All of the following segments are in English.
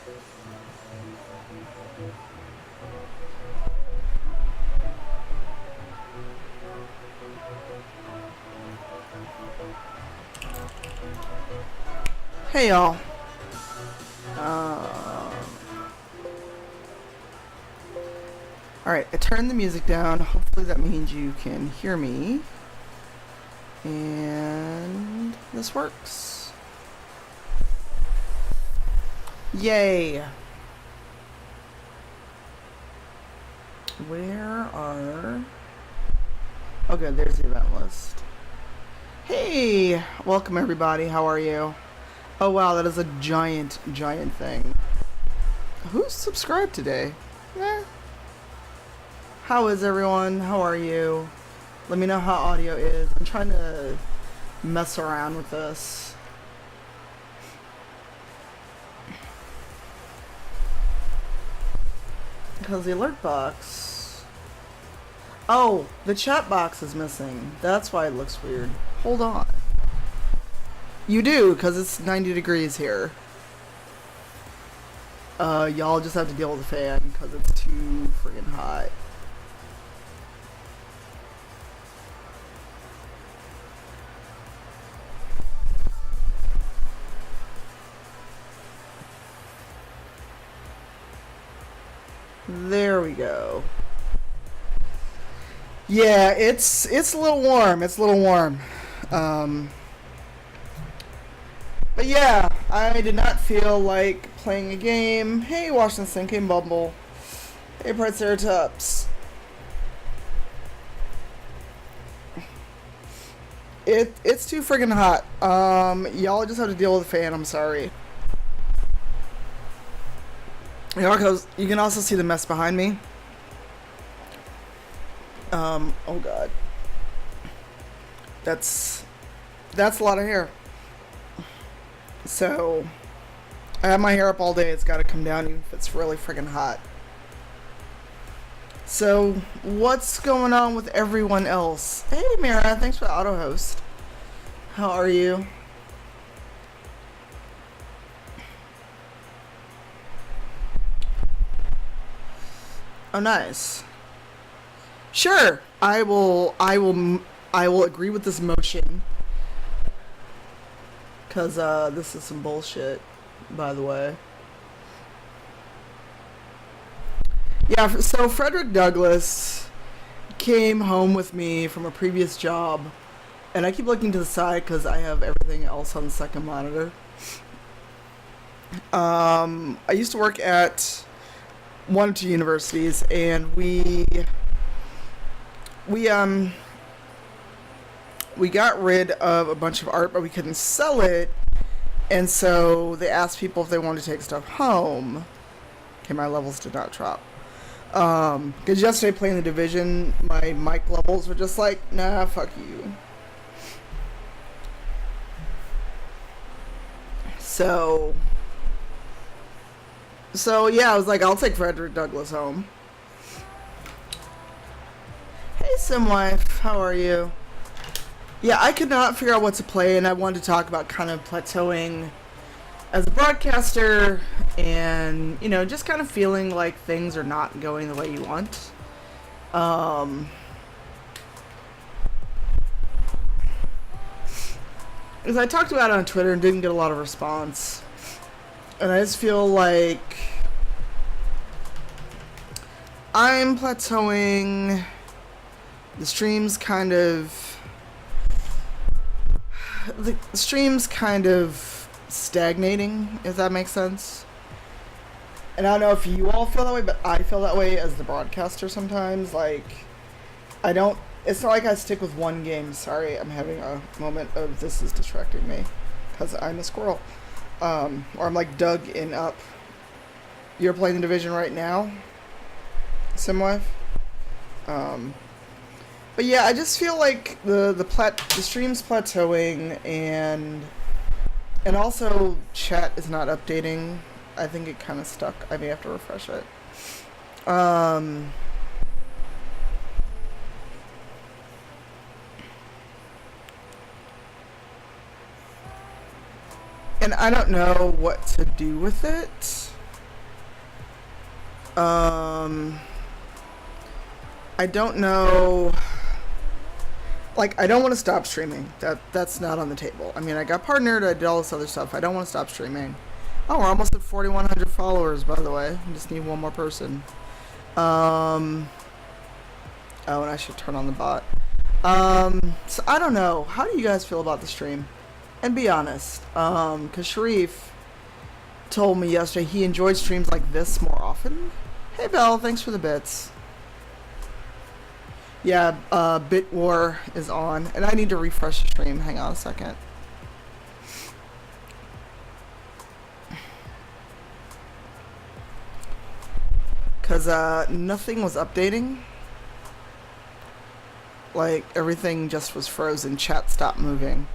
Hey y'all. Alright, I turned the music down. Hopefully that means you can hear me. And this works. Yay. Where are... Okay, there's the event list. Hey! Welcome everybody, how are you? Oh wow, that is a giant thing. Who's subscribed today? How is everyone? How are you? Let me know how audio is. I'm trying to mess around with this. Because the alert box... Oh, the chat box is missing. That's why it looks weird. Hold on. You do, because it's 90 degrees here. Y'all just have to deal with the fan, because it's too friggin' hot. There we go. Yeah, it's a little warm. It's a little warm. But yeah, I did not feel like playing a game. Hey, Washington Sinking Bumble. Hey, Triceratops. It's too friggin' hot. Y'all just have to deal with the fan. I'm sorry. You can also see the mess behind me. Oh god. That's a lot of hair. So, I have my hair up all day. It's got to come down even if it's really friggin' hot. So, what's going on with everyone else? Hey, Mira, thanks for the auto host. How are you? Oh, nice. Sure, I will agree with this motion. Cause this is some bullshit, by the way. Yeah, so Frederick Douglass came home with me from a previous job, and I keep looking to the side because I have everything else on the second monitor. I used to work at one or two universities, and we got rid of a bunch of art, but we couldn't sell it, and so they asked people if they wanted to take stuff home. Okay, my levels did not drop. Because yesterday playing the Division, my mic levels were just like, nah, fuck you. So yeah, I was like, I'll take Frederick Douglass home. Hey, Simwife, how are you? Yeah, I could not figure out what to play, and I wanted to talk about kind of plateauing as a broadcaster and, you know, just kind of feeling like things are not going the way you want. Because I talked about it on Twitter and didn't get a lot of response. And I just feel like I'm plateauing. The stream's kind of stagnating, if that makes sense. And I don't know if you all feel that way, but I feel that way as the broadcaster sometimes. Like, it's not like I stick with one game. Sorry, I'm having a moment of this is distracting me because I'm a squirrel. Or I'm like dug in up. You're playing the Division right now, Simwife? But yeah, I just feel like the stream's plateauing, and also chat is not updating. I think it kind of stuck. I may have to refresh it. And I don't know what to do with it. Um, I don't know. Like, I don't want to stop streaming. That's not on the table. I mean, I got partnered. I did all this other stuff. I don't want to stop streaming. Oh, we're almost at 4,100 followers, by the way. I just need one more person. Oh, and I should turn on the bot. So I don't know. How do you guys feel about the stream? And be honest. Because Sharif told me yesterday he enjoyed streams like this more often. Hey, Belle, thanks for the bits. Yeah, Bit War is on, and I need to refresh the stream. Hang on a second. Because nothing was updating. Like, everything just was frozen. Chat stopped moving.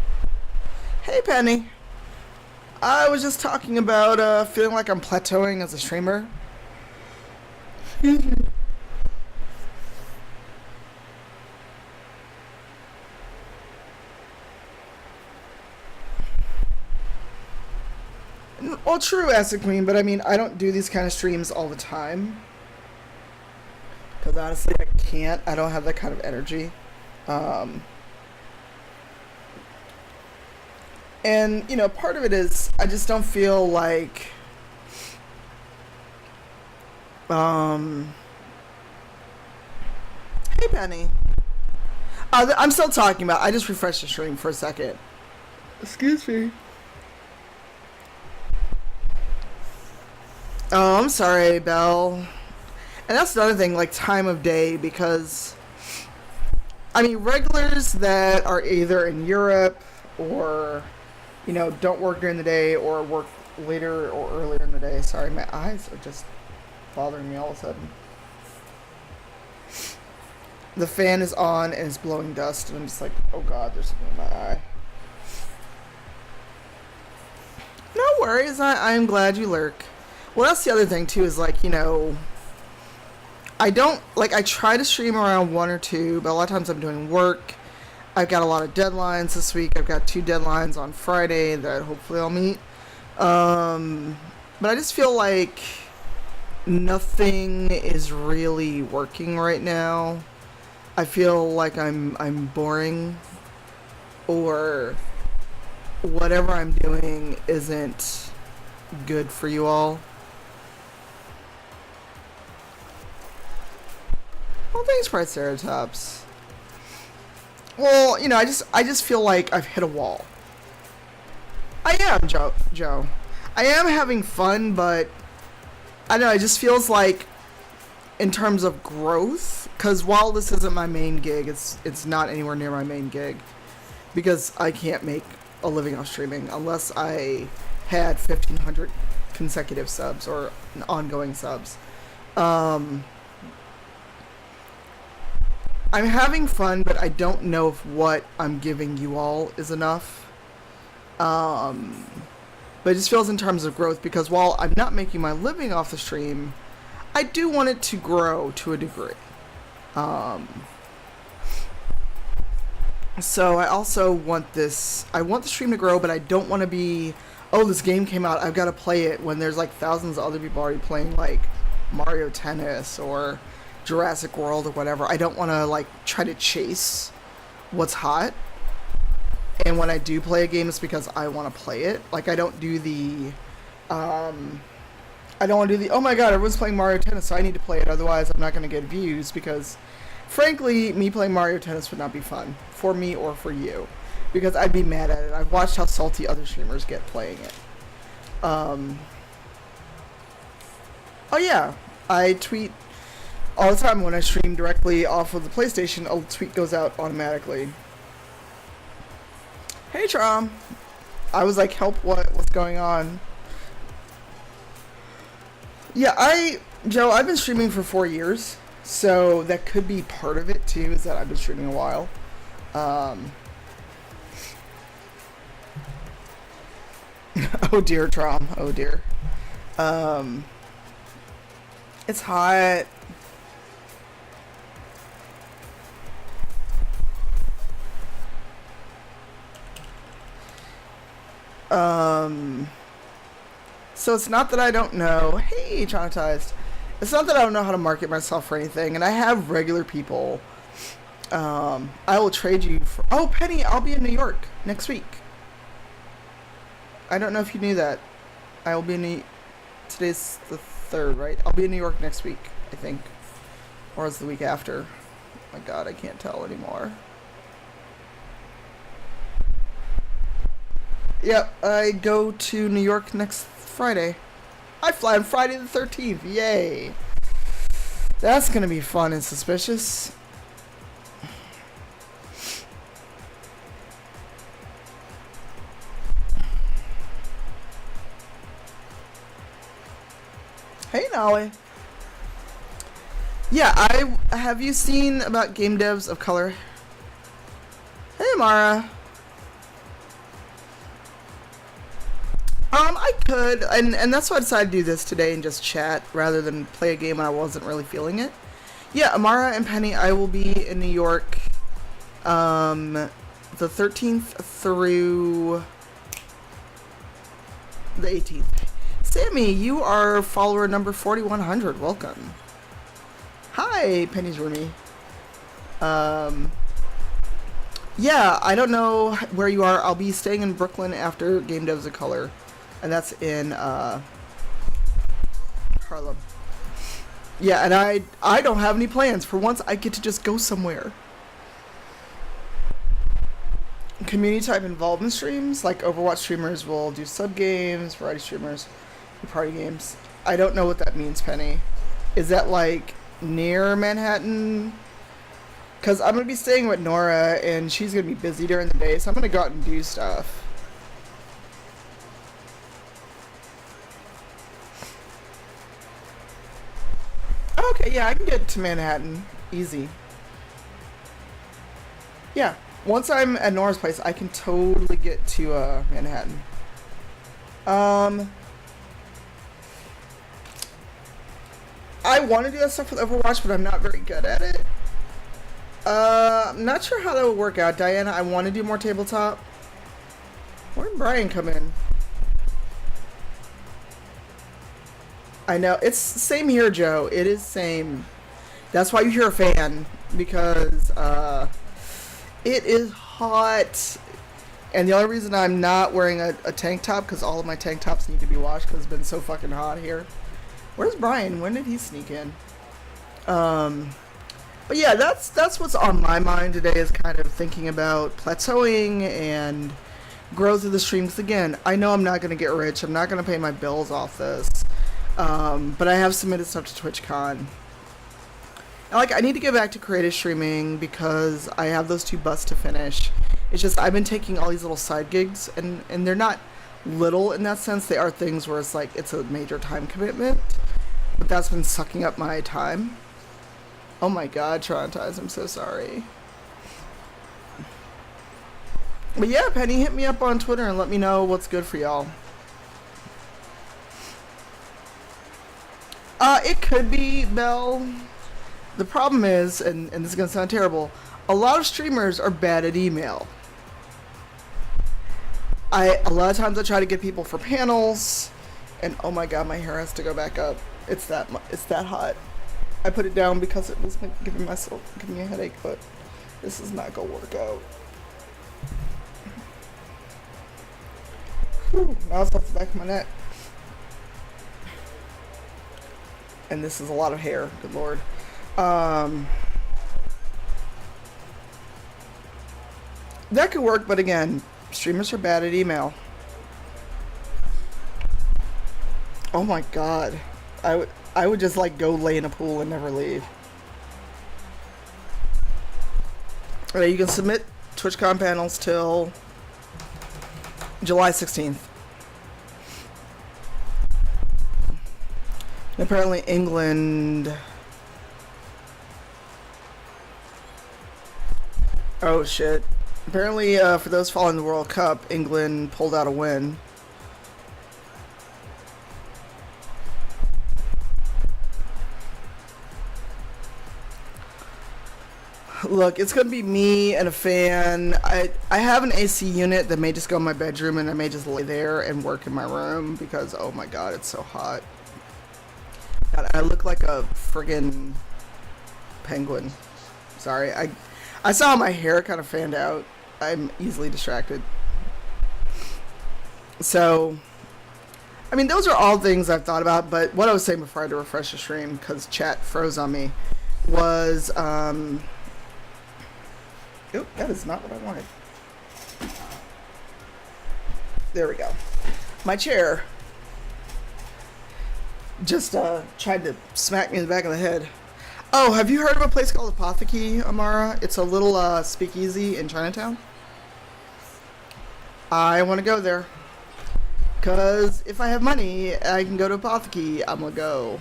Hey, Penny. I was just talking about feeling like I'm plateauing as a streamer. Well, true, Acid Queen, but I mean, I don't do these kind of streams all the time. Because honestly, I can't. I don't have that kind of energy. And, you know, part of it is I just don't feel like... Hey, Penny. I'm still talking about... I just refreshed the stream for a second. Excuse me. Oh, I'm sorry, Belle. And that's another thing, like time of day, because I mean, regulars that are either in Europe or, you know, don't work during the day or work later or earlier in the day. Sorry, my eyes are just bothering me all of a sudden. The fan is on and it's blowing dust, and I'm just like, oh god, there's something in my eye. No worries, I'm glad you lurk. Well, that's the other thing, too, is, like, you know, I don't, like, I try to stream around 1 or 2, but a lot of times I'm doing work. I've got a lot of deadlines this week. I've got 2 deadlines on Friday that hopefully I'll meet. But I just feel like nothing is really working right now. I feel like I'm boring, or whatever I'm doing isn't good for you all. Well, thanks, Triceratops. Well, you know, I just feel like I've hit a wall. I am, Joe. I am having fun, but I don't know, it just feels like in terms of growth, because while this isn't my main gig, it's not anywhere near my main gig, because I can't make a living off streaming unless I had 1,500 consecutive subs or ongoing subs. I'm having fun, but I don't know if what I'm giving you all is enough. But it just feels in terms of growth, because while I'm not making my living off the stream, I do want it to grow to a degree. So I also want I want the stream to grow, but I don't want to be, oh, this game came out, I've got to play it, when there's like thousands of other people already playing like Mario Tennis or Jurassic World or whatever. I don't want to like try to chase what's hot. And when I do play a game, it's because I want to play it. Like, I don't do the oh my god, everyone's playing Mario Tennis, so I need to play it, otherwise I'm not going to get views, because frankly, me playing Mario Tennis would not be fun for me or for you, because I'd be mad at it. I've watched how salty other streamers get playing it. Oh yeah, I tweet all the time when I stream directly off of the PlayStation. A tweet goes out automatically. Hey, Trom. I was like, help, what's going on? Yeah, Joe, I've been streaming for 4 years, so that could be part of it too, is that I've been streaming a while. Oh dear, Trom, oh dear. It's hot. So it's not that I don't know. Hey, traumatized. It's not that I don't know how to market myself or anything, and I have regular people. I will trade you for. Oh, Penny, I'll be in New York next week. I don't know if you knew that. I will be in today's the 3rd, right? I'll be in New York next week, I think. Or is the week after? Oh my god, I can't tell anymore. Yep, I go to New York next Friday. I fly on Friday the 13th. Yay. That's gonna be fun and suspicious. Hey, Nolly. Yeah, have you seen about game devs of color? Hey, Mara. I could, and that's why I decided to do this today and just chat rather than play a game when I wasn't really feeling it. Yeah, Amara and Penny, I will be in New York, the 13th through the 18th. Sammy, you are follower number 4100. Welcome. Hi, Penny's roomie. Yeah, I don't know where you are. I'll be staying in Brooklyn after Game Devs of Color. And that's in Harlem. Yeah, and I don't have any plans. For once, I get to just go somewhere. Community type involvement streams, like Overwatch streamers will do sub games, variety streamers do party games. I don't know what that means, Penny. Is that like near Manhattan? Because I'm going to be staying with Nora, and she's going to be busy during the day, so I'm going to go out and do stuff. Okay, yeah, I can get to Manhattan. Easy. Yeah, once I'm at Nora's place, I can totally get to Manhattan. I want to do that stuff with Overwatch, but I'm not very good at it. I'm not sure how that would work out. Diana, I want to do more tabletop. Where did Brian come in? I know. It's same here, Joe. It is same. That's why you're a fan. Because, it is hot. And the only reason I'm not wearing a tank top, because all of my tank tops need to be washed because it's been so fucking hot here. Where's Brian? When did he sneak in? But yeah, that's what's on my mind today, is kind of thinking about plateauing and growth of the streams. Again, I know I'm not going to get rich. I'm not going to pay my bills off this. But I have submitted stuff to TwitchCon. And, like, I need to get back to creative streaming because I have those 2 busts to finish. It's just I've been taking all these little side gigs, and they're not little in that sense. They are things where it's like it's a major time commitment. But that's been sucking up my time. Oh my god, Traumatized, I'm so sorry. But yeah, Penny, hit me up on Twitter and let me know what's good for y'all. It could be, Belle. The problem is, and this is going to sound terrible, a lot of streamers are bad at email. A lot of times I try to get people for panels, and oh my god, my hair has to go back up. It's that hot. I put it down because it was giving me a headache, but this is not gonna work out. Whew, now it's off the back of my neck. And this is a lot of hair, good lord. That could work, but again, streamers are bad at email. Oh my god. I would just like go lay in a pool and never leave. Alright, you can submit TwitchCon panels till July 16th. And apparently England... Oh shit. Apparently, for those following the World Cup, England pulled out a win. Look, it's gonna be me and a fan. I have an AC unit that may just go in my bedroom, and I may just lay there and work in my room because, oh my god, it's so hot. God, I look like a friggin' penguin. Sorry, I saw my hair kind of fanned out. I'm easily distracted. So, I mean, those are all things I've thought about. But what I was saying before I had to refresh the stream because chat froze on me was, oh, that is not what I wanted. There we go. My chair just tried to smack me in the back of the head. Oh, have you heard of a place called Apotheke, Amara? It's a little speakeasy in Chinatown. I want to go there. Because if I have money, I can go to Apotheke. I'm going to go.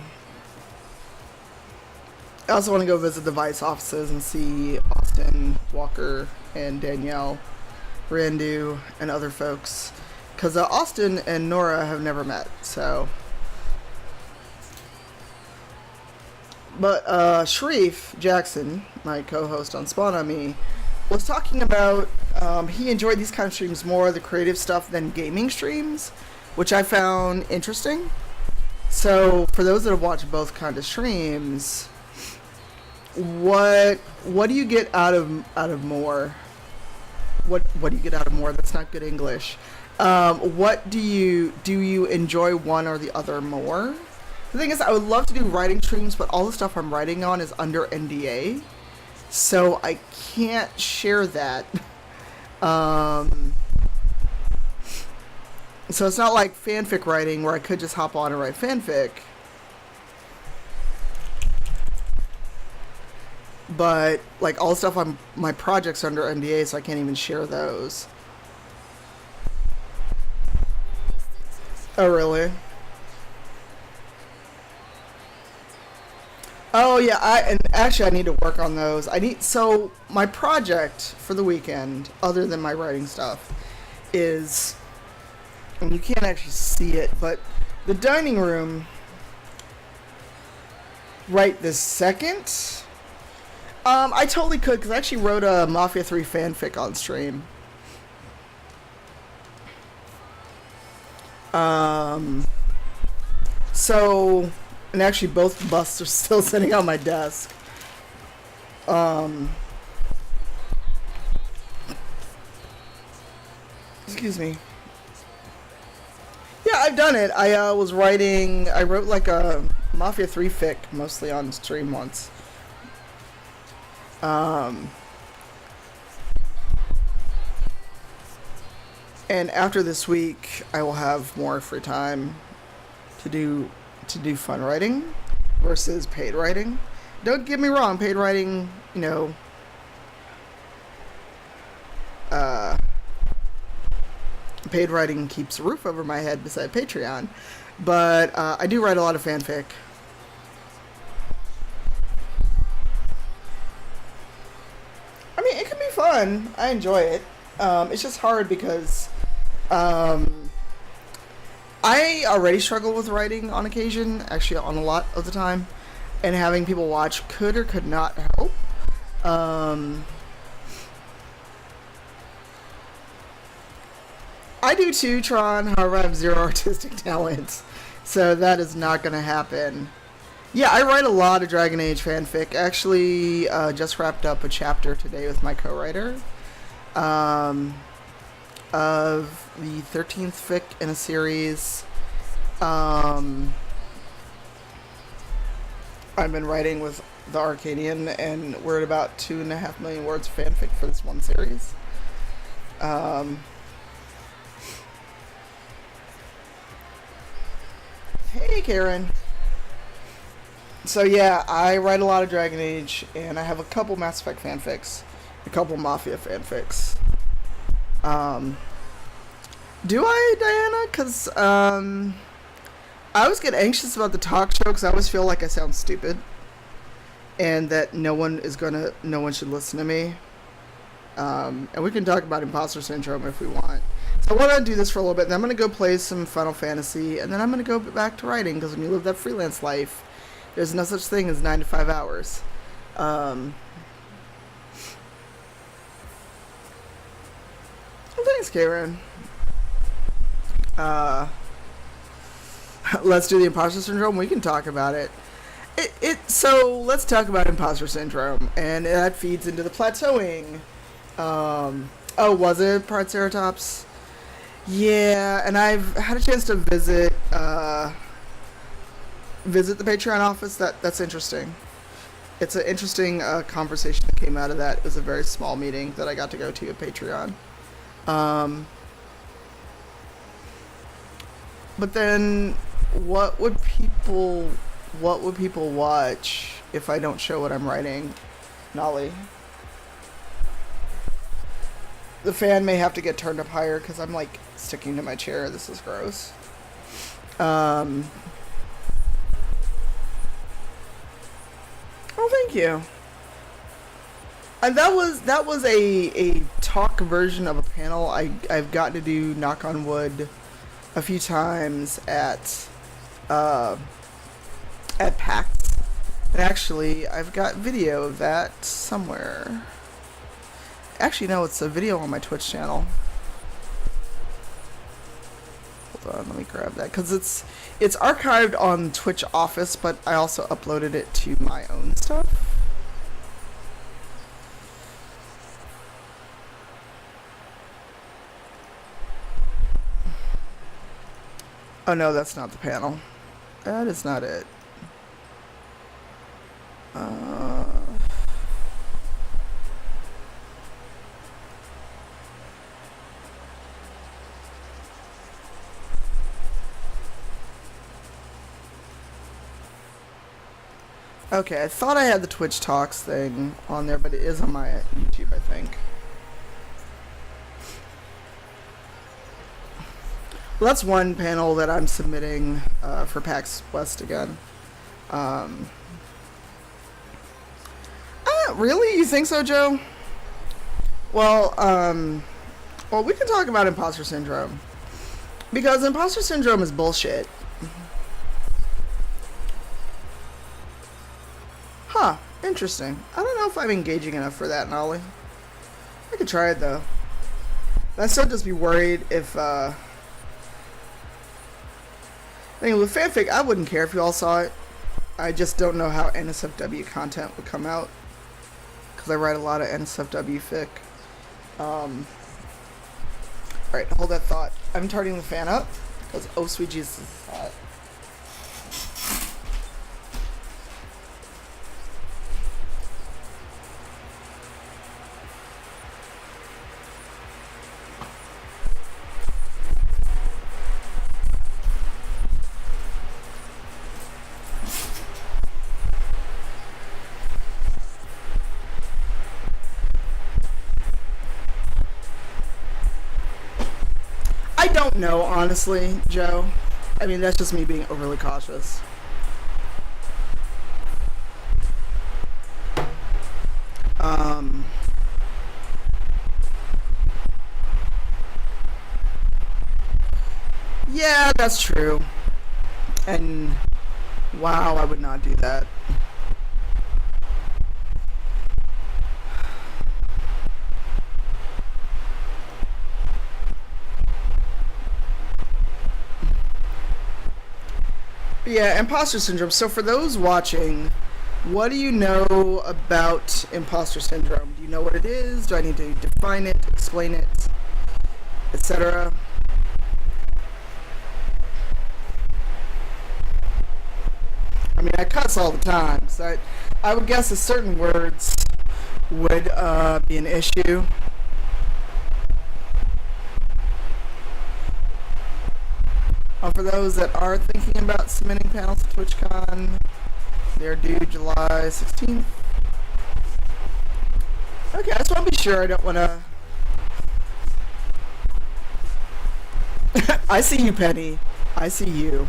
I also want to go visit the Vice offices and see Austin, Walker, and Danielle, Randu, and other folks. Because Austin and Nora have never met, so... But Sharif Jackson, my co-host on Spawn on Me, was talking about he enjoyed these kind of streams more, the creative stuff, than gaming streams, which I found interesting. So for those that have watched both kind of streams, what do you get out of more? What do you get out of more? That's not good English. What do you enjoy one or the other more? The thing is, I would love to do writing streams, but all the stuff I'm writing on is under NDA, so I can't share that. So it's not like fanfic writing where I could just hop on and write fanfic. But like all the stuff on my projects are under NDA, so I can't even share those. Oh, really? Oh yeah, and actually I need to work on those. So my project for the weekend, other than my writing stuff, is, and you can't actually see it, but the dining room right this second. I totally could, because I actually wrote a Mafia 3 fanfic on stream. So, and actually both busts are still sitting on my desk. Excuse me. Yeah, I've done it. I wrote like a Mafia 3 fic, mostly on stream once. And after this week, I will have more free time to do fun writing versus paid writing. Don't get me wrong, paid writing, paid writing keeps a roof over my head beside Patreon, but I do write a lot of fanfic. I mean, it can be fun. I enjoy it. It's just hard because I already struggle with writing on occasion, actually on a lot of the time, and having people watch could or could not help. I do too, Tron, however I have zero artistic talent, so that is not going to happen. Yeah, I write a lot of Dragon Age fanfic. Actually, just wrapped up a chapter today with my co-writer of the 13th fic in a series. I've been writing with the Arcadian, and we're at about 2.5 million words of fanfic for this one series. Hey, Karen. So yeah, I write a lot of Dragon Age, and I have a couple Mass Effect fanfics, a couple Mafia fanfics. Do I, Diana? Because I always get anxious about the talk show because I always feel like I sound stupid, and that no one should listen to me. And we can talk about imposter syndrome if we want. So I want to do this for a little bit, and then I'm going to go play some Final Fantasy, and then I'm going to go back to writing, because when you live that freelance life, there's no such thing as 9 to 5 hours. Well, thanks, Karen. Let's do the imposter syndrome. We can talk about it. So let's talk about imposter syndrome, and that feeds into the plateauing. Oh, was it Triceratops? Yeah, and I've had a chance to visit the Patreon office. That's interesting. It's an interesting conversation that came out of that. It was a very small meeting that I got to go to at Patreon. But then, what would people watch if I don't show what I'm writing, Nolly? The fan may have to get turned up higher because I'm like sticking to my chair. This is gross. Oh, thank you. And that was a talk version of a panel I've gotten to do, knock on wood, a few times at PAX. And actually, I've got video of that somewhere. Actually, no, it's a video on my Twitch channel. Hold on, let me grab that, because it's archived on Twitch Office, but I also uploaded it to my own stuff. Oh no, that's not the panel. That is not it. Okay, I thought I had the Twitch Talks thing on there, but it is on my YouTube, I think. Well, that's one panel that I'm submitting for PAX West again. Really? You think so, Joe? Well, we can talk about imposter syndrome. Because imposter syndrome is bullshit. Huh, interesting. I don't know if I'm engaging enough for that, Nolly. I could try it, though. I'd still just be worried if, I mean, with fanfic, I wouldn't care if you all saw it. I just don't know how NSFW content would come out, because I write a lot of NSFW fic. Alright, hold that thought. I'm turning the fan up, because oh sweet Jesus is hot. I don't know, honestly, Joe. I mean, that's just me being overly cautious. Yeah, that's true. And wow, I would not do that. Yeah, imposter syndrome. So for those watching, what do you know about imposter syndrome? Do you know what it is? Do I need to define it, explain it, etc.? I mean, I cuss all the time, so I would guess that certain words would be an issue. For those that are thinking about submitting panels to TwitchCon, they're due July 16th. Okay, I just want to be sure. I don't want to... I see you, Penny. I see you.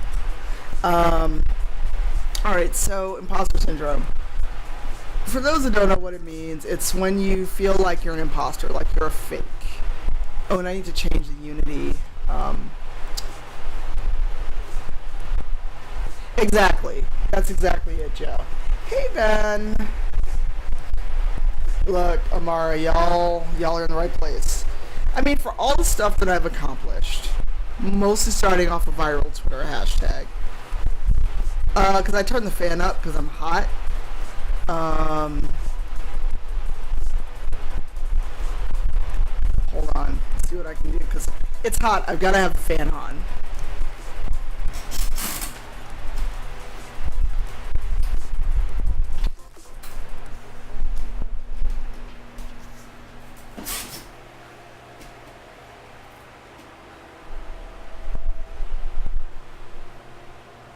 Alright, so imposter syndrome. For those that don't know what it means, it's when you feel like you're an imposter, like you're a fake. Oh, and I need to change the Unity. Exactly. That's exactly it, Joe. Hey, Ben. Look, Amara, y'all are in the right place. I mean, for all the stuff that I've accomplished, mostly starting off a viral Twitter hashtag, Because I turned the fan up because I'm hot. Um, Hold on. Let's see what I can do because it's hot. I've got to have the fan on.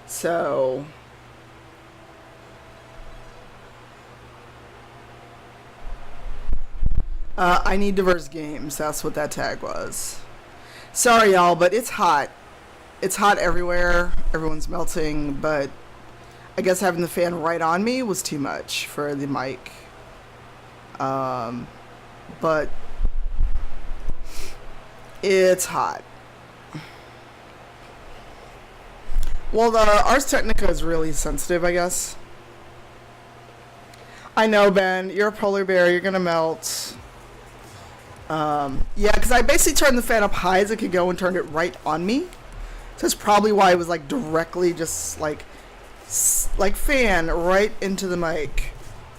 So, I need diverse games. That's what that tag was. Sorry, y'all, but it's hot. It's hot everywhere. Everyone's melting, but I guess having the fan right on me was too much for the mic. But it's hot. Well, the Ars Technica is really sensitive, I guess. I know, Ben. You're a polar bear. You're gonna melt. Yeah, because I basically turned the fan up high as it could go and turned it right on me. So that's probably why it was like directly just like fan right into the mic.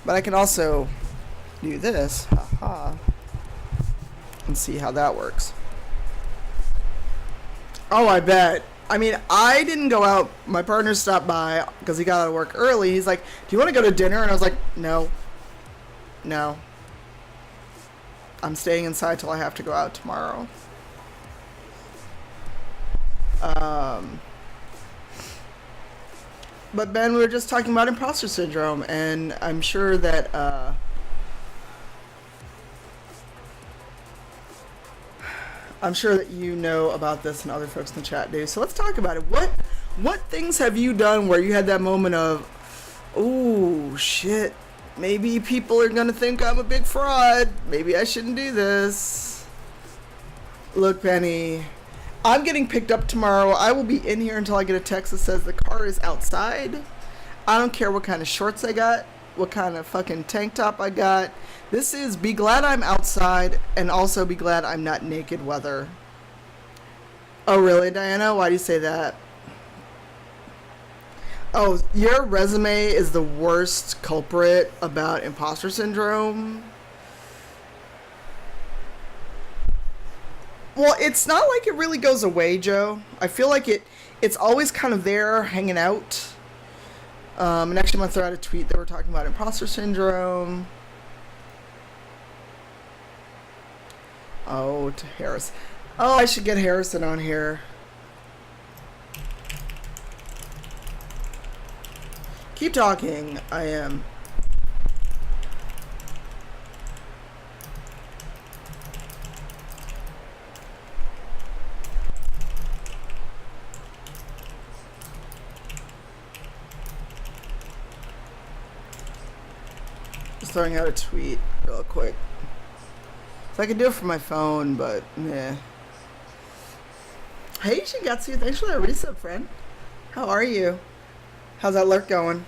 But I can also do this, haha, and see how that works. Oh, I bet. I mean, I didn't go out. My partner stopped by because he got out of work early. He's like, "Do you want to go to dinner?" And I was like, "No, no. I'm staying inside till I have to go out tomorrow." But Ben, we were just talking about imposter syndrome, and I'm sure that you know about this and other folks in the chat do. So let's talk about it. What things have you done where you had that moment of, oh shit, maybe people are gonna think I'm a big fraud. Maybe I shouldn't do this. Look, Penny, I'm getting picked up tomorrow. I will be in here until I get a text that says the car is outside. I don't care what kind of shorts I got, what kind of fucking tank top I got. This is be glad I'm outside and also be glad I'm not naked weather. Oh, really, Diana? Why do you say that? Oh, your resume is the worst culprit about imposter syndrome. Well, it's not like it really goes away, Joe. I feel like it's always kind of there, hanging out. And actually, I'm going to throw out a tweet that we're talking about imposter syndrome. Oh, to Harris. Oh, I should get Harrison on here. Keep talking. I am. Just throwing out a tweet real quick. So I can do it from my phone, but yeah. Hey, Shigatsu, thanks for that resub, friend. How are you? How's that lurk going?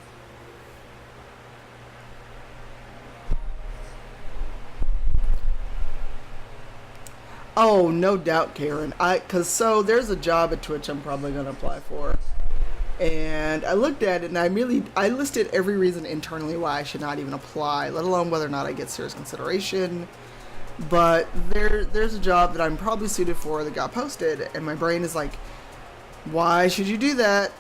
Oh, no doubt, Karen. So there's a job at Twitch I'm probably gonna apply for, and I looked at it and I listed every reason internally why I should not even apply, let alone whether or not I get serious consideration. But there's a job that I'm probably suited for that got posted, and my brain is like, why should you do that?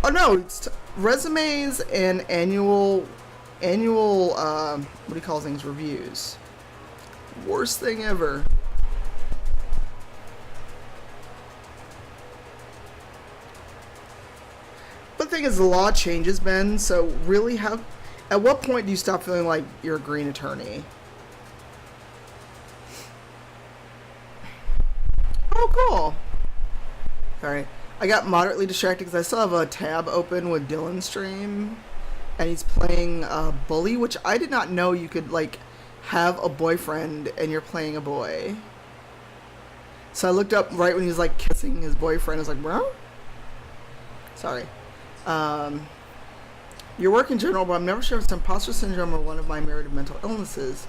Oh no, it's resumes and annual what do you call things, reviews. Worst thing ever. But the thing is, the law changes, Ben, so really at what point do you stop feeling like you're a green attorney? Oh, cool. Alright. I got moderately distracted because I still have a tab open with Dylan's stream. And he's playing Bully, which I did not know you could, like, have a boyfriend and you're playing a boy. So I looked up right when he was, like, kissing his boyfriend. I was like, bro? Sorry. Your work in general, but I'm never sure if it's imposter syndrome or one of my myriad of mental illnesses.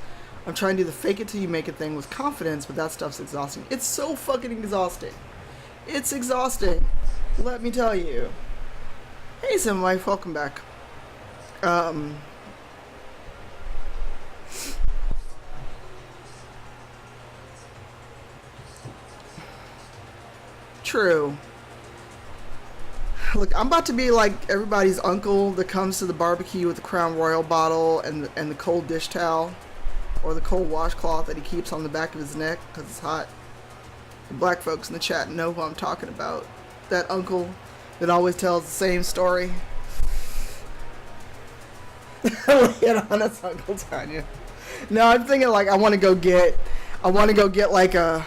I'm trying to do the fake it till you make it thing with confidence, but that stuff's exhausting. It's so fucking exhausting. It's exhausting. Let me tell you. Hey, Sim Wife, welcome back. Um, True. Look, I'm about to be like everybody's uncle that comes to the barbecue with the Crown Royal bottle and the cold dish towel, or the cold washcloth that he keeps on the back of his neck because it's hot. The black folks in the chat know who I'm talking about. That uncle that always tells the same story. Lay it on us, Uncle Tanya. No, I'm thinking like I want to go get like a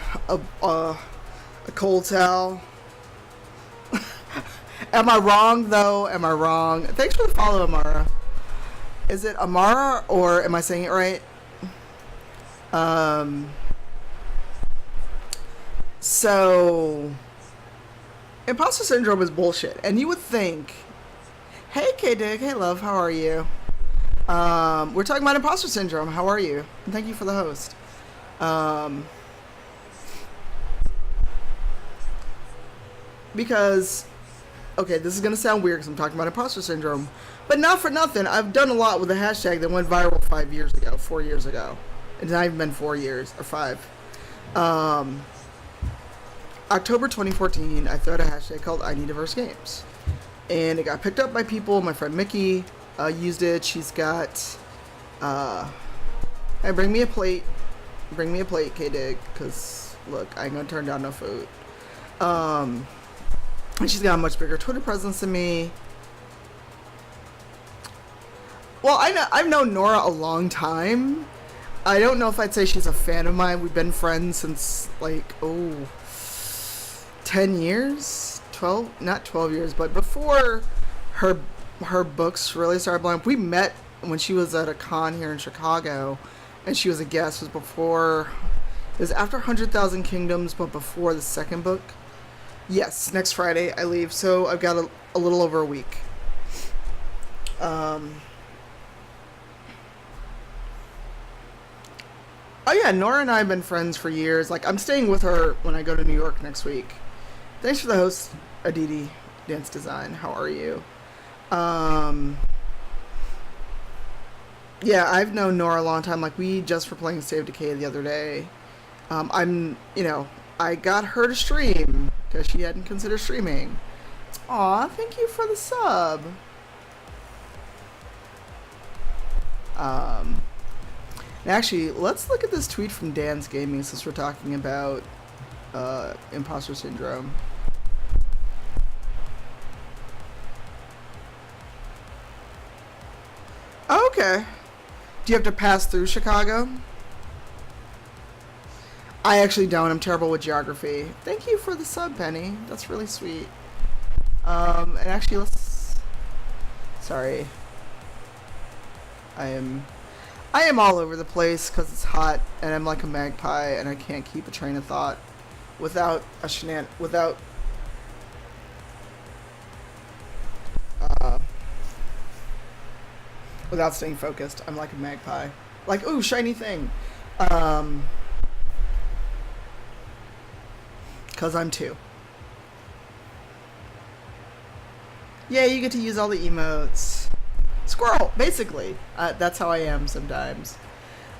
cold towel. Am I wrong though? Am I wrong? Thanks for the follow, Amara. Is it Amara or am I saying it right? So imposter syndrome is bullshit, and you would think, hey K-Dig, hey love, how are you? We're talking about imposter syndrome. How are you? And thank you for the host. Because, okay, this is gonna sound weird because I'm talking about imposter syndrome, but not for nothing. I've done a lot with a hashtag that went viral 4 years ago. It's not even been 4 years or 5. October 2014, I threw out a hashtag called I Need Diverse Games, and it got picked up by people. My friend Mickey used it. She's got, hey, bring me a plate, K-Dig, because look, I ain't gonna turn down no food. And she's got a much bigger Twitter presence than me. Well, I've known Nora a long time. I don't know if I'd say she's a fan of mine. We've been friends since like 10 years, 12, not 12 years, but before her books really started blowing up. We met when she was at a con here in Chicago, and she was a guest. It was after 100,000 Kingdoms, but before the second book. Yes, next Friday I leave, so I've got a little over a week. Oh yeah, Nora and I have been friends for years. Like, I'm staying with her when I go to New York next week. Thanks for the host, Aditi Dance Design. How are you? Yeah, I've known Nora a long time. Like, we just were playing State of Decay the other day. I got her to stream because she hadn't considered streaming. Aw, thank you for the sub. Actually, let's look at this tweet from Dan's Gaming since we're talking about imposter syndrome. Oh, okay. Do you have to pass through Chicago? I actually don't. I'm terrible with geography. Thank you for the sub, Penny. That's really sweet. And actually, sorry. I am all over the place because it's hot and I'm like a magpie and I can't keep a train of thought without staying focused. I'm like a magpie. Like, ooh, shiny thing. Because I'm 2. Yeah, you get to use all the emotes. Squirrel, basically. That's how I am sometimes.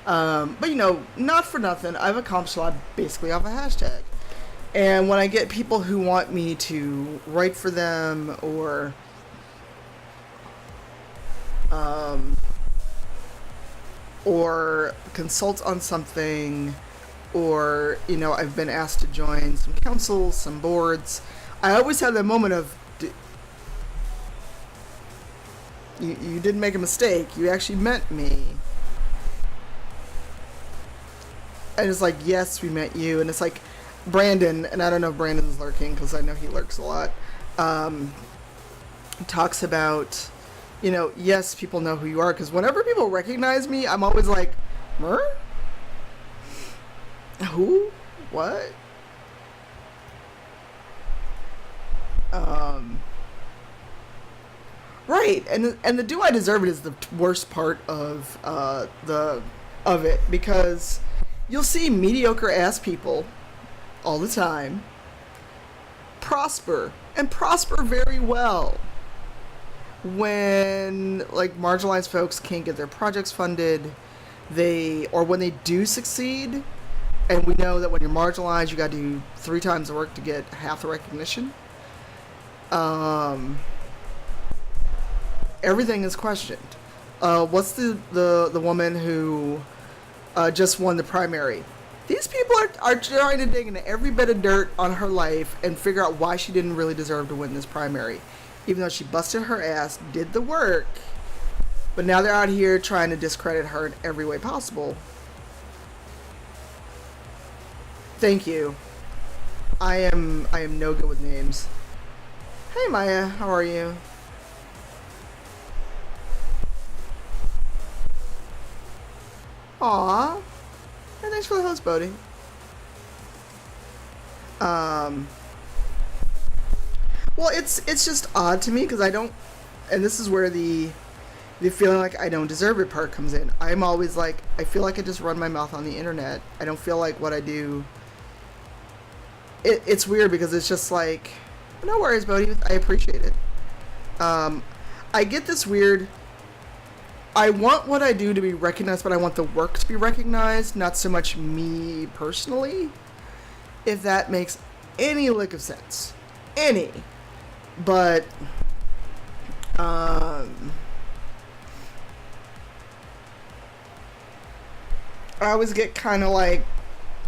But not for nothing, I've accomplished a lot basically off a hashtag. And when I get people who want me to write for them or consult on something, or I've been asked to join some councils, some boards, I always have that moment of, you didn't make a mistake, you actually meant me. And it's like, yes, we meant you. And it's like Brandon, and I don't know if Brandon's lurking because I know he lurks a lot, talks about, yes, people know who you are, because whenever people recognize me, I'm always like, who? What? Right, and the do I deserve it is the worst part of it, because you'll see mediocre ass people all the time prosper, and prosper very well, when like marginalized folks can't get their projects funded, or when they do succeed, and we know that when you're marginalized, you got to do 3 times the work to get half the recognition. Everything is questioned. What's the woman who just won the primary? These people are trying to dig into every bit of dirt on her life and figure out why she didn't really deserve to win this primary, even though she busted her ass, did the work. But now they're out here trying to discredit her in every way possible. Thank you. I am no good with names. Hey Maya, how are you? Aw. Hey, thanks for the host, Bodhi. Well, it's just odd to me because I don't, and this is where the feeling like I don't deserve it part comes in. I'm always like, I feel like I just run my mouth on the internet. I don't feel like what I do. It's weird because it's just like, no worries, Bodhi. I appreciate it. I get this weird. I want what I do to be recognized, but I want the work to be recognized, not so much me personally. If that makes any lick of sense. Any. But, I always get kind of like,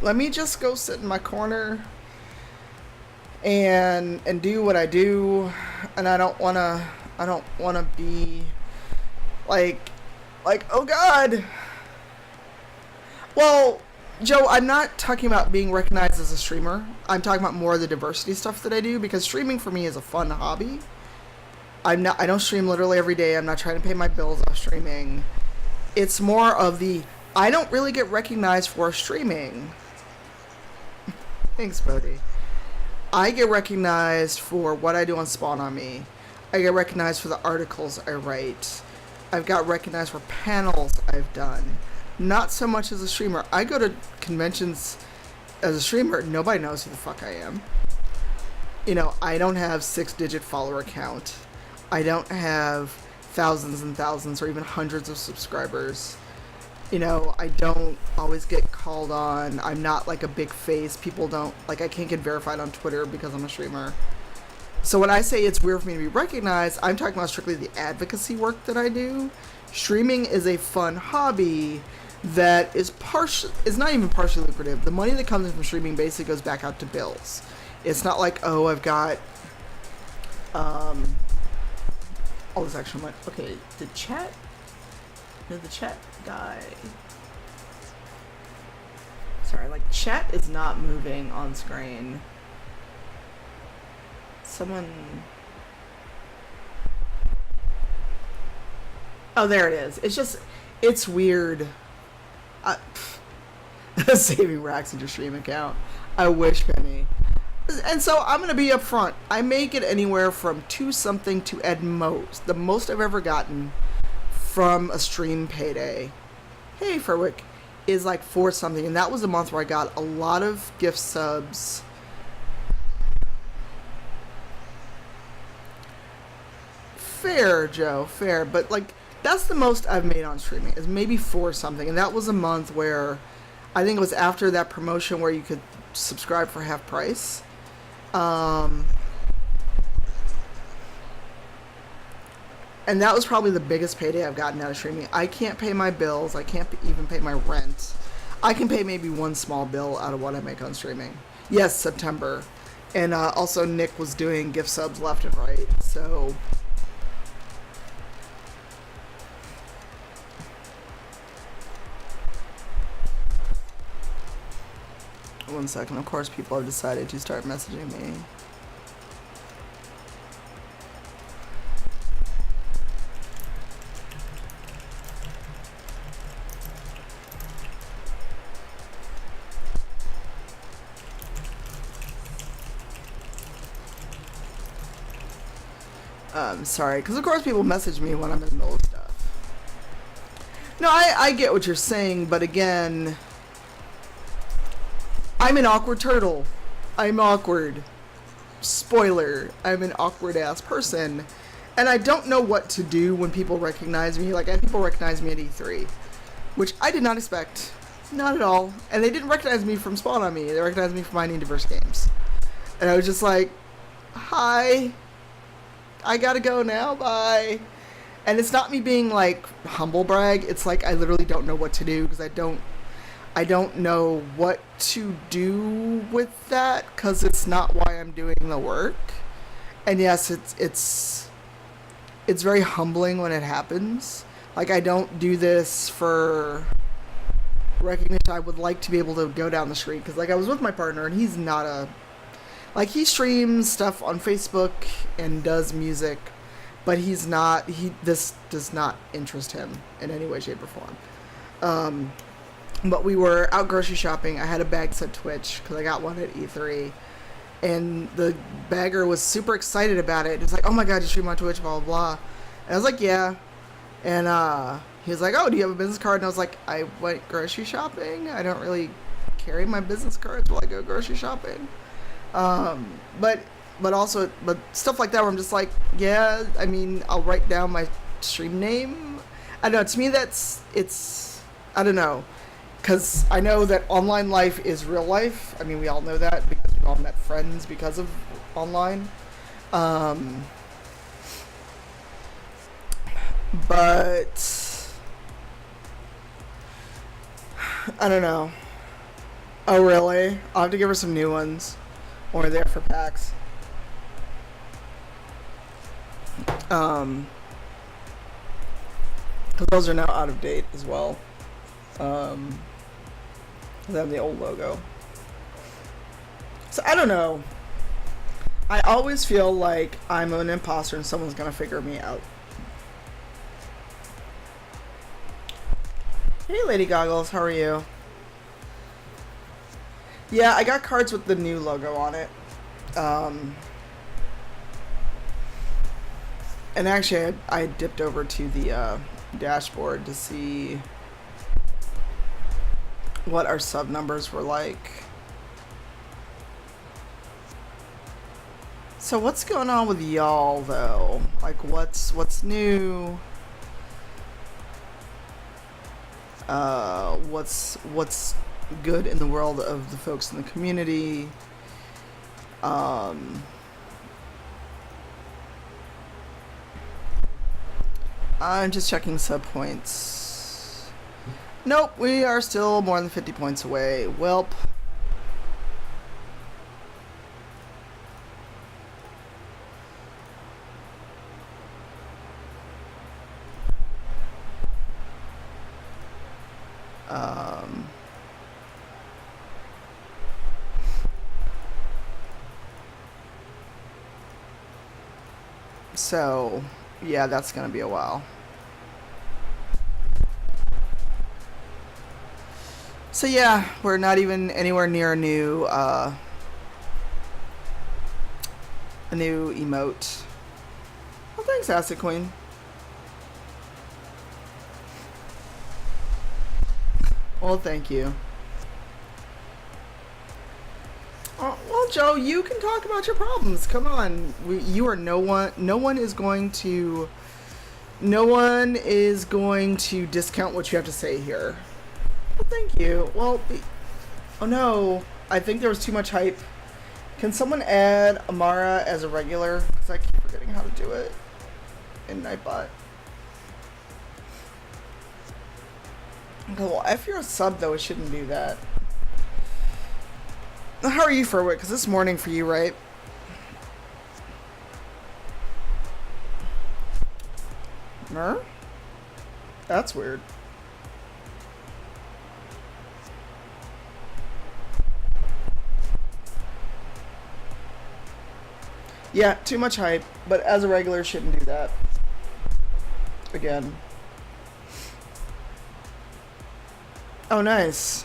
let me just go sit in my corner and do what I do, and I don't wanna be like, oh God. Well, Joe, I'm not talking about being recognized as a streamer. I'm talking about more of the diversity stuff that I do, because streaming for me is a fun hobby. I don't stream literally every day. I'm not trying to pay my bills off streaming. It's more of I don't really get recognized for streaming. Thanks, Bodhi. I get recognized for what I do on Spawn on Me. I get recognized for the articles I write. I've got recognized for panels I've done. Not so much as a streamer. I go to conventions as a streamer. Nobody knows who the fuck I am. You know, I don't have 6-digit follower count. I don't have thousands and thousands or even hundreds of subscribers. You know, I don't always get called on. I'm not like a big face. People don't, like, I can't get verified on Twitter because I'm a streamer. So when I say it's weird for me to be recognized, I'm talking about strictly the advocacy work that I do. Streaming is a fun hobby that is not even partially lucrative. The money that comes in from streaming basically goes back out to bills. It's not like, oh, I've got all this extra money. Okay, the chat guy. Sorry, like, chat is not moving on screen. Someone... Oh, there it is. It's just, it's weird. Saving racks in your stream account. I wish, Penny. And so I'm going to be upfront. I make it anywhere from 2 something to at most. The most I've ever gotten from a stream payday, hey Furwick, is like 4 something. And that was a month where I got a lot of gift subs. Fair, Joe, fair. But like, that's the most I've made on streaming, is maybe 4 something. And that was a month where, I think it was after that promotion where you could subscribe for half price. And that was probably the biggest payday I've gotten out of streaming. I can't pay my bills. I can't even pay my rent. I can pay maybe one small bill out of what I make on streaming. Yes, September. And also Nick was doing gift subs left and right. So... One second. Of course, people have decided to start messaging me. Sorry, because of course people message me when I'm in the middle of stuff. No, I get what you're saying, but again, I'm an awkward turtle. I'm awkward. Spoiler, I'm an awkward ass person. And I don't know what to do when people recognize me. Like, I had people recognize me at E3, which I did not expect. Not at all. And they didn't recognize me from Spawn on Me. They recognized me from Mining Diverse Games. And I was just like, hi, I gotta go now, bye. And it's not me being like humble brag. It's like I literally don't know what to do because I don't know what to do with that because it's not why I'm doing the work. And yes, it's very humbling when it happens. Like, I don't do this for recognition. I would like to be able to go down the street because, like, I was with my partner and he's not a, like, he streams stuff on Facebook and does music, but this does not interest him in any way, shape, or form. But we were out grocery shopping. I had a bag set Twitch because I got one at E3. And the bagger was super excited about it. He was like, oh my god, you stream on Twitch, blah, blah, blah. And I was like, yeah. And he was like, oh, do you have a business card? And I was like, I went grocery shopping. I don't really carry my business cards while I go grocery shopping. But stuff like that where I'm just like, yeah, I mean, I'll write down my stream name. I don't know, to me I don't know. Because I know that online life is real life. I mean, we all know that because we all met friends because of online. But I don't know. Oh, really? I'll have to give her some new ones when we're there for PAX. Because those are now out of date as well. They have the old logo. So I don't know. I always feel like I'm an imposter and someone's gonna figure me out. Hey, Lady Goggles, how are you? Yeah, I got cards with the new logo on it. And actually, I dipped over to the dashboard to see what our sub numbers were like. So what's going on with y'all though? Like, what's new? What's good in the world of the folks in the community? I'm just checking sub points. Nope, we are still more than 50 points away. Welp. So, yeah, that's gonna be a while. So yeah, we're not even anywhere near a new emote. Well, thanks, Acid Queen. Well, thank you. Well, Joe, you can talk about your problems. Come on, you are no one. No one is going to discount what you have to say here. Well, thank you. Well, oh no, I think there was too much hype. Can someone add Amara as a regular? Because I keep forgetting how to do it in Nightbot. Okay, well, if you're a sub, though, it shouldn't do that. How are you, Furwick? Because this morning for you, right? Mer? That's weird. Yeah, too much hype, but as a regular, shouldn't do that. Again. Oh, nice.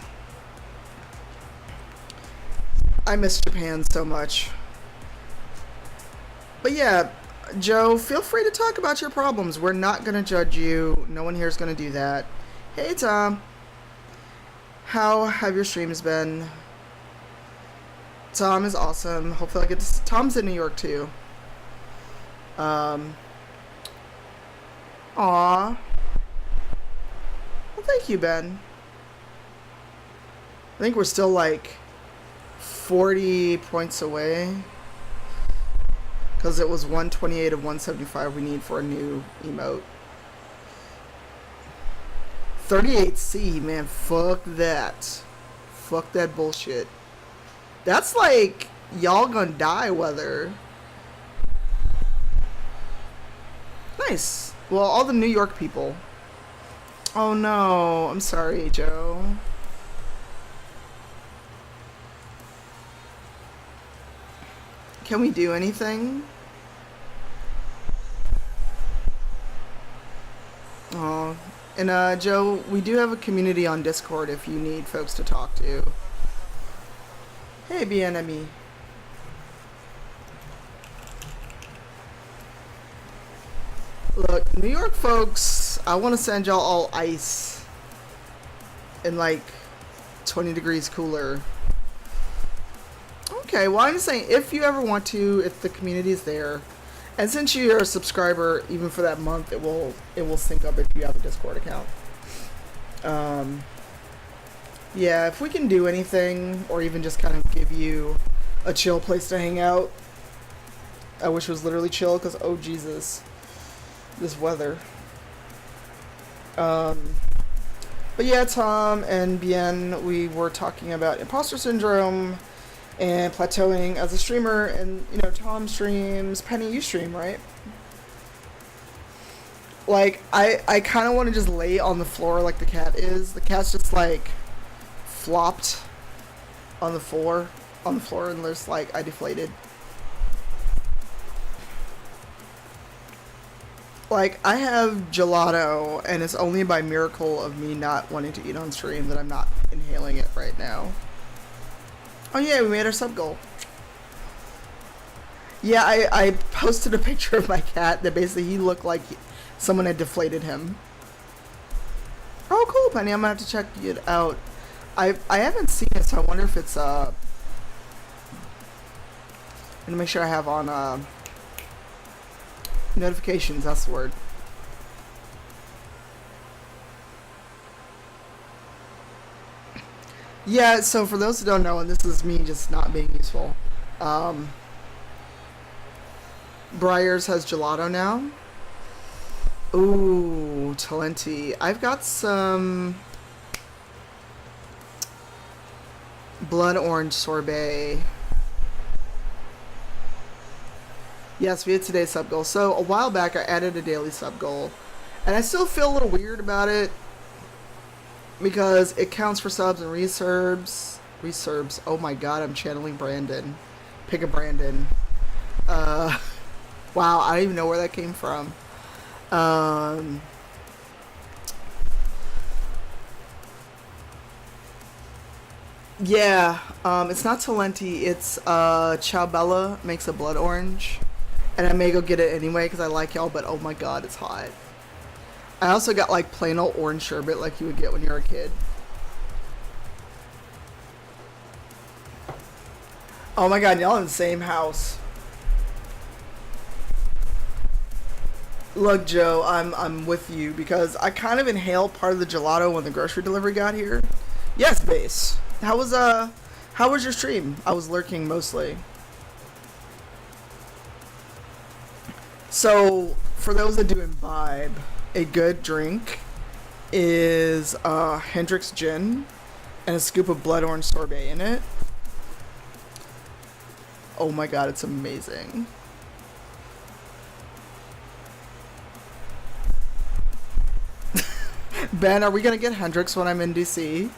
I miss Japan so much. But yeah, Joe, feel free to talk about your problems. We're not going to judge you. No one here is going to do that. Hey, Tom. How have your streams been? Tom is awesome. Hopefully I get to... Tom's in New York, too. Aw. Well, thank you, Ben. I think we're still like 40 points away. Because it was 128 of 175 we need for a new emote. 38C, man. Fuck that. Fuck that bullshit. That's like y'all gonna die weather. Nice. Well, all the New York people. Oh no. I'm sorry, Joe. Can we do anything? Oh, and Joe, we do have a community on Discord if you need folks to talk to. Hey, BNME. Look, New York folks, I want to send y'all all ice in like 20 degrees cooler. Okay, well, I'm just saying, if you ever want to, if the community's there, and since you're a subscriber, even for that month, it will sync up if you have a Discord account. Yeah, if we can do anything, or even just kind of give you a chill place to hang out. I wish it was literally chill, because, oh, Jesus. This weather. But yeah, Tom and Bien, we were talking about imposter syndrome and plateauing as a streamer, and, you know, Tom streams, Penny, you stream, right? Like, I kind of want to just lay on the floor like the cat is. The cat's just, like, flopped on the floor, and there's, like, I deflated. Like, I have gelato, and it's only by miracle of me not wanting to eat on stream that I'm not inhaling it right now. Oh yeah, we made our sub goal. Yeah, I posted a picture of my cat that basically he looked like someone had deflated him. Oh, cool, Penny. I'm gonna have to check it out. I haven't seen it, so I wonder if it's I'm gonna make sure I have on notifications. That's the word. Yeah, so for those who don't know, and this is me just not being useful, Briars has gelato now. Ooh, Talenti. I've got some blood orange sorbet. Yes, we had today's sub goal. So a while back, I added a daily sub goal, and I still feel a little weird about it because it counts for subs and reserbs. Reserbs. Oh my God, I'm channeling Brandon. Pick a Brandon. Wow, I don't even know where that came from. Yeah, it's not Talenti, it's Ciao Bella makes a blood orange. And I may go get it anyway because I like y'all, but oh my God, it's hot. I also got like plain old orange sherbet like you would get when you were a kid. Oh my God, y'all in the same house. Look, Joe, I'm with you because I kind of inhaled part of the gelato when the grocery delivery got here. Yes, base. How was your stream? I was lurking mostly. So, for those that do imbibe, a good drink is Hendrick's gin and a scoop of blood orange sorbet in it. Oh my God, it's amazing. Ben, are we gonna get Hendrix when I'm in DC?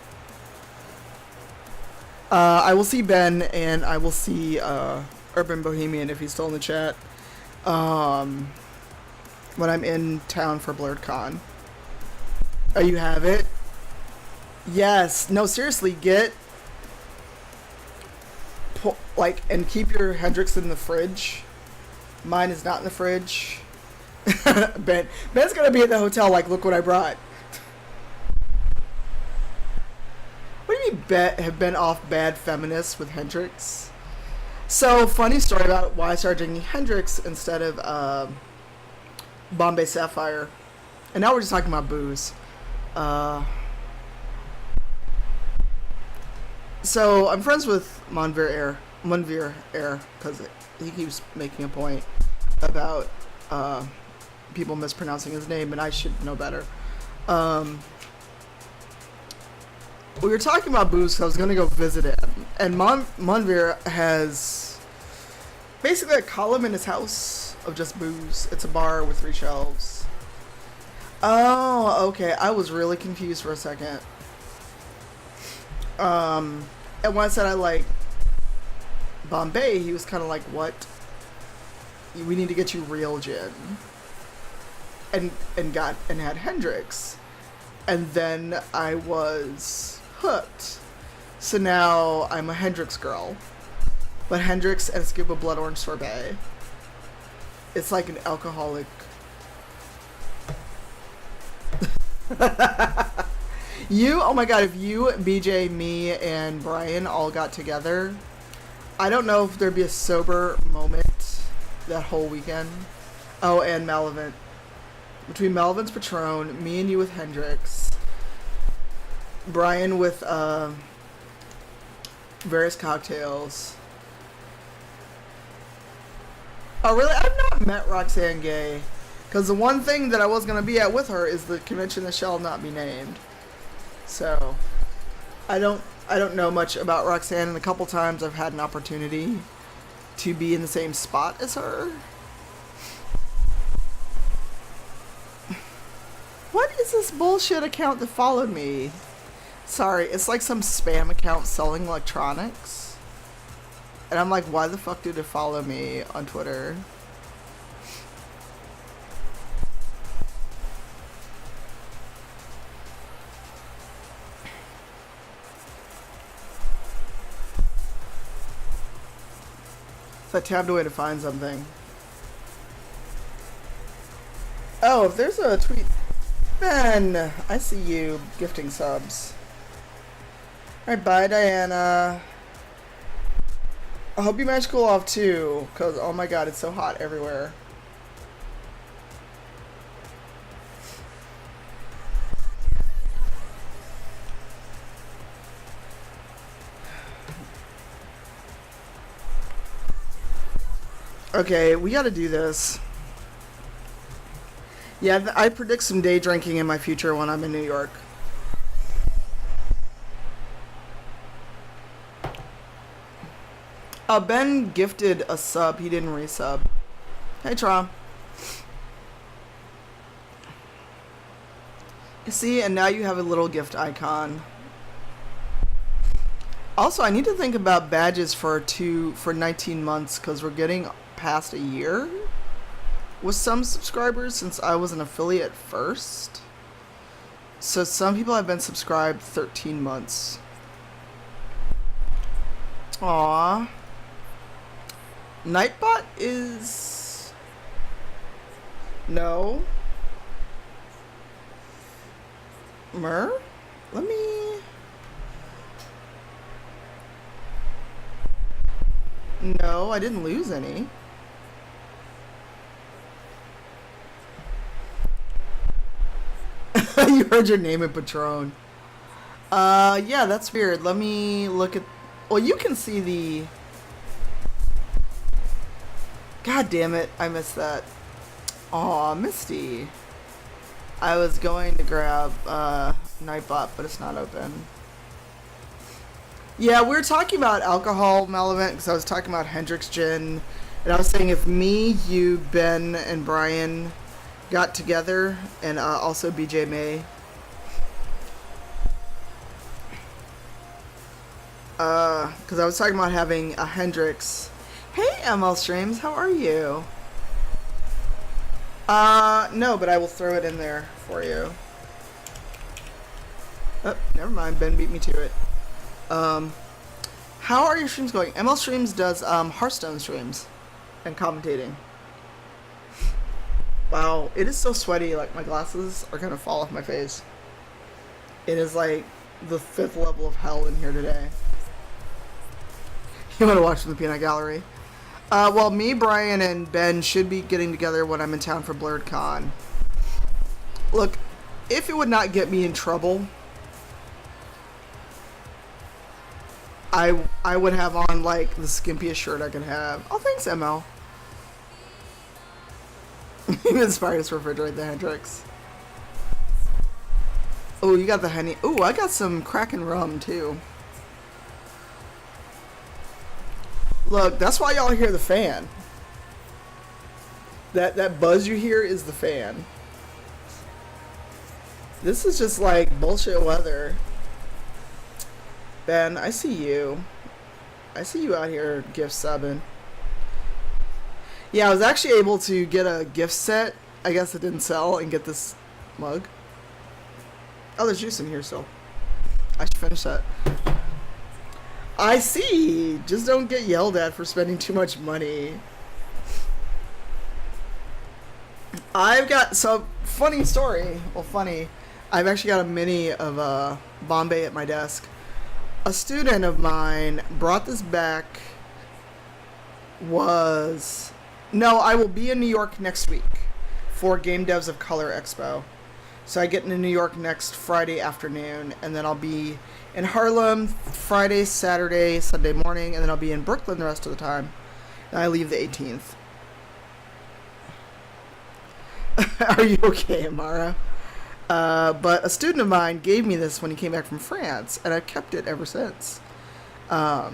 I will see Ben and I will see Urban Bohemian if he's still in the chat. When I'm in town for BlurredCon. Oh, you have it? Yes. No, seriously, and keep your Hendrix in the fridge. Mine is not in the fridge. Ben's gonna be at the hotel like, look what I brought. What do you mean have been off bad feminists with Hendrix? So, funny story about why I started drinking Hendrix instead of Bombay Sapphire. And now we're just talking about booze. Uh, so I'm friends with Monveer Air, because he keeps making a point about people mispronouncing his name, and I should know better. We were talking about booze, so I was going to go visit him. And Monveer has basically a column in his house of just booze. It's a bar with 3 shelves. Oh, okay. I was really confused for a second. And when I said I like Bombay, he was kind of like, what? We need to get you real gin. And had Hendrix. And then I was hooked. So now I'm a Hendrix girl. But Hendrix and a scoop of blood orange sorbet. It's like an alcoholic. Oh my god, if you, BJ, me, and Brian all got together, I don't know if there'd be a sober moment that whole weekend. Oh, and Malavant. Between Malavant's Patron, me and you with Hendrix, Brian with various cocktails. Oh, really? I've not met Roxane Gay. Because the one thing that I was going to be at with her is the convention that shall not be named. So, I don't know much about Roxanne, and a couple times I've had an opportunity to be in the same spot as her. What is this bullshit account that followed me? Sorry, it's like some spam account selling electronics. And I'm like, why the fuck did it follow me on Twitter? So I tabbed away to find something. Oh, if there's a tweet... Ben, I see you gifting subs. Alright, bye Diana. I hope you manage to cool off too, because oh my god, it's so hot everywhere. Okay, we gotta do this. Yeah, I predict some day drinking in my future when I'm in New York. Ben gifted a sub. He didn't resub. Hey, Trom. You see, and now you have a little gift icon. Also, I need to think about badges for 19 months, because we're getting past a year with some subscribers since I was an affiliate first. So some people have been subscribed 13 months. Aww. Nightbot is... No. Mer? Let me... No, I didn't lose any. You heard your name in Patron. Yeah, that's weird. Let me look at... Well, you can see the... God damn it, I missed that. Aw, Misty. I was going to grab Nightbot, but it's not open. Yeah, we were talking about alcohol, Malavant, because I was talking about Hendrix Gin. And I was saying if me, you, Ben, and Brian got together, and also BJ May. Because I was talking about having a Hendrix. Hey, ML Streams, how are you? No, but I will throw it in there for you. Oh, never mind, Ben beat me to it. How are your streams going? ML Streams does Hearthstone streams and commentating. Wow, it is so sweaty, like my glasses are gonna fall off my face. It is like the 5th level of hell in here today. You want to watch from the peanut gallery? Well, me, Brian, and Ben should be getting together when I'm in town for BlurredCon. Look, if it would not get me in trouble, I would have on like the skimpiest shirt I could have. Oh, thanks, ML. You inspired us to refrigerate the Hendrix. Oh, you got the honey. Oh, I got some Kraken rum too. Look, that's why y'all hear the fan. That buzz you hear is the fan. This is just like bullshit weather. Ben, I see you. I see you out here gift subbing. Yeah, I was actually able to get a gift set. I guess it didn't sell and get this mug. Oh, there's juice in here still. I should finish that. I see. Just don't get yelled at for spending too much money. I've got, so, funny story. Well, funny. I've actually got a mini of Bombay at my desk. A student of mine brought this back. No, I will be in New York next week for Game Devs of Color Expo. So I get into New York next Friday afternoon, and then I'll be in Harlem Friday, Saturday, Sunday morning, and then I'll be in Brooklyn the rest of the time. And I leave the 18th. Are you okay, Amara? But a student of mine gave me this when he came back from France, and I've kept it ever since. No,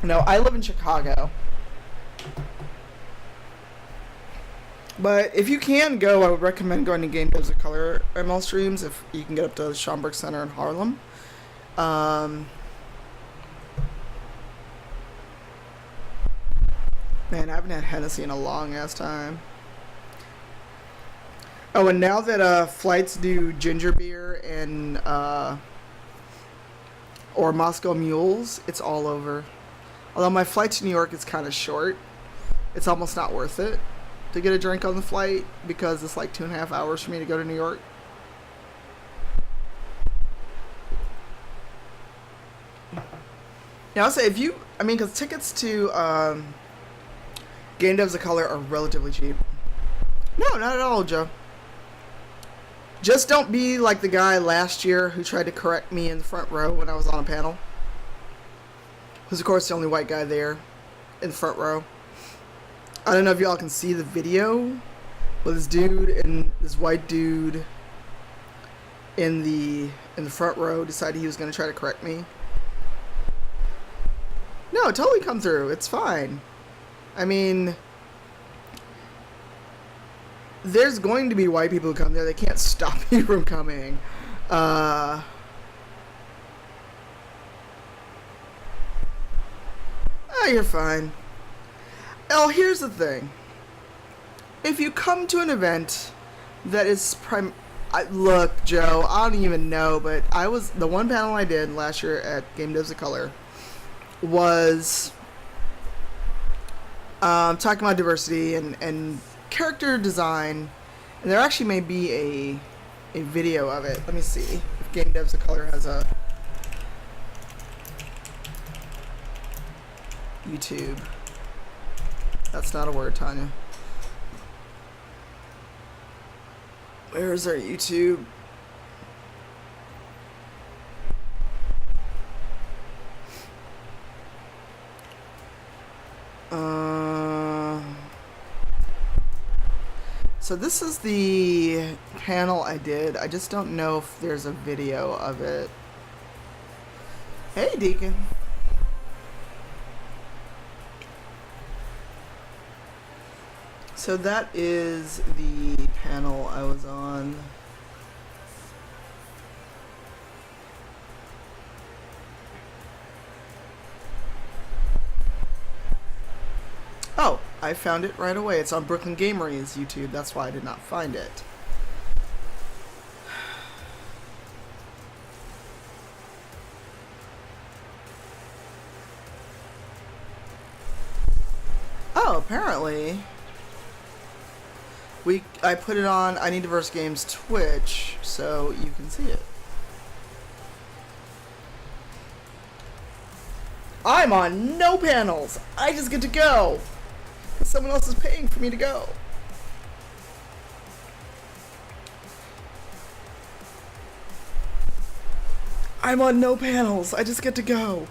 I live in Chicago. But if you can go, I would recommend going to Game Devs of Color ML streams if you can get up to the Schomburg Center in Harlem. Man, I haven't had Hennessy in a long ass time. Oh, and now that flights do ginger beer and or Moscow Mules, it's all over. Although my flight to New York is kind of short, it's almost not worth it to get a drink on the flight because it's like 2.5 hours for me to go to New York. Now I'll say because tickets to Game Devs of Color are relatively cheap. No, not at all, Joe. Just don't be like the guy last year who tried to correct me in the front row when I was on a panel. Who's, of course, the only white guy there in the front row. I don't know if y'all can see the video, but this dude and this white dude in the front row decided he was going to try to correct me. No, totally come through. It's fine. I mean, there's going to be white people who come there. They can't stop me from coming. Oh, you're fine. Oh, here's the thing. If you come to an event that is look, Joe, I don't even know, but the one panel I did last year at Game Devs of Color was talking about diversity and character design, and there actually may be a video of it. Let me see if Game Devs of Color has a YouTube. That's not a word, Tanya. Where is our YouTube? So this is the panel I did. I just don't know if there's a video of it. Hey, Deacon. So that is the panel I was on. Oh, I found it right away. It's on Brooklyn Gamery's YouTube. That's why I did not find it. Oh, apparently I put it on I Need Diverse Games Twitch, so you can see it. I'm on no panels. I just get to go. Someone else is paying for me to go. I'm on no panels. I just get to go.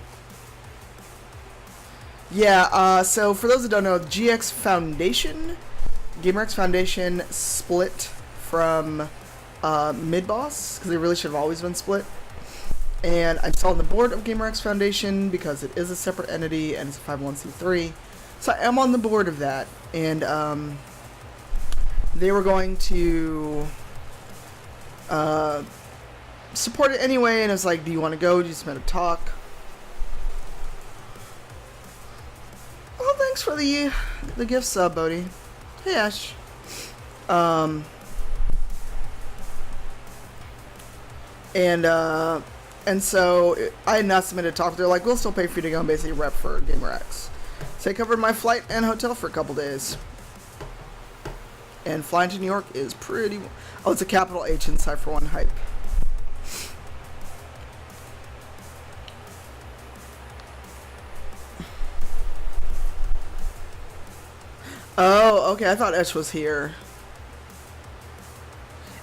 Yeah, so for those that don't know, GX Foundation, GamerX Foundation split from Midboss, because they really should have always been split. And I'm still on the board of GamerX Foundation because it is a separate entity and it's a 501c3. So I am on the board of that. And they were going to support it anyway, and it's like, do you want to go? Do you just want to talk? Oh, thanks for the gift sub, Bodhi. Hey, Ash. And so I had not submitted a talk. They're like, we'll still pay for you to go and basically rep for GamerX. So they covered my flight and hotel for a couple days. And flying to New York is pretty... Oh, it's a capital H in Cypher 1 hype. Oh, okay. I thought Esh was here.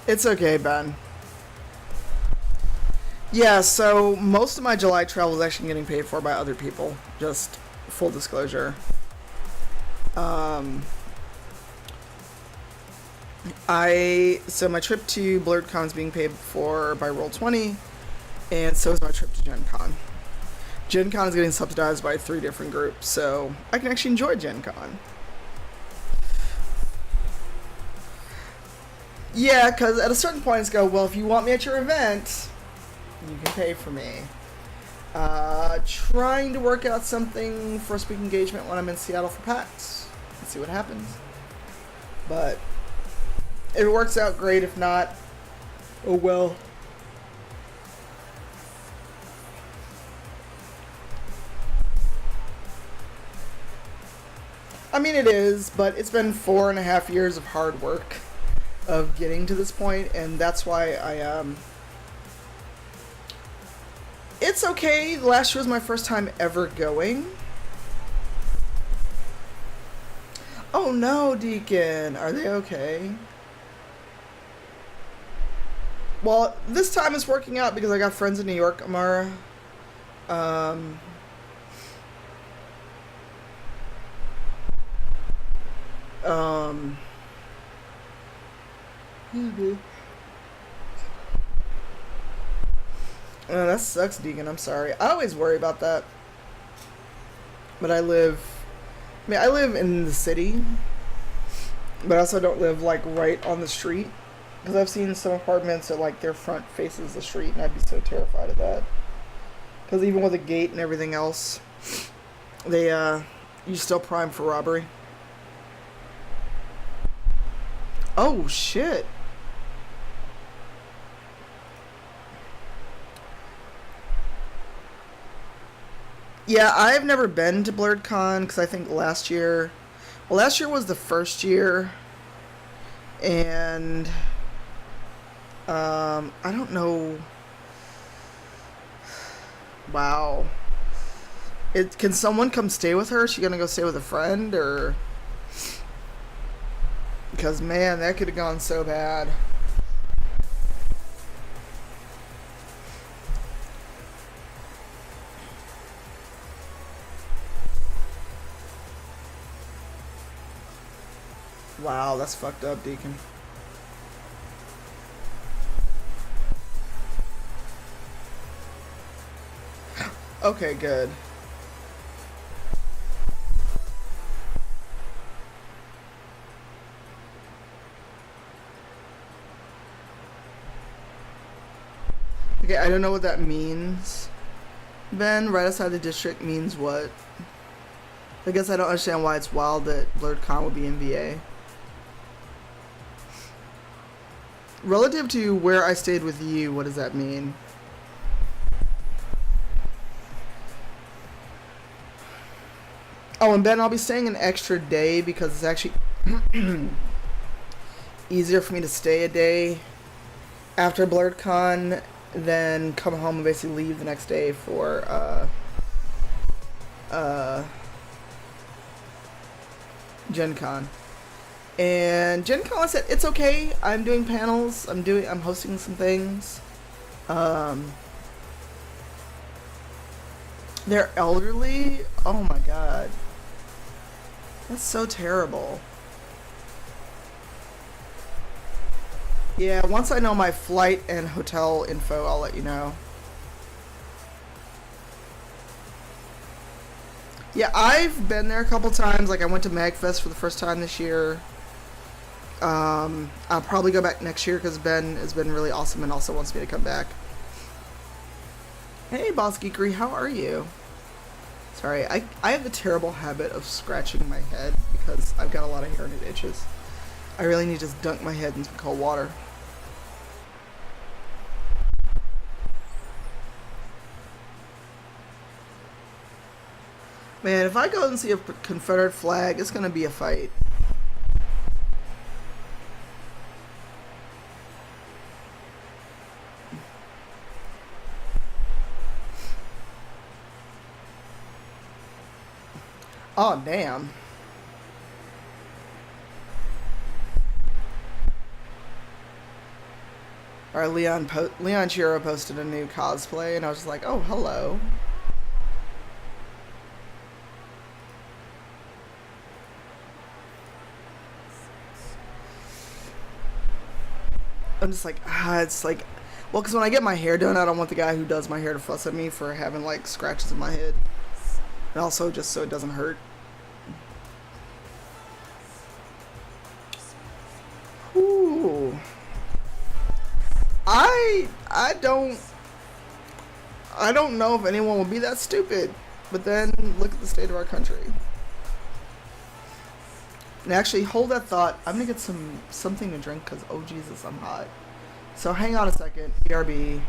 It's okay, Ben. Yeah, so most of my July travel is actually getting paid for by other people. Just full disclosure. So my trip to BlurredCon is being paid for by Roll20, and so is my trip to Gen Con. Gen Con is getting subsidized by 3 different groups, so I can actually enjoy Gen Con. Yeah, because at a certain point it's go, well, if you want me at your event, you can pay for me. Trying to work out something for a speaking engagement when I'm in Seattle for PAX. Let's see what happens. But if it works out, great. If not, oh well. I mean, it is, but it's been 4.5 years of hard work of getting to this point, and that's why it's okay. Last year was my first time ever going. Oh no, Deacon. Are they okay? Well, this time it's working out because I got friends in New York, Amara. Oh, that sucks, Deacon. I'm sorry. I always worry about that. But I live in the city, but I also don't live, like, right on the street. Because I've seen some apartments that, like, their front faces the street, and I'd be so terrified of that. Because even with a gate and everything else, you still prime for robbery. Oh, shit. Yeah, I've never been to BlurredCon because I think last year was the first year, and I don't know. Wow. Can someone come stay with her? Is she gonna go stay with a friend, or? Because man, that could have gone so bad. Wow, that's fucked up, Deacon. Okay, good. Okay, I don't know what that means. Ben, right outside the district means what? I guess I don't understand why it's wild that BlurredCon would be in VA. Relative to where I stayed with you, what does that mean? Oh, and Ben, I'll be staying an extra day because it's actually easier for me to stay a day after BlurredCon than come home and basically leave the next day for Gen Con. And Gen Con said it's okay. I'm doing panels. I'm hosting some things. They're elderly? Oh my god. That's so terrible. Yeah, once I know my flight and hotel info, I'll let you know. Yeah, I've been there a couple times. Like, I went to MagFest for the first time this year. I'll probably go back next year because Ben has been really awesome and also wants me to come back. Hey, Boss Geekery, how are you? Sorry, I have the terrible habit of scratching my head because I've got a lot of hair and it itches. I really need to just dunk my head in some cold water. Man, if I go and see a Confederate flag, it's gonna be a fight. Oh, damn. Or Leon Chiro posted a new cosplay, and I was just like, oh, hello. I'm just like, it's like, well, because when I get my hair done, I don't want the guy who does my hair to fuss at me for having, like, scratches in my head. And also just so it doesn't hurt. Ooh. I don't know if anyone will be that stupid. But then look at the state of our country. And actually, hold that thought. I'm gonna get something to drink because oh Jesus, I'm hot. So hang on a second. BRB.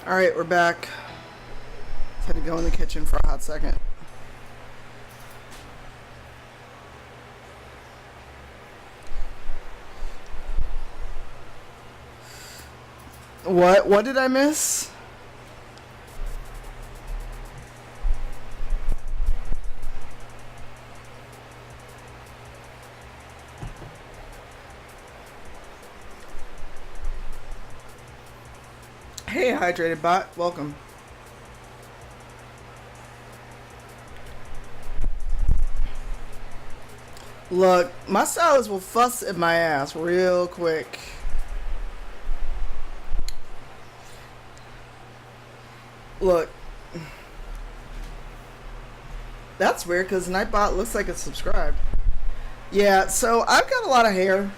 Alright, we're back. Just had to go in the kitchen for a hot second. What did I miss? Hey, Hydrated Bot, welcome. Look, my stylist will fuss at my ass real quick. Look, that's weird because Nightbot looks like it's subscribed. Yeah, so I've got a lot of hair,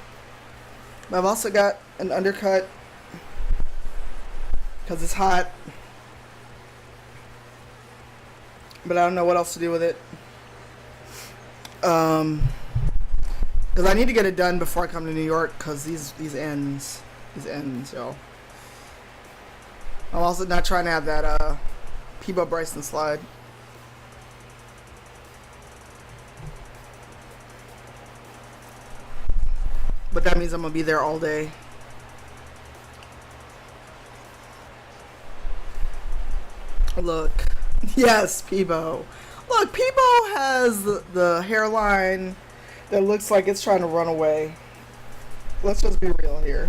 but I've also got an undercut because it's hot. But I don't know what else to do with it. Because I need to get it done before I come to New York because these these ends, y'all. I'm also not trying to have that Peebo Bryson slide. But that means I'm gonna be there all day. Look. Yes, Peebo. Look, Peebo has the hairline that looks like it's trying to run away. Let's just be real here.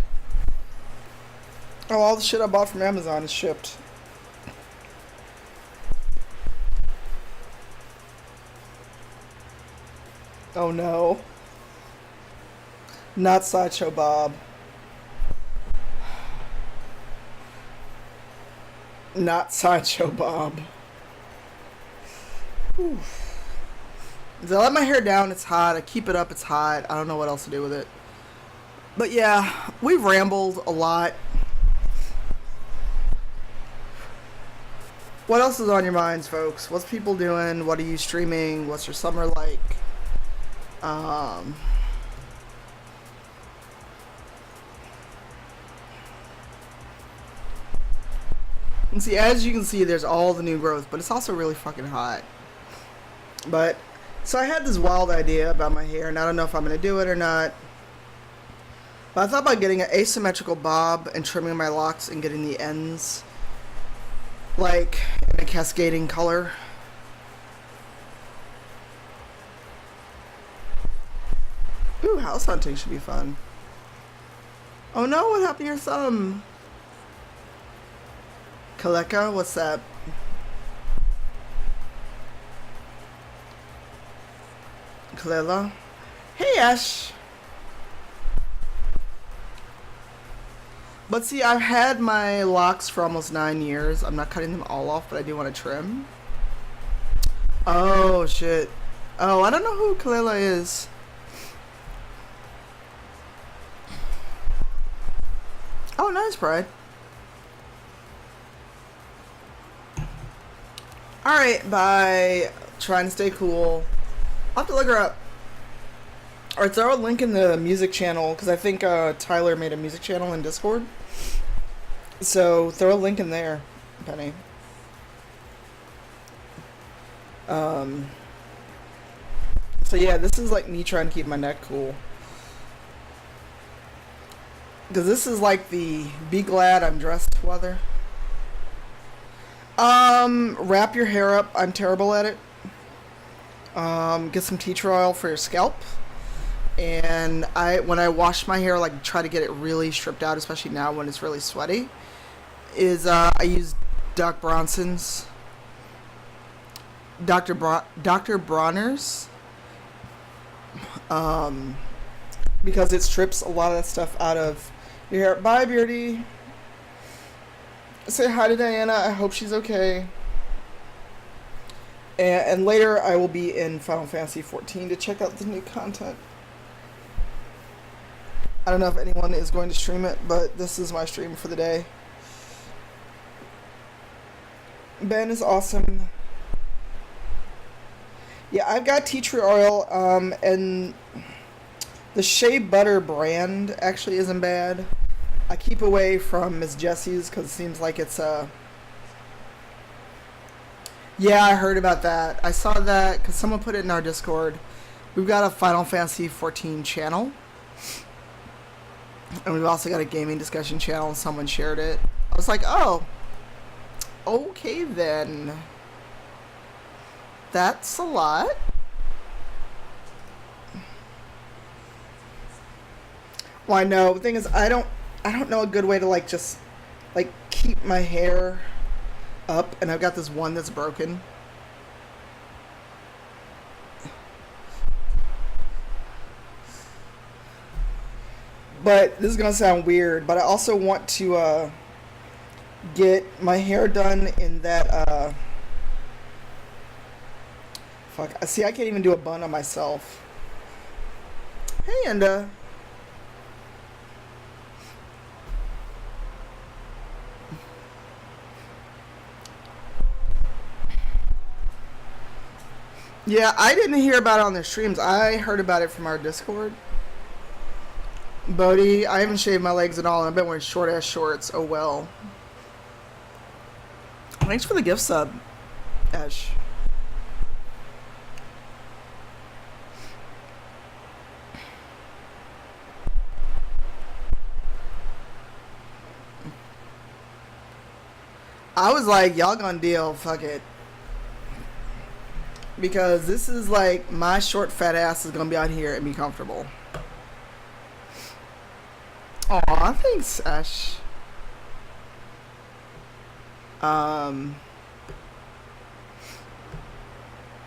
Oh, all the shit I bought from Amazon is shipped. Oh no. Not Sideshow Bob. Not Sideshow Bob. Oof. I let my hair down, it's hot. I keep it up, it's hot. I don't know what else to do with it. But yeah, we've rambled a lot. What else is on your minds, folks? What's people doing? What are you streaming? What's your summer like? And see, as you can see, there's all the new growth, but it's also really fucking hot. But, so I had this wild idea about my hair, and I don't know if I'm going to do it or not. But I thought about getting an asymmetrical bob and trimming my locks and getting the ends, like, in a cascading color. Ooh, house hunting should be fun. Oh no, what happened to your thumb? Kaleka, what's that? Kalela? Hey, Ash! But see, I've had my locks for almost 9 years. I'm not cutting them all off, but I do want to trim. Oh, shit. Oh, I don't know who Kalela is. Oh, nice, Pride. Alright, bye. Trying to stay cool. I'll have to look her up. Alright, throw a link in the music channel, because I think Tyler made a music channel in Discord. So, throw a link in there, Penny. So yeah, this is like me trying to keep my neck cool. Because this is like the be glad I'm dressed weather. Wrap your hair up. I'm terrible at it. Get some tea tree oil for your scalp. And when I wash my hair, like try to get it really stripped out, especially now when it's really sweaty, is I use Dr. Bronson's Dr. Bronner's because it strips a lot of that stuff out of your hair. Bye, Beardy. Say hi to Diana. I hope she's okay. And later I will be in Final Fantasy XIV to check out the new content. I don't know if anyone is going to stream it, but this is my stream for the day. Ben is awesome. Yeah, I've got tea tree oil, and the Shea Butter brand actually isn't bad. I keep away from Miss Jessie's because it seems like it's Yeah, I heard about that. I saw that because someone put it in our Discord. We've got a Final Fantasy XIV channel. And we've also got a gaming discussion channel, and someone shared it. I was like, oh, okay then. That's a lot. Well, I know. The thing is, I don't know a good way to like just like keep my hair up, and I've got this one that's broken. But this is gonna sound weird, but I also want to get my hair done in that fuck. See, I can't even do a bun on myself. Hey, Enda. Yeah, I didn't hear about it on their streams. I heard about it from our Discord. Bodhi, I haven't shaved my legs at all, and I've been wearing short ass shorts. Oh well. Thanks for the gift sub, Ash. I was like, y'all gonna deal, fuck it. Because this is like, my short fat ass is gonna be out here and be comfortable. Aw, thanks, Ash.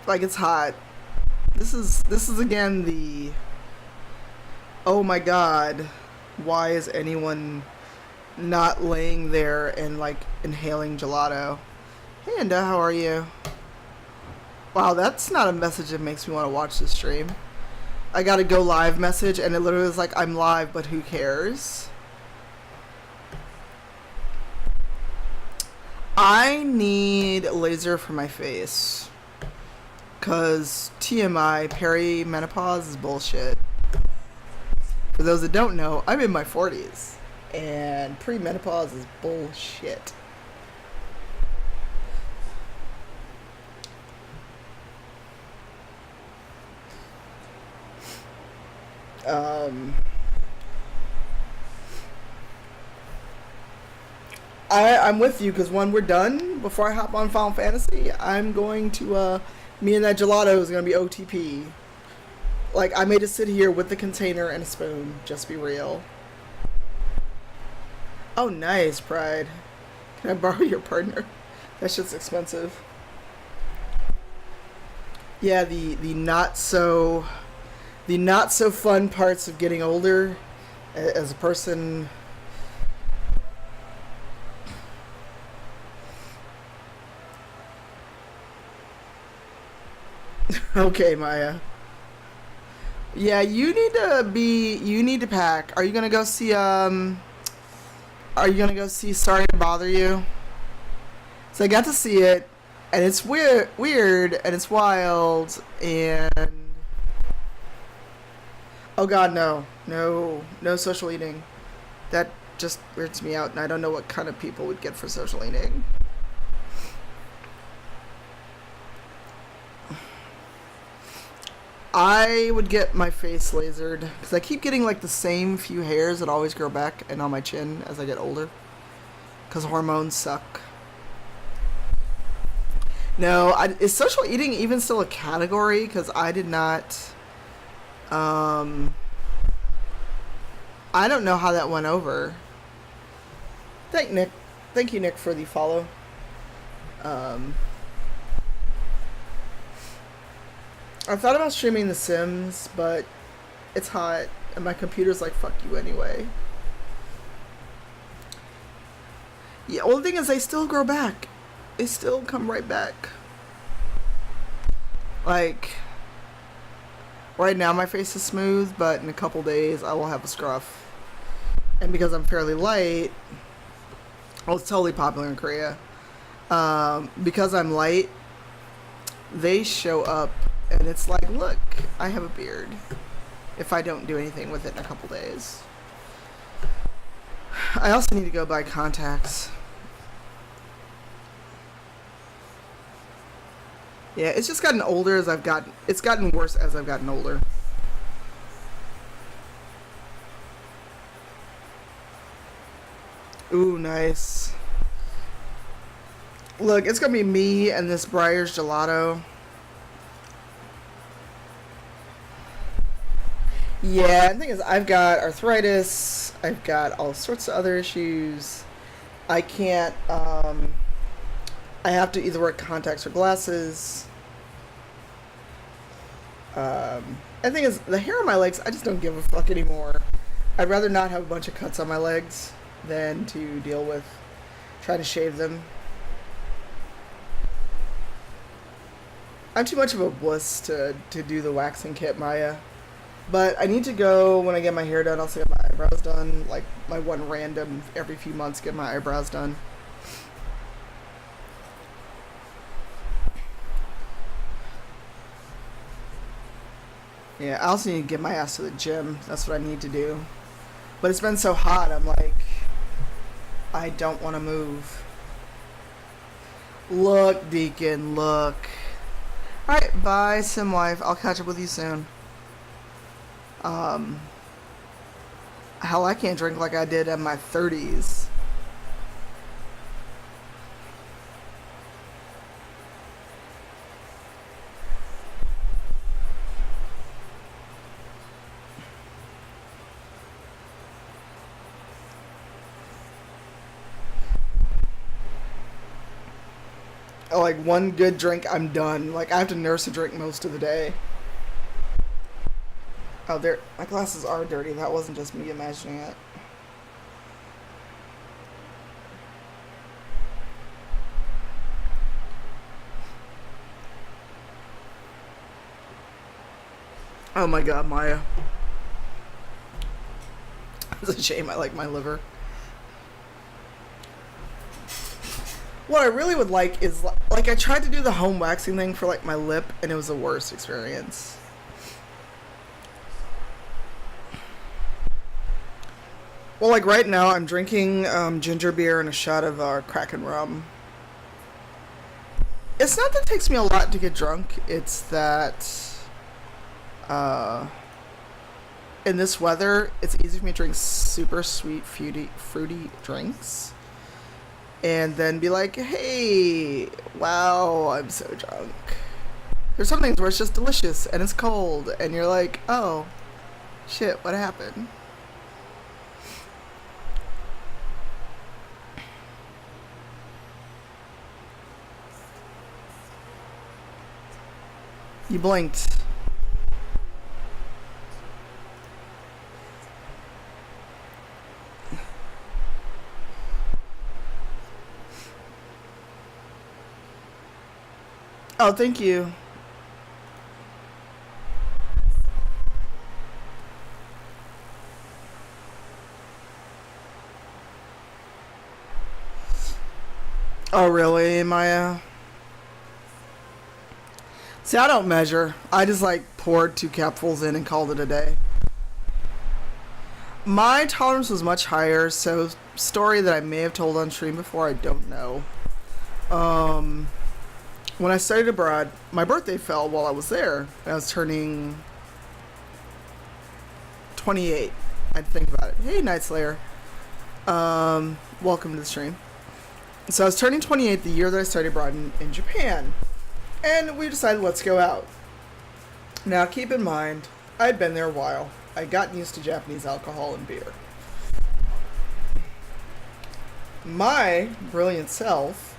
Like it's hot. This is again the, oh my god, why is anyone not laying there and like inhaling gelato? Hey Enda, how are you? Wow, that's not a message that makes me want to watch this stream. I got a go live message and it literally was like, I'm live, but who cares? I need laser for my face. Cause TMI, perimenopause is bullshit. For those that don't know, I'm in my 40s. And premenopause is bullshit. I'm with you because when we're done, before I hop on Final Fantasy, I'm going to, me and that gelato is going to be OTP. Like, I made it sit here with the container and a spoon, just be real. Oh, nice, Pride. Can I borrow your partner? That shit's expensive. Yeah, the not so fun parts of getting older as a person. Okay, Maya. Yeah, you need to pack. Are you gonna go see Sorry to Bother You? So I got to see it, and it's weird, and it's wild, and oh god, no social eating. That just weirds me out, and I don't know what kind of people would get for social eating. I would get my face lasered because I keep getting like the same few hairs that always grow back and on my chin as I get older because hormones suck. No, is social eating even still a category? Because I did not. I don't know how that went over. Thank you, Nick, for the follow. I thought about streaming The Sims, but it's hot, and my computer's like, fuck you anyway. Yeah, only thing is they still grow back. They still come right back. Like, right now my face is smooth, but in a couple days I will have a scruff. And because I'm fairly light, well, it's totally popular in Korea. Because I'm light, they show up. And it's like, look, I have a beard. If I don't do anything with it in a couple days. I also need to go buy contacts. Yeah, it's just gotten older as I've gotten... It's gotten worse as I've gotten older. Ooh, nice. Look, it's gonna be me and this Breyers gelato. Yeah, the thing is, I've got arthritis, I've got all sorts of other issues. I can't, I have to either wear contacts or glasses. And the thing is, the hair on my legs, I just don't give a fuck anymore. I'd rather not have a bunch of cuts on my legs than to deal with trying to shave them. I'm too much of a wuss to do the waxing kit, Maya. But I need to go when I get my hair done. Also get my eyebrows done. Like my one random every few months get my eyebrows done. Yeah, I also need to get my ass to the gym. That's what I need to do. But it's been so hot, I'm like, I don't want to move. Look, Deacon, look. Alright, bye, Sim Wife. I'll catch up with you soon. Hell, I can't drink like I did in my 30s. Like, one good drink, I'm done. Like, I have to nurse a drink most of the day. Oh, there. My glasses are dirty. That wasn't just me imagining it. Oh my god, Maya. It's a shame I like my liver. What I really would like is, like, I tried to do the home waxing thing for, like, my lip, and it was the worst experience. Well, like, right now, I'm drinking ginger beer and a shot of Kraken rum. It's not that it takes me a lot to get drunk, it's that, in this weather, it's easy for me to drink super sweet, fruity drinks. And then be like, hey, wow, I'm so drunk. There's some things where it's just delicious and it's cold and you're like, oh, shit, what happened? You blinked. Oh, thank you. Oh, really, Maya? See, I don't measure. I just, like, poured 2 capfuls in and called it a day. My tolerance was much higher, so story that I may have told on stream before, I don't know. When I studied abroad, my birthday fell while I was there. I was turning 28. I had to think about it. Hey, Night Slayer. Welcome to the stream. So I was turning 28 the year that I studied abroad in Japan. And we decided, let's go out. Now, keep in mind, I'd been there a while. I'd gotten used to Japanese alcohol and beer. My brilliant self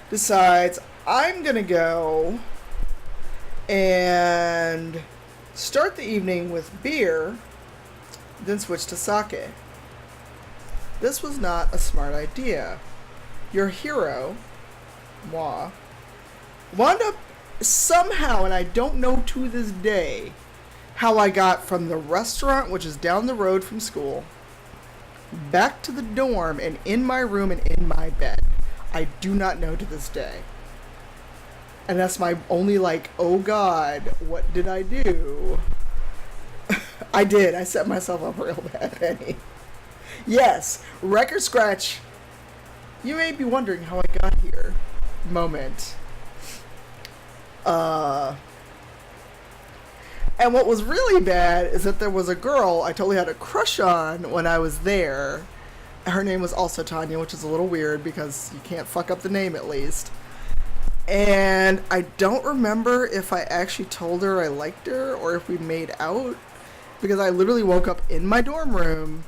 decides I'm gonna go and start the evening with beer, then switch to sake. This was not a smart idea. Your hero, moi, wound up somehow, and I don't know to this day, how I got from the restaurant, which is down the road from school, back to the dorm and in my room and in my bed. I do not know to this day. And that's my only, like, oh god, what did I do? I did. I set myself up real bad, Penny. Yes, record scratch. You may be wondering how I got here. Moment. And what was really bad is that there was a girl I totally had a crush on when I was there. Her name was also Tanya, which is a little weird because you can't fuck up the name at least. And I don't remember if I actually told her I liked her or if we made out, because I literally woke up in my dorm room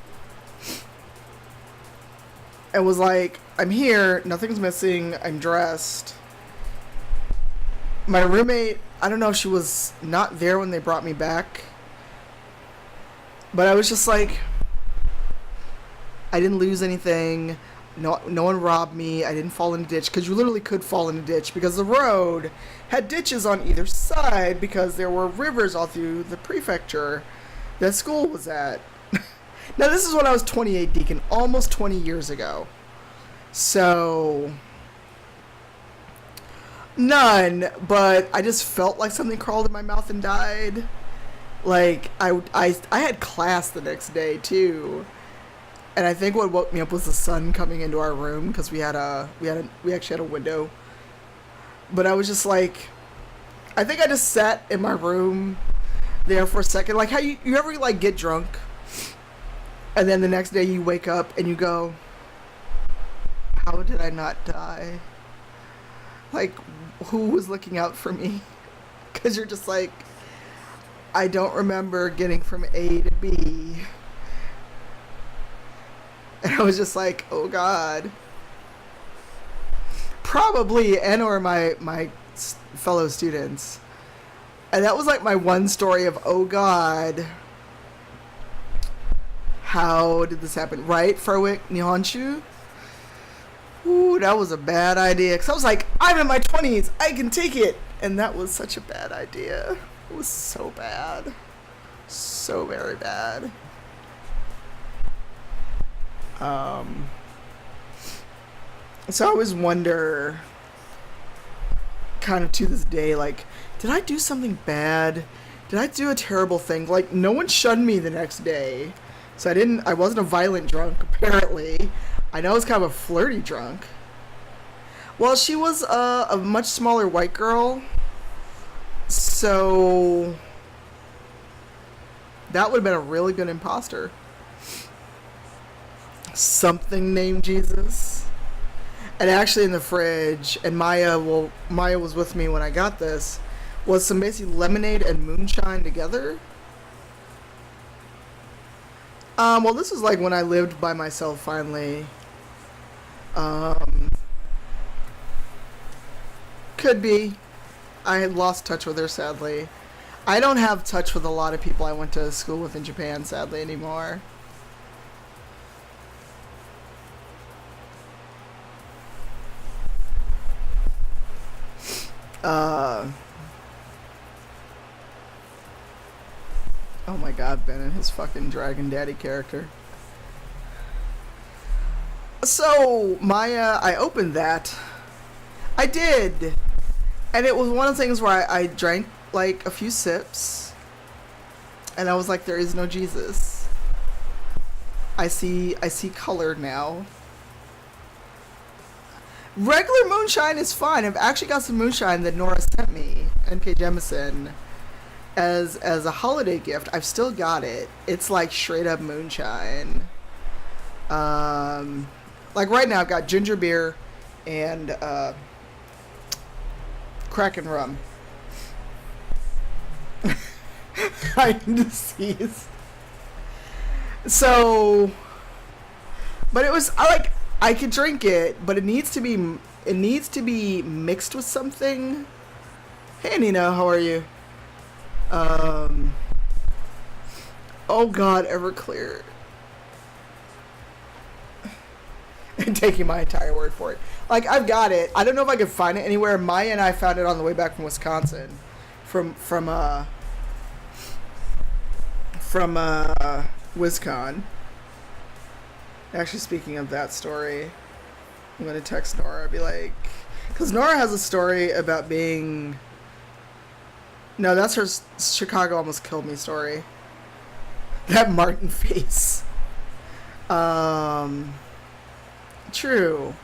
and was like, I'm here, nothing's missing, I'm dressed. My roommate, I don't know if she was not there when they brought me back, but I was just like, I didn't lose anything. No one robbed me. I didn't fall in a ditch, because you literally could fall in a ditch because the road had ditches on either side because there were rivers all through the prefecture that school was at. Now, this is when I was 28, Deacon, almost 20 years ago. So, none, but I just felt like something crawled in my mouth and died. Like, I had class the next day, too. And I think what woke me up was the sun coming into our room because we actually had a window. But I was just like, I think I just sat in my room there for a second. Like how you ever like get drunk and then the next day you wake up and you go, how did I not die? Like, who was looking out for me? Because you're just like, I don't remember getting from A to B. And I was just like, oh God. Probably, and or my fellow students. And that was like my one story of, oh God, how did this happen? Right, Furwick Nihonshu? Ooh, that was a bad idea. Because I was like, I'm in my 20s. I can take it. And that was such a bad idea. It was so bad. So very bad. So I always wonder, kind of to this day, like, did I do something bad? Did I do a terrible thing? Like, no one shunned me the next day. So I wasn't a violent drunk, apparently. I know I was kind of a flirty drunk. Well, she was a much smaller white girl. So that would have been a really good imposter. Something named Jesus. And actually in the fridge, and Maya was with me when I got this, was some basically lemonade and moonshine together. Well, this was like when I lived by myself finally. Could be. I had lost touch with her, sadly. I don't have touch with a lot of people I went to school with in Japan, sadly, anymore. Oh my God, Ben and his fucking Dragon Daddy character. So, Maya, I opened that. I did. And it was one of the things where I drank like a few sips. And I was like, there is no Jesus. I see color now. Regular moonshine is fine. I've actually got some moonshine that Nora sent me, N.K. Jemisin, as a holiday gift. I've still got it. It's like straight up moonshine. Like right now I've got ginger beer and Kraken rum. I'm deceased. So, but it was I could drink it, but it needs to be mixed with something. Hey Nina, how are you? Oh God, Everclear. Taking my entire word for it. Like, I've got it. I don't know if I can find it anywhere. Maya and I found it on the way back from Wisconsin. From Wisconsin. Actually, speaking of that story, I'm going to text Nora. Be like... Because Nora has a story about being... No, that's her Chicago almost killed me story. That Martin face. True.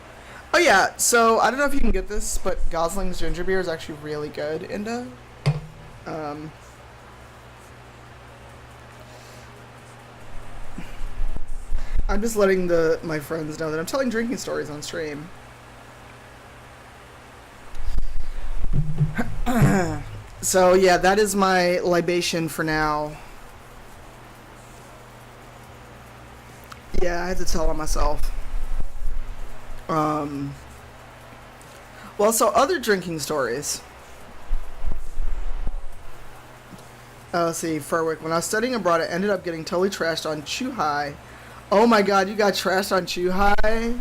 Oh yeah, so I don't know if you can get this, but Gosling's ginger beer is actually really good, Inda. I'm just letting my friends know that I'm telling drinking stories on stream. So yeah, that is my libation for now. Yeah, I had to tell on myself. Well, so other drinking stories. Let's see, Furwick. When I was studying abroad, I ended up getting totally trashed on Chuhai. Oh my God, you got trashed on Chuhai?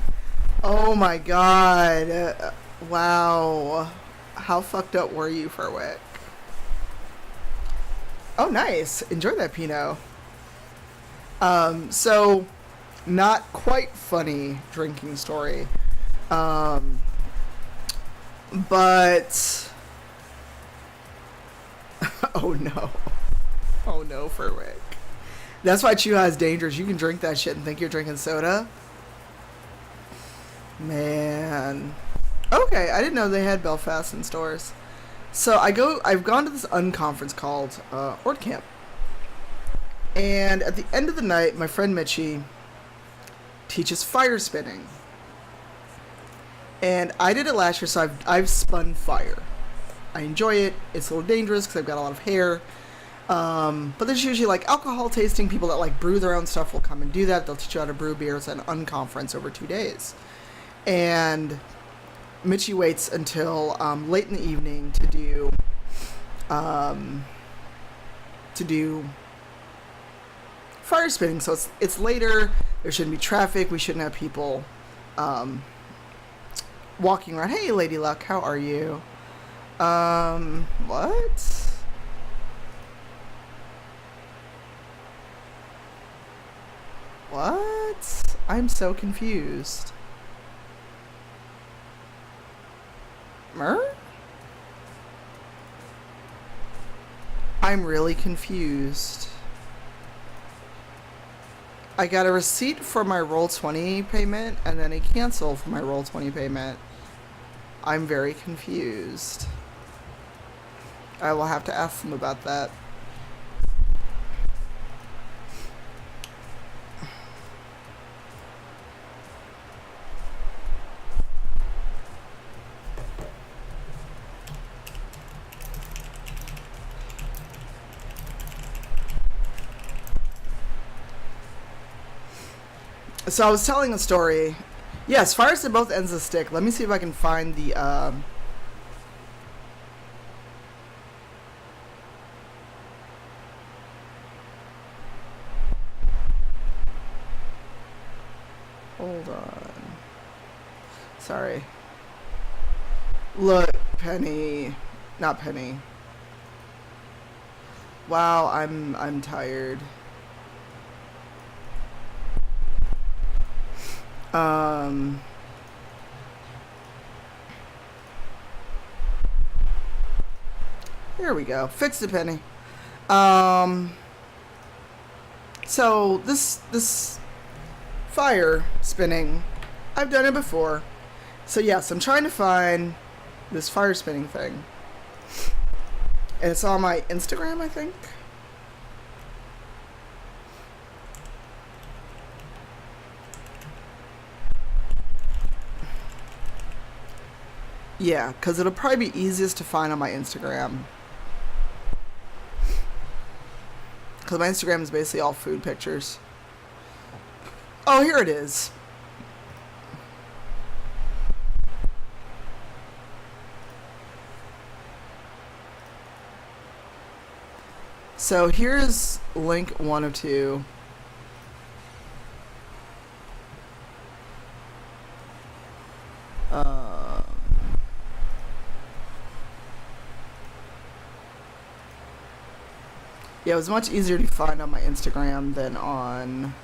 Oh my God. Wow. How fucked up were you, Furwick? Oh, nice. Enjoy that Pinot. So... Not quite funny drinking story. But... Oh no. Oh no, Furwick. That's why Chuha is dangerous. You can drink that shit and think you're drinking soda. Man. Okay, I didn't know they had Belfast in stores. So I've gone to this unconference called Ord Camp. And at the end of the night, my friend Mitchie teaches fire spinning. And I did it last year, so I've spun fire. I enjoy it. It's a little dangerous because I've got a lot of hair. But there's usually like alcohol tasting. People that like brew their own stuff will come and do that. They'll teach you how to brew beer. It's an unconference over 2 days. And Mitchie waits until late in the evening to do fire spinning. So it's later. There shouldn't be traffic. We shouldn't have people walking around. Hey, Lady Luck, how are you? What? What? I'm so confused. Mer? I'm really confused. I got a receipt for my Roll20 payment and then a cancel for my Roll20 payment. I'm very confused. I will have to ask them about that. So I was telling a story. Yes, fires at both ends of the stick. Let me see if I can find the hold on. Sorry. Look, Penny. Not Penny. Wow, I'm tired. Here we go. Fixed it, Penny. So this fire spinning, I've done it before. So yes, I'm trying to find this fire spinning thing. And it's on my Instagram, I think. Yeah, because it'll probably be easiest to find on my Instagram. Because my Instagram is basically all food pictures. Oh, here it is. So here's link 1 of 2. Yeah, it was much easier to find on my Instagram than on...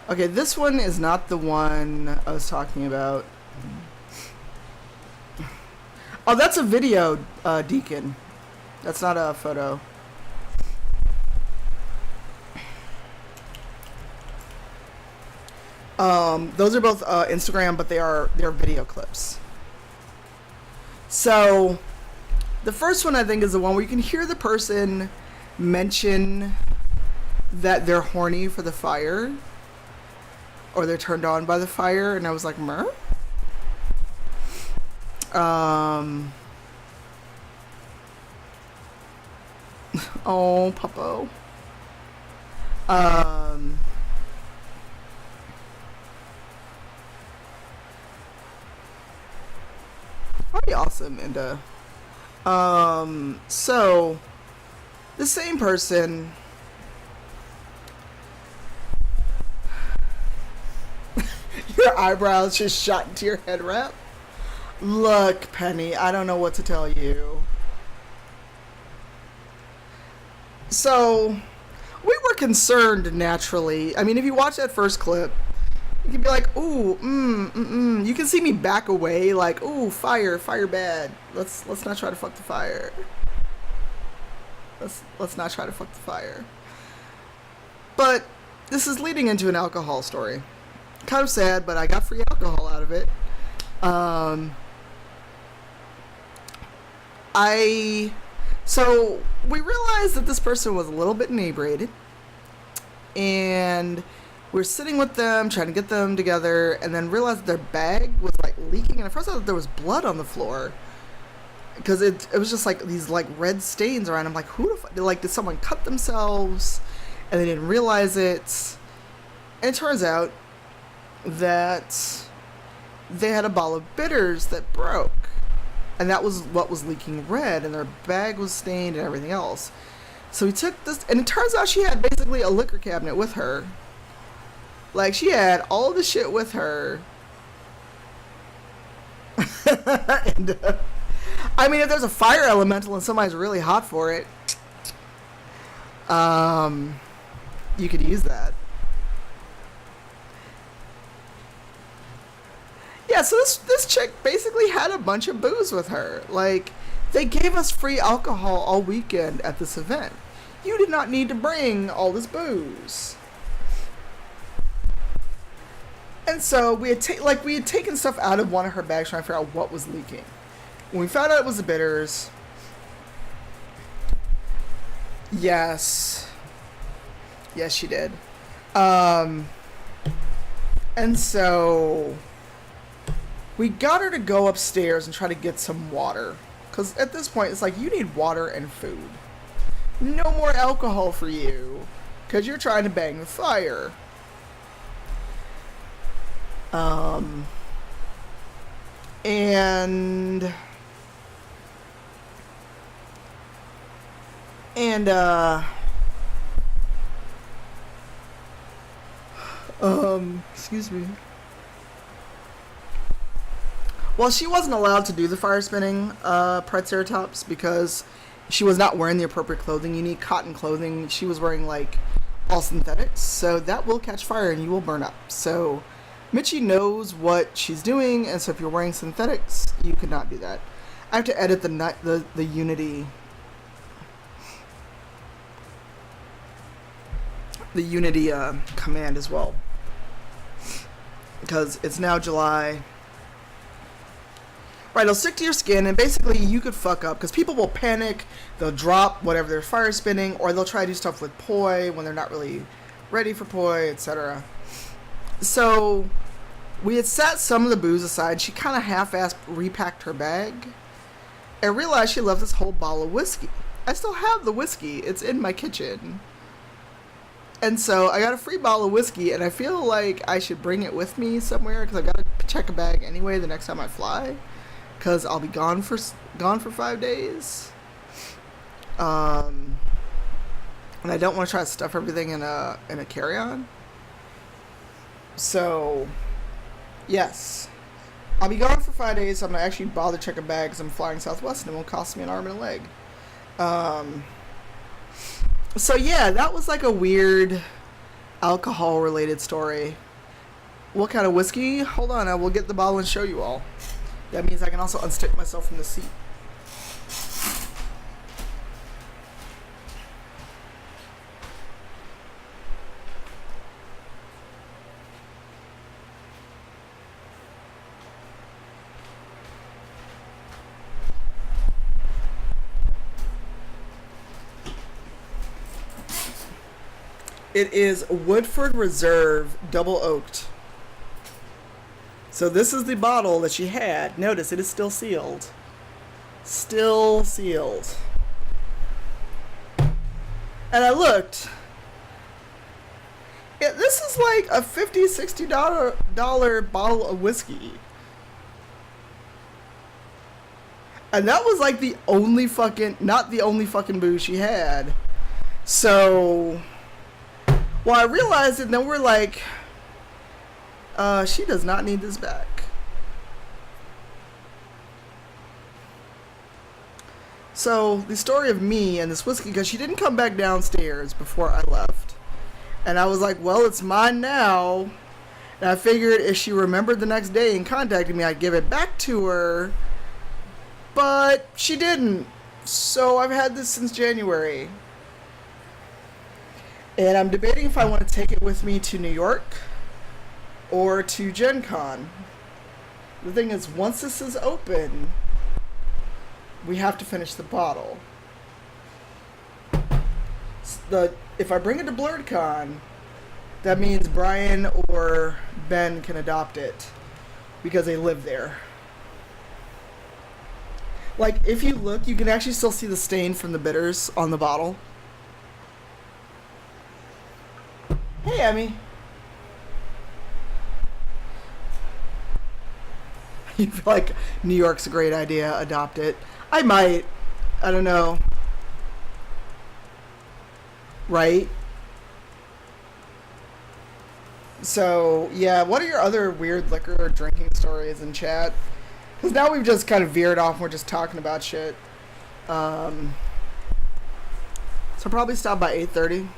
Okay, this one is not the one I was talking about. Oh, that's a video, Deacon. That's not a photo. Those are both Instagram, but they're video clips. So, the first one I think is the one where you can hear the person mention that they're horny for the fire, or they're turned on by the fire, and I was like, mer? Oh, Puppo. Pretty awesome, and so the same person your eyebrows just shot into your head wrap. Look, Penny, I don't know what to tell you. So we were concerned naturally. I mean, if you watch that first clip, You can be like, ooh, You can see me back away, like, ooh, fire, fire bad. Let's not try to fuck the fire. Let's not try to fuck the fire. But this is leading into an alcohol story. Kind of sad, but I got free alcohol out of it. So we realized that this person was a little bit inebriated, and we're sitting with them trying to get them together, and then realized their bag was like leaking, and at first I thought there was blood on the floor because it was just like these like red stains around. I'm like, did someone cut themselves and they didn't realize it? And it turns out that they had a bottle of bitters that broke, and that was what was leaking red, and their bag was stained and everything else. So we took this, and it turns out she had basically a liquor cabinet with her. Like, she had all the shit with her. And, I mean, if there's a fire elemental and somebody's really hot for it, you could use that. Yeah, so this chick basically had a bunch of booze with her. Like, they gave us free alcohol all weekend at this event. You did not need to bring all this booze. And so we had taken stuff out of one of her bags trying to figure out what was leaking. When we found out it was the bitters, yes, she did. And so we got her to go upstairs and try to get some water, because at this point it's like, you need water and food. No more alcohol for you, because you're trying to bang the fire. Excuse me. Well, she wasn't allowed to do the fire spinning, Triceratops, because she was not wearing the appropriate clothing. You need cotton clothing. She was wearing, like, all synthetics, so that will catch fire and you will burn up. So Mitchie knows what she's doing, and so if you're wearing synthetics, you could not do that. I have to edit the Unity command as well, because it's now July. Right, it'll stick to your skin, and basically you could fuck up, because people will panic, they'll drop whatever they're fire spinning, or they'll try to do stuff with poi when they're not really ready for poi, etc. So we had set some of the booze aside. She kind of half-assed repacked her bag, and realized she left this whole bottle of whiskey. I still have the whiskey. It's in my kitchen. And so I got a free bottle of whiskey, and I feel like I should bring it with me somewhere, because I've got to check a bag anyway the next time I fly, because I'll be gone for 5 days. And I don't want to try to stuff everything in a carry-on. So, yes. I'll be gone for 5 days, so I'm going to actually bother check a bag, because I'm flying Southwest, and it won't cost me an arm and a leg. So yeah, that was like a weird alcohol-related story. What kind of whiskey? Hold on, I will get the bottle and show you all. That means I can also unstick myself from the seat. It is Woodford Reserve Double Oaked. So this is the bottle that she had. Notice, it is still sealed. Still sealed. And I looked. Yeah, this is like a $50, $60 bottle of whiskey. And that was like the only fucking, not the only fucking booze she had. So, well, I realized it, and then we're like, she does not need this back. So, the story of me and this whiskey, because she didn't come back downstairs before I left. And I was like, well, it's mine now. And I figured if she remembered the next day and contacted me, I'd give it back to her. But she didn't. So I've had this since January. And I'm debating if I want to take it with me to New York or to Gen Con. The thing is, once this is open, we have to finish the bottle. If I bring it to BlurredCon, that means Brian or Ben can adopt it because they live there. Like, if you look, you can actually still see the stain from the bitters on the bottle. Hey, Emmy. You feel like New York's a great idea, adopt it. I might. I don't know. Right? So, yeah, what are your other weird liquor or drinking stories in chat? Because now we've just kind of veered off and we're just talking about shit. So probably stop by 8:30.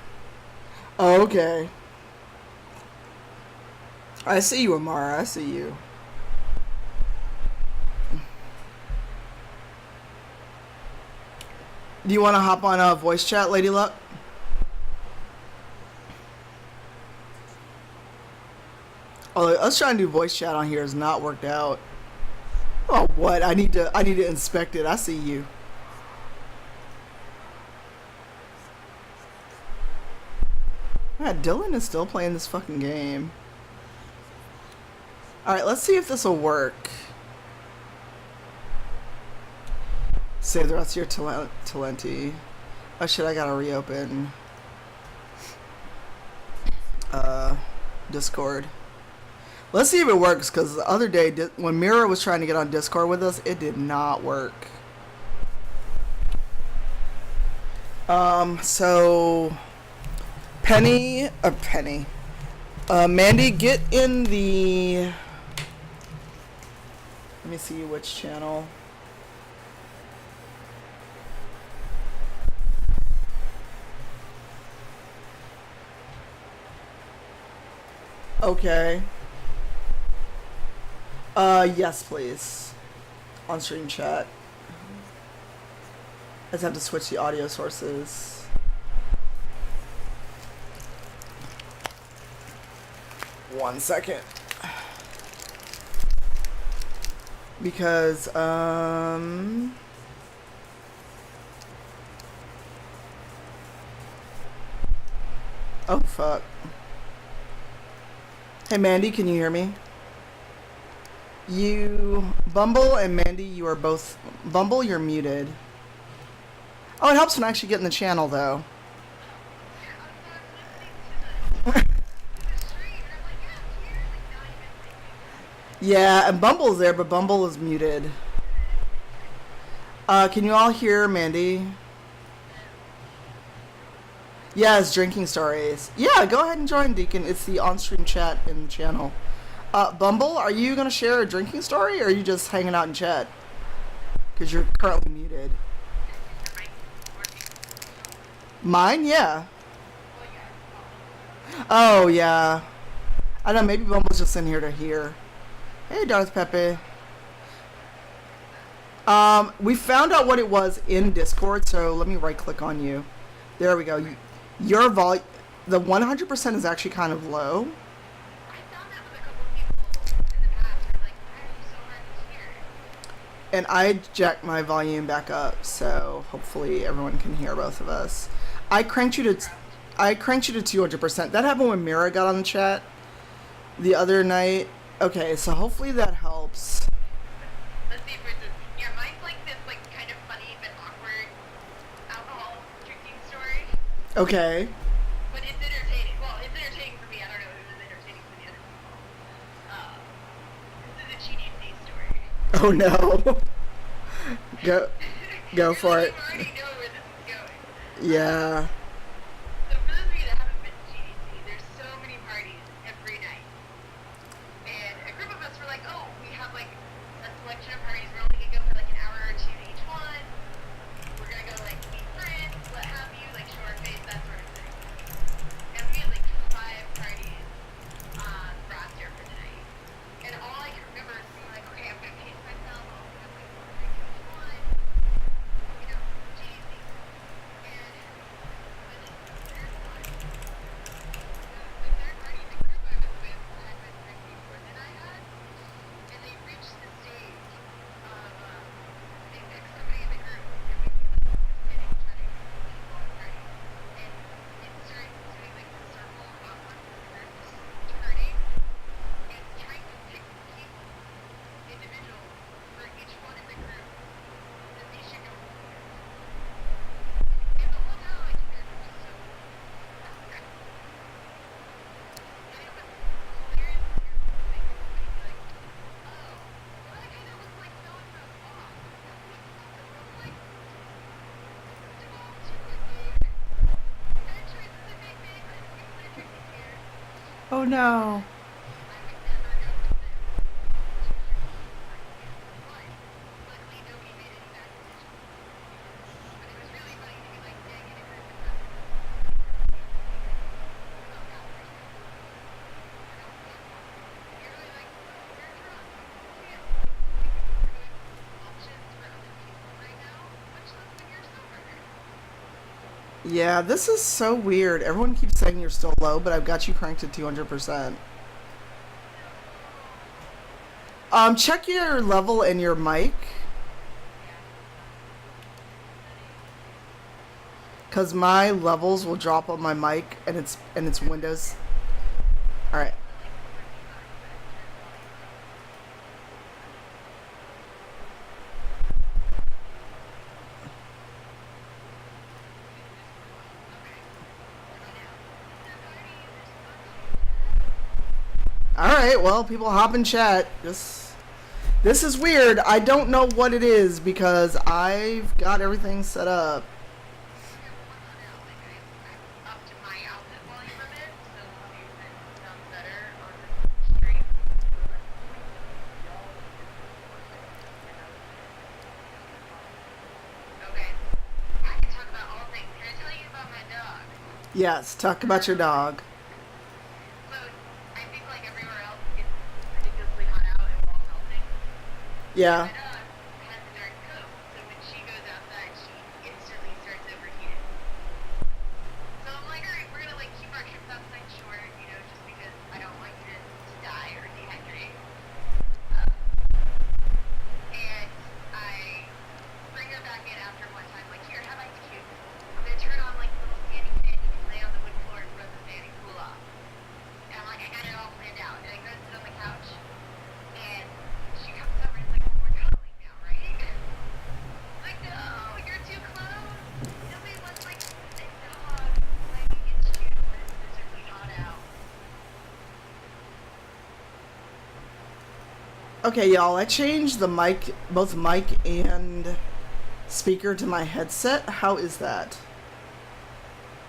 Oh, okay. I see you, Amara. I see you. Do you want to hop on a voice chat, Lady Luck? Oh, us trying to do voice chat on here has not worked out. Oh, what? I need to inspect it. I see you. Yeah, Dylan is still playing this fucking game. Alright, let's see if this will work. Save the rest of your Talenti. Oh shit, I gotta reopen Discord. Let's see if it works, because the other day, when Mira was trying to get on Discord with us, it did not work. So... Mandy, get in the... Let me see which channel. Okay. Yes, please. On stream chat. I just have to switch the audio sources. One second. Because, oh, fuck. Hey, Mandy, can you hear me? Bumble and Mandy, you are both... Bumble, you're muted. Oh, it helps when I actually get in the channel, though. Yeah, and Bumble's there, but Bumble is muted. Can you all hear Mandy? Yeah, it's drinking stories. Yeah, go ahead and join, Deacon. It's the on-stream chat in the channel. Bumble, are you going to share a drinking story, or are you just hanging out in chat? Because you're currently muted. Mine? Yeah. Oh, yeah. I don't know, maybe Bumble's just in here to hear. Hey, Darth Pepe. We found out what it was in Discord, so let me right-click on you. There we go. Your volume, the 100% is actually kind of low. And I jacked my volume back up, so hopefully everyone can hear both of us. I cranked you to 200%. That happened when Mira got on the chat the other night. Okay, so hopefully that helps. Let's see if it's yeah, mine's like this like kind of funny but awkward alcohol drinking story. Okay. But it's entertaining. Well, it's entertaining for me. I don't know if it was entertaining for the other people. This is a GDC story. Oh no. Go for it. You already know where this is going. Yeah. So for those of you that haven't been to GDC, there's so many parties every night. And a group of us were like, oh, we have like a selection of parties. We're only gonna go for like an hour or two each one. We're gonna go like meet friends, what have you, like show our face, that sort of thing. And we had like 5 parties on roster for Oh no. I would never go with them. Luckily, nobody made any bad decisions. But it was really funny to be like, dang it, it hurt the customer. Oh, God, there's no. I don't see it. You're really like, oh, you're drunk. Yeah. Good options for other people right now, much less when you're sober. Yeah, this is so weird. Everyone keeps saying you're still low, but I've got you cranked to 200%. Check your level in your mic. Cause my levels will drop on my mic and it's Windows. Alright. Alright, well, people hop in chat. This is weird. I don't know what it is because I've got everything set up. I'm up to my outlet volume of it, so maybe that sounds better on the stream. Okay. I can talk about all things. Can I tell you about my dog? Yes, talk about your dog. So, I think like everywhere else, it's ridiculously hot out and we're all melting. Yeah. My dog has a dark coat, so when she goes outside, she instantly starts overheating. So I'm like, alright, we're gonna like keep our trips outside short, you know, just because I don't want you to die or dehydrate. And I bring her back in after one time, like, here, have ice cubes. I'm gonna turn on like a little standing fan, you can lay on the wood floor and run the fan and cool off. And I'm like, I got it all planned out. And I go sit on the couch, and she comes over and is like, well, we're cuddling now, right? I'm like, no, you're too close. Nobody wants like a dog laying against you when it's miserably hot out. Okay, y'all, I changed the mic, both mic and speaker to my headset. How is that?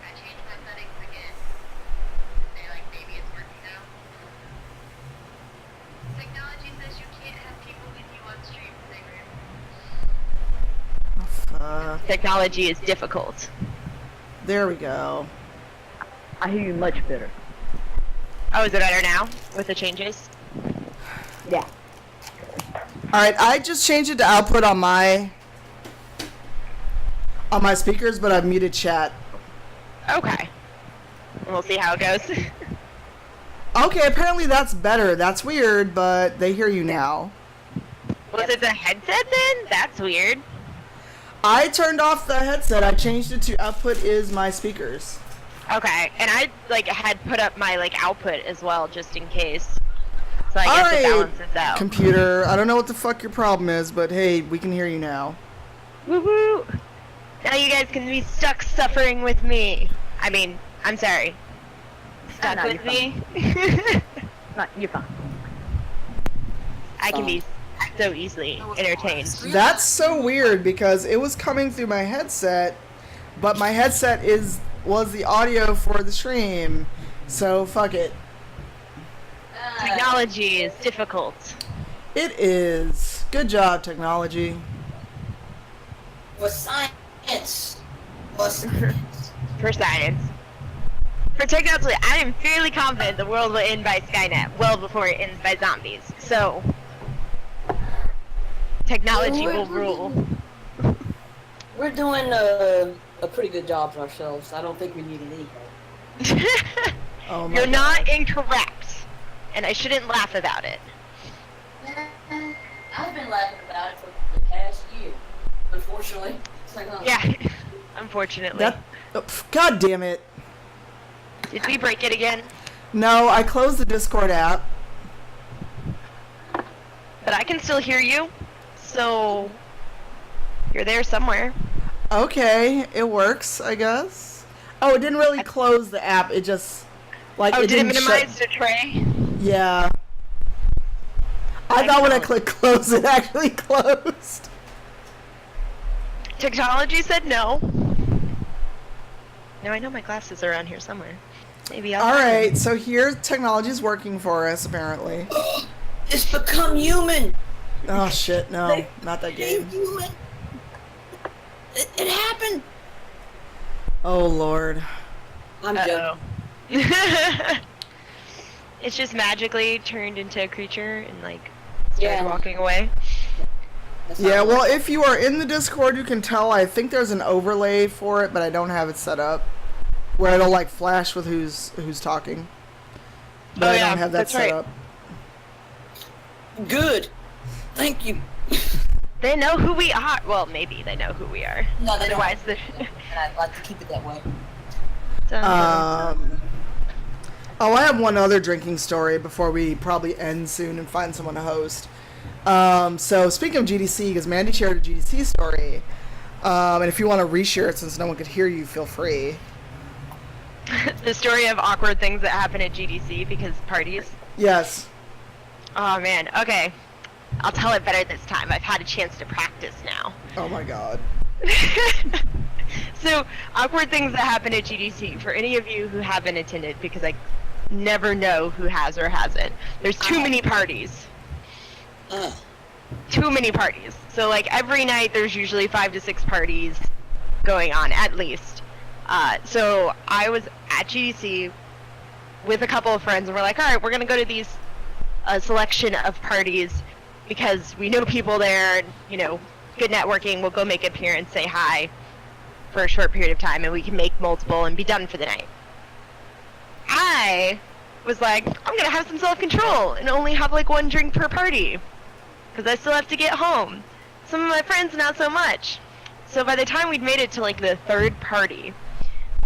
I changed my settings again. Say like maybe it's working now. Technology says you can't have people with you on stream, Xavier. Oh, fuck. Technology is difficult. There we go. I hear you much better. Oh, is it better now with the changes? Yeah. Alright, I just changed it to output on my speakers, but I've muted chat. Okay. We'll see how it goes. Okay, apparently that's better. That's weird, but they hear you now. Was it the headset then? That's weird. I turned off the headset. I changed it to output is my speakers. Okay, and I like had put up my like output as well just in case. So I guess it Alright, balances out. computer. I don't know what the fuck your problem is, but hey, we can hear you now. Woo woo! Now you guys can be stuck suffering with me. I mean, I'm sorry. Stuck No, with you're me? No, you're fine. I can be so easily entertained. That's so weird because it was coming through my headset, but my headset was the audio for the stream. So fuck it. Technology is difficult. It is. Good job, technology. For science. For science. For science. For technology, I am fairly confident the world will end by Skynet, well before it ends by zombies. So, technology will rule. We're doing a pretty good job for ourselves. I don't think we need any help. Oh my You're God. not incorrect, and I shouldn't laugh about it. I've been laughing about it for the past year. Unfortunately. It's like, oh. Yeah, unfortunately. That. Oh, God damn it. Did we break it again? No, I closed the Discord app. But I can still hear you, so you're there somewhere. Okay, it works, I guess. Oh, it didn't really close the app. It just like Oh, it did it didn't minimize shut. the tray? Yeah. I thought when I clicked close, it actually closed. Technology said no. Now I know my glasses are around here somewhere. Maybe I'll All find right, them. so here technology is working for us apparently. It's become human. Oh shit, no, not that game. Human. It happened. Oh lord. I'm joking. Uh-oh. It's just magically turned into a creature and like started Yeah. walking away. That's Yeah, how it well, works. if you are in the Discord, you can tell. I think there's an overlay for it, but I don't have it set up where it'll like flash with who's talking. But Oh, I yeah, don't have that that's set right. up. Good. Thank you. They know who we are. Well, maybe they know who we are. No, they don't. Otherwise, And I'd like to keep it that way. Oh, I have one other drinking story before we probably end soon and find someone to host. So speaking of GDC, because Mandy shared a GDC story, and if you want to reshare it since no one could hear you, feel free. the story of awkward things that happen at GDC because parties. Yes. Oh man. Okay. I'll tell it better this time. I've had a chance to practice now. Oh my god. So, awkward things that happen at GDC for any of you who haven't attended, because I never know who has or hasn't. There's too many parties. Too many parties. So, like, every night there's usually 5 to 6 parties going on, at least. So, I was at GDC with a couple of friends, and we're like, alright, we're gonna go to these selection of parties because we know people there, and, you know, good networking, we'll go make an appearance, say hi for a short period of time, and we can make multiple and be done for the night. I was like, I'm gonna have some self-control and only have like 1 drink per party because I still have to get home. Some of my friends not so much. So by the time we'd made it to like the 3rd party,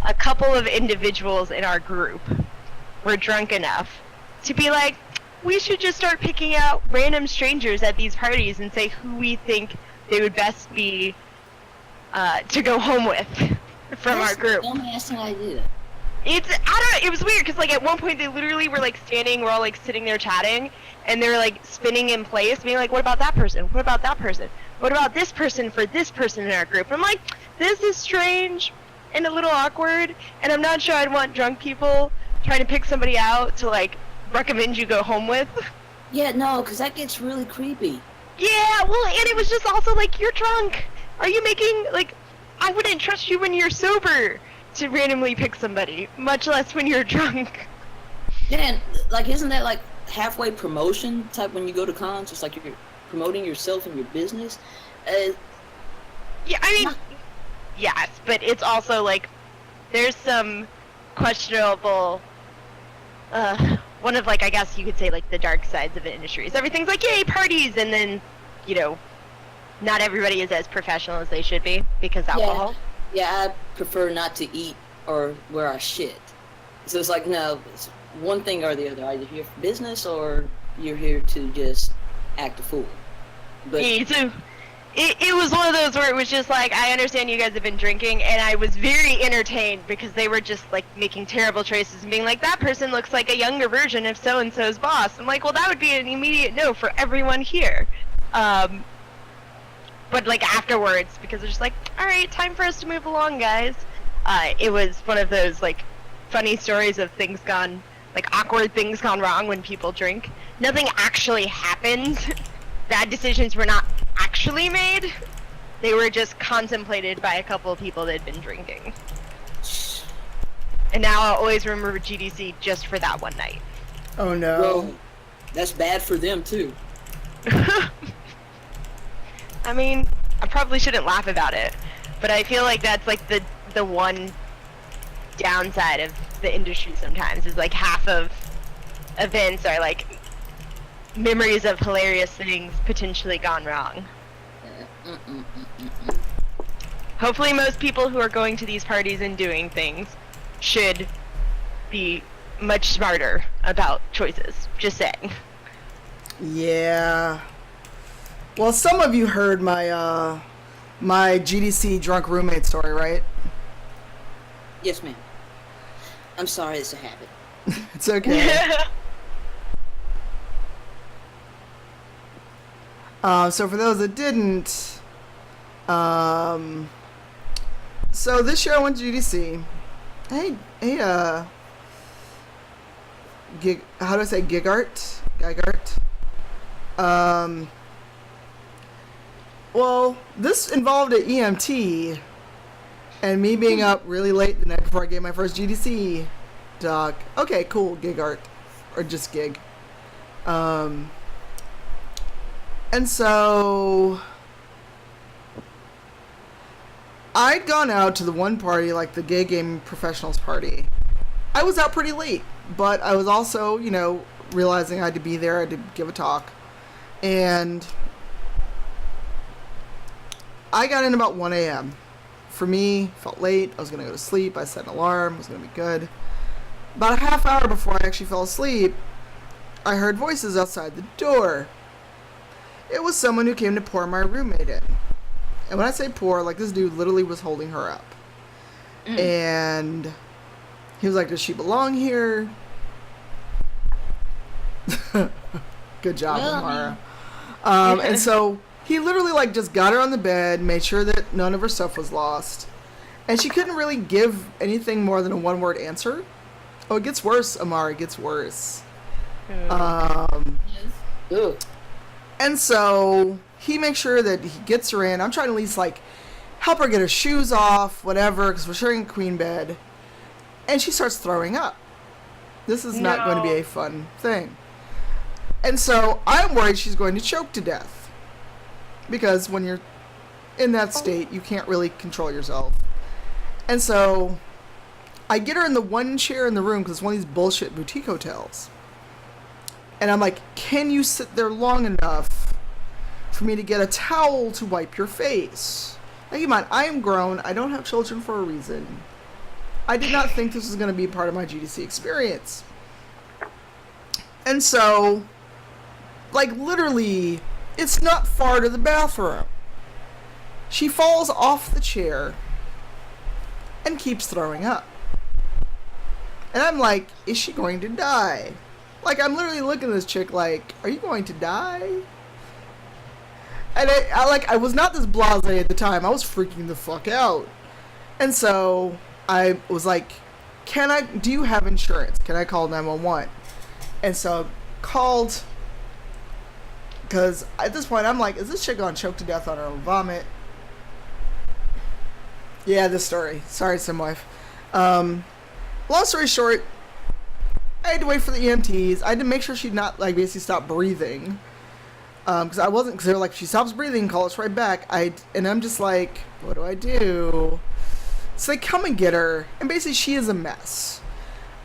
a couple of individuals in our group were drunk enough to be like, we should just start picking out random strangers at these parties and say who we think they would best be to go home with from our group. Dumbass idea. I don't know, it was weird because like at one point they literally were like standing, we're all like sitting there chatting, and they were like spinning in place, being like, what about that person? What about that person? What about this person for this person in our group? And I'm like, this is strange and a little awkward, and I'm not sure I'd want drunk people trying to pick somebody out to like recommend you go home with. Yeah, no, because that gets really creepy. Yeah, well, and it was just also like, you're drunk. Are you making, like, I wouldn't trust you when you're sober to randomly pick somebody, much less when you're drunk. Yeah, and, like, isn't that like halfway promotion type when you go to cons? It's like you're promoting yourself and your business. Yeah, I mean, yes, but it's also like, there's some questionable, one of like, I guess you could say like the dark sides of the industry is everything's like, yay, parties, and then, you know, not everybody is as professional as they should be because alcohol. Yeah, I prefer not to eat or where I shit. So it's like, no, it's one thing or the other. Either you're here for business or you're here to just act a fool. But Me too. It was one of those where it was just like, I understand you guys have been drinking, and I was very entertained because they were just like making terrible choices and being like, that person looks like a younger version of so-and-so's boss. I'm like, well, that would be an immediate no for everyone here. But like afterwards, because they're just like, all right, time for us to move along, guys. It was one of those like funny stories of things gone, like awkward things gone wrong when people drink. Nothing actually happened. Bad decisions were not actually made. They were just contemplated by a couple of people that had been drinking. And now I'll always remember GDC just for that one night. Oh no. well, that's bad for them too. I mean, I probably shouldn't laugh about it, but I feel like that's like the one downside of the industry sometimes is like half of events are like memories of hilarious things potentially gone wrong. Hopefully most people who are going to these parties and doing things should be much smarter about choices. Just saying. Yeah. Well, some of you heard my my GDC drunk roommate story, right? Yes, ma'am. I'm sorry, it's a habit. It's okay. So for those that didn't, so this year I went to GDC. Hey, how do I say Gigart? Gigart. Well, this involved an EMT, and me being up really late the night before I gave my first GDC talk. Okay, cool, Gigart, or just Gig. And so I'd gone out to the one party, like the gay game professionals party. I was out pretty late, but I was also, you know, realizing I had to be there, I had to give a talk. And I got in about 1 a.m. For me, felt late, I was going to go to sleep, I set an alarm, it was going to be good. About a half hour before I actually fell asleep, I heard voices outside the door. It was someone who came to pour my roommate in. And when I say pour, like, this dude literally was holding her up. And he was like, does she belong here? Good job, Amara. And so he literally, like, just got her on the bed, made sure that none of her stuff was lost. And she couldn't really give anything more than a one-word answer. Oh, it gets worse, Amara, it gets worse. Ugh. And so he makes sure that he gets her in. I'm trying to at least, like, help her get her shoes off, whatever, because we're sharing a queen bed. And she starts throwing up. This is not going to be a fun thing. And so I'm worried she's going to choke to death. Because when you're in that state, you can't really control yourself. And so I get her in the one chair in the room, because it's one of these bullshit boutique hotels. And I'm like, can you sit there long enough for me to get a towel to wipe your face? Now, keep in mind, I am grown. I don't have children for a reason. I did not think this was going to be part of my GDC experience. And so, like, literally, it's not far to the bathroom. She falls off the chair and keeps throwing up. And I'm like, is she going to die? Like, I'm literally looking at this chick like, are you going to die? And I was not this blasé at the time. I was freaking the fuck out. And so I was like, do you have insurance? Can I call 911? And so called, because at this point I'm like, is this chick gonna choke to death on her own vomit? Yeah, this story. Sorry, Simwife. Long story short, I had to wait for the EMTs. I had to make sure she'd not, like, basically stop breathing. Because they were like, if she stops breathing, call us right back. And I'm just like, what do I do? So they come and get her, and basically she is a mess.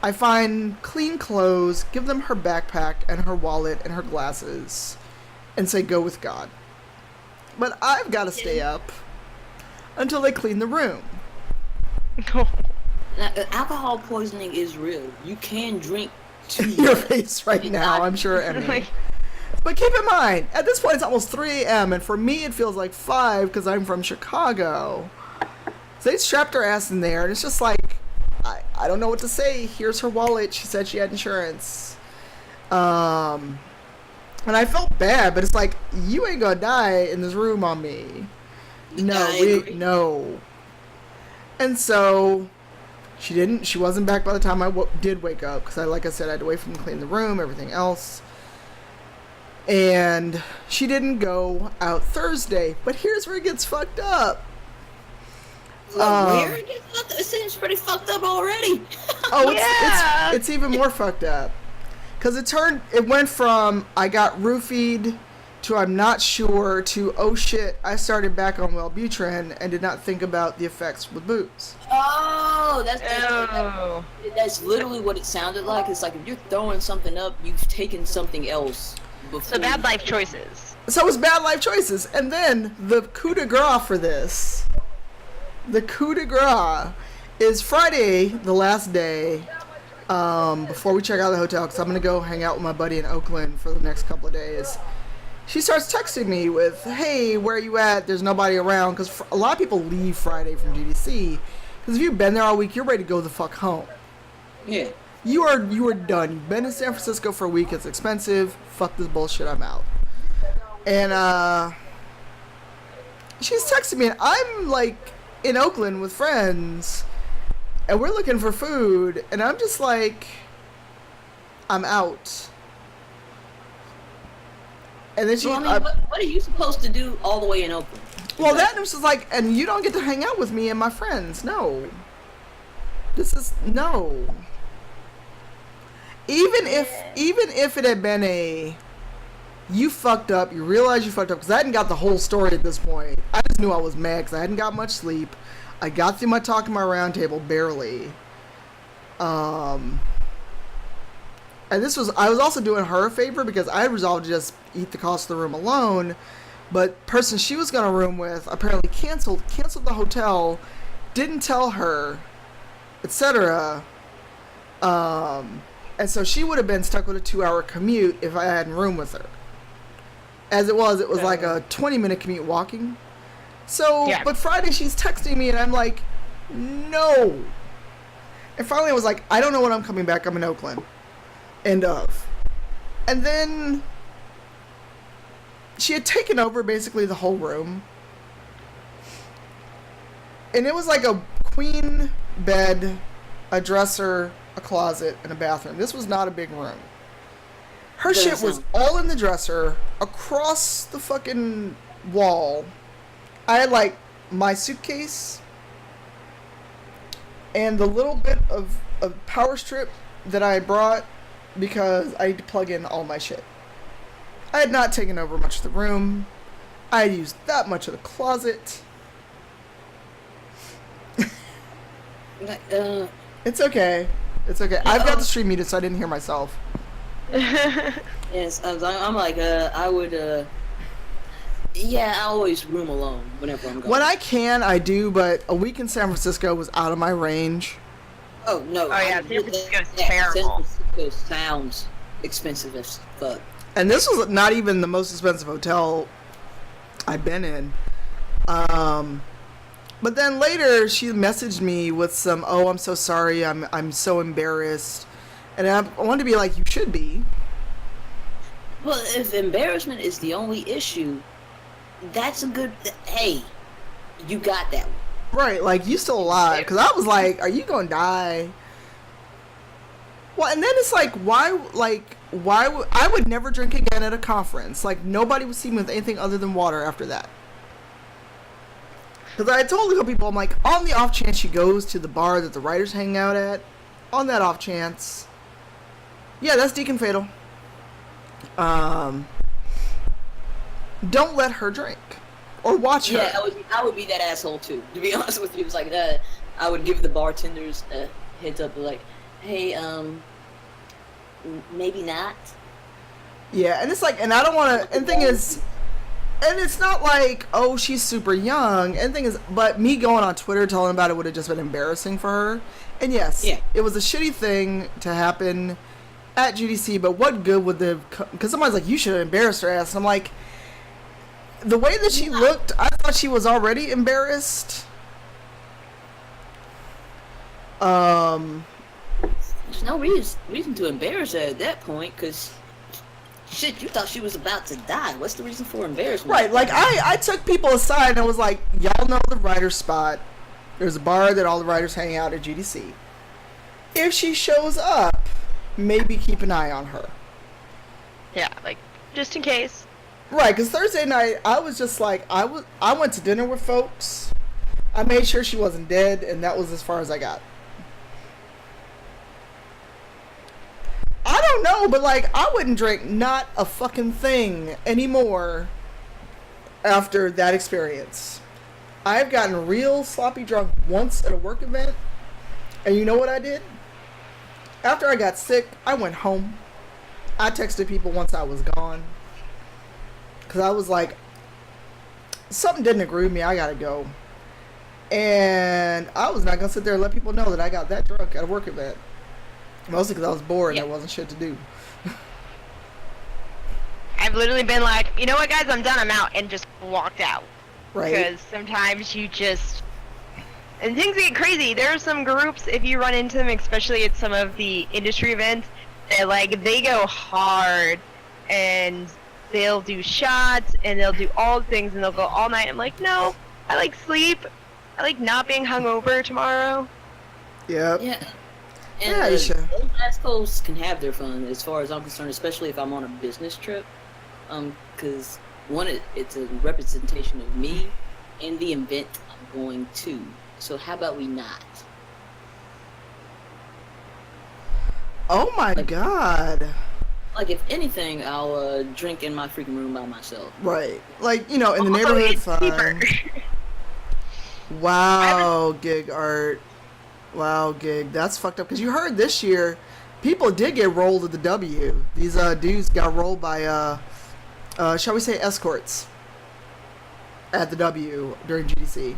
I find clean clothes, give them her backpack and her wallet and her glasses, and say, go with God. But I've got to stay up until they clean the room. Now, alcohol poisoning is real. You can drink too Your much. face right now, I'm sure, Emmy. But keep in mind, at this point it's almost 3 a.m. and for me it feels like 5 because I'm from Chicago. So they strapped her ass in there, and it's just like, I don't know what to say. Here's her wallet. She said she had insurance. And I felt bad, but it's like, you ain't gonna die in this room on me. No. And so she wasn't back by the time I did wake up, because like I said, I had to wait for them to clean the room, everything else. And she didn't go out Thursday. But here's where it gets fucked up. Where it gets fucked up? It seems pretty fucked up already. It's even more fucked up. Because it went from I got roofied to I'm not sure to oh shit, I started back on Wellbutrin and did not think about the effects with booze. Oh, that's literally what it sounded like. It's like if you're throwing something up, you've taken something else before. So bad life choices. So it was bad life choices. And then the coup de grace for this, the coup de grace is Friday, the last day, before we check out the hotel, because I'm going to go hang out with my buddy in Oakland for the next couple of days. She starts texting me with, hey, where are you at? There's nobody around. Because a lot of people leave Friday from GDC. Because if you've been there all week, you're ready to go the fuck home. Yeah. You are done. You've been in San Francisco for a week. It's expensive. Fuck this bullshit. I'm out. And she's texting me, and I'm like in Oakland with friends, and we're looking for food, and I'm just like, I'm out. And then she, So, I mean, what are you supposed to do all the way in Oakland? well, that was just like, and you don't get to hang out with me and my friends. No. This is, no. Even if it had been a, you fucked up, you realize you fucked up, because I hadn't got the whole story at this point. I just knew I was mad because I hadn't got much sleep. I got through my talk in my round table barely. And this was, I was also doing her a favor because I had resolved to just eat the cost of the room alone. But person she was going to room with apparently canceled the hotel, didn't tell her, etc. And so she would have been stuck with a 2-hour commute if I hadn't room with her. As it was like a 20-minute commute walking. So, Yeah. but Friday she's texting me and I'm like, no. And finally I was like, I don't know when I'm coming back. I'm in Oakland. End of. And then she had taken over basically the whole room. And it was like a queen bed, a dresser, a closet, and a bathroom. This was not a big room. Her shit was all in the dresser, across the fucking wall. I had like my suitcase and the little bit of power strip that I had brought because I had to plug in all my shit. I had not taken over much of the room. I had used that much of the closet. It's okay. It's okay. I've got the stream muted so I didn't hear myself. Yes, I'm like, I would, yeah, I always room alone whenever I'm going. When I can, I do, but a week in San Francisco was out of my range. Oh, no. Oh, yeah, San Francisco's San terrible. Francisco sounds expensive as fuck. And this was not even the most expensive hotel I've been in. But then later she messaged me with some, oh, I'm so sorry, I'm so embarrassed. And I wanted to be like, you should be. Well, if embarrassment is the only issue, that's a good, hey, you got that one. Right, like, you still alive. Because I was like, are you going to die? Well, and then it's like, why I would never drink again at a conference. Like, nobody would see me with anything other than water after that. Because I told a couple people, I'm like, on the off chance she goes to the bar that the writers hang out at, on that off chance, yeah, that's Deacon Fatal. Don't let her drink. Or watch her. Yeah, I would be that asshole too. To be honest with you, it's like that. I would give the bartenders a heads up, like, hey, maybe not. Yeah, and it's like, and I don't want to, and the thing is, and it's not like, oh, she's super young, and the thing is, but me going on Twitter telling about it would have just been embarrassing for her. And yes, yeah, it was a shitty thing to happen at GDC, but what good would the, because somebody's like, you should have embarrassed her ass, and I'm like, the way that she looked, I thought she was already embarrassed. There's no reason to embarrass her at that point, because shit, you thought she was about to die. What's the reason for embarrassment? Right, like I took people aside and I was like, y'all know the writer's spot. There's a bar that all the writers hang out at GDC. If she shows up, maybe keep an eye on her. Yeah, like, just in case. Right, because Thursday night, I was just like, I went to dinner with folks. I made sure she wasn't dead, and that was as far as I got. I don't know, but like, I wouldn't drink not a fucking thing anymore after that experience. I've gotten real sloppy drunk once at a work event, and you know what I did? After I got sick, I went home. I texted people once I was gone. Because I was like, something didn't agree with me, I gotta go. And I was not gonna sit there and let people know that I got that drunk at a work event. Mostly because I was bored and there wasn't shit to do. I've literally been like, you know what, guys, I'm done, I'm out, and just walked out. Right. Because sometimes you just, and things get crazy. There are some groups, if you run into them, especially at some of the industry events, that like, they go hard, and they'll do shots, and they'll do all the things, and they'll go all night. I'm like, no, I like sleep. I like not being hungover tomorrow. Yep. Yeah. Yeah, you should. Those assholes can have their fun, as far as I'm concerned, especially if I'm on a business trip. Because one, it's a representation of me and the event I'm going to. So how about we not? Oh my god. Like, if anything, I'll drink in my freaking room by myself. Right. Like, in the Also, neighborhood, it's cheaper. fine. Wow, Gig Art. Wow, Gig. That's fucked up. Because you heard this year, people did get rolled at the W. These dudes got rolled by, shall we say, escorts at the W during GDC.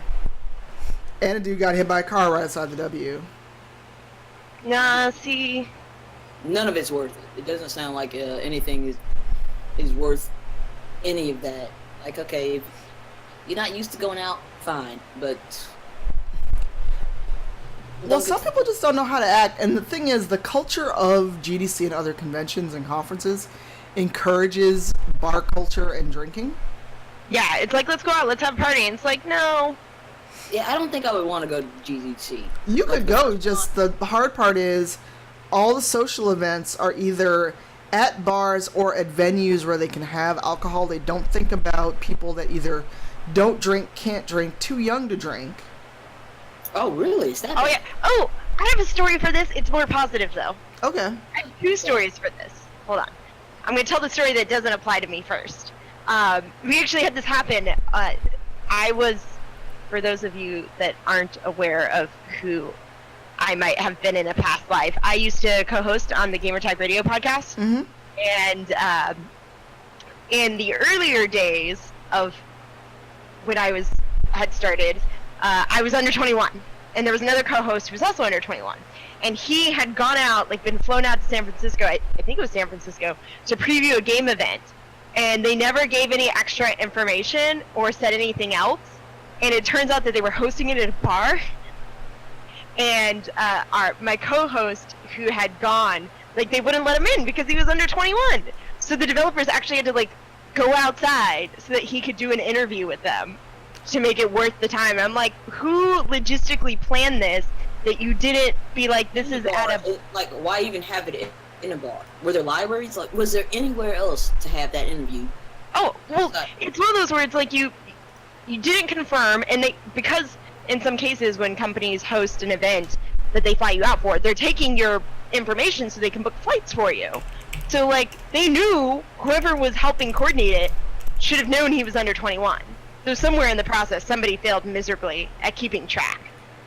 And a dude got hit by a car right outside the W. Nah, see, None of it's worth it. It doesn't sound like anything is worth any of that. Like, okay, if you're not used to going out, fine, but... Well, some people just don't know how to act, and the thing is, the culture of GDC and other conventions and conferences encourages bar culture and drinking. yeah, it's like, let's go out, let's have a party. And it's like, no. Yeah, I don't think I would want to go to GDC. You could go, just the hard part is all the social events are either at bars or at venues where they can have alcohol. They don't think about people that either don't drink, can't drink, too young to drink. Oh, really? Is that Oh, yeah. Oh, I have a story for this. It's more positive, though. Okay. I have two stories for this. Hold on. I'm going to tell the story that doesn't apply to me first. We actually had this happen. I was, for those of you that aren't aware of who I might have been in a past life, I used to co-host on the Gamertag Radio podcast. Mm-hmm. And in the earlier days of when I had started, I was under 21, and there was another co-host who was also under 21, and he had gone out, like been flown out to San Francisco, I think it was San Francisco, to preview a game event, and they never gave any extra information or said anything else, and it turns out that they were hosting it at a bar, and my co-host who had gone, like, they wouldn't let him in because he was under 21, so the developers actually had to, like, go outside so that he could do an interview with them to make it worth the time. I'm like, who logistically planned this that you didn't be like, this is at a... Like, why even have it in a bar? Were there libraries? Like, was there anywhere else to have that interview? Oh, well, it's one of those where it's like you didn't confirm, and because in some cases when companies host an event that they fly you out for, they're taking your information so they can book flights for you. So, like, they knew whoever was helping coordinate it should have known he was under 21. So somewhere in the process, somebody failed miserably at keeping track.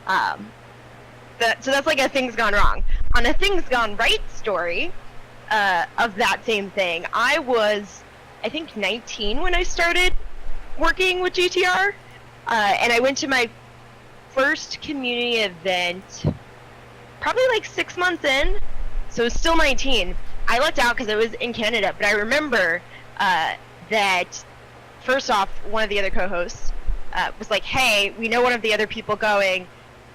So that's like a things gone wrong. On a things gone right story of that same thing, I was, I think, 19 when I started working with GTR, and I went to my first community event probably like 6 months in, so it's still 19. I lucked out because it was in Canada, but I remember that first off, one of the other co-hosts was like, hey, we know one of the other people going,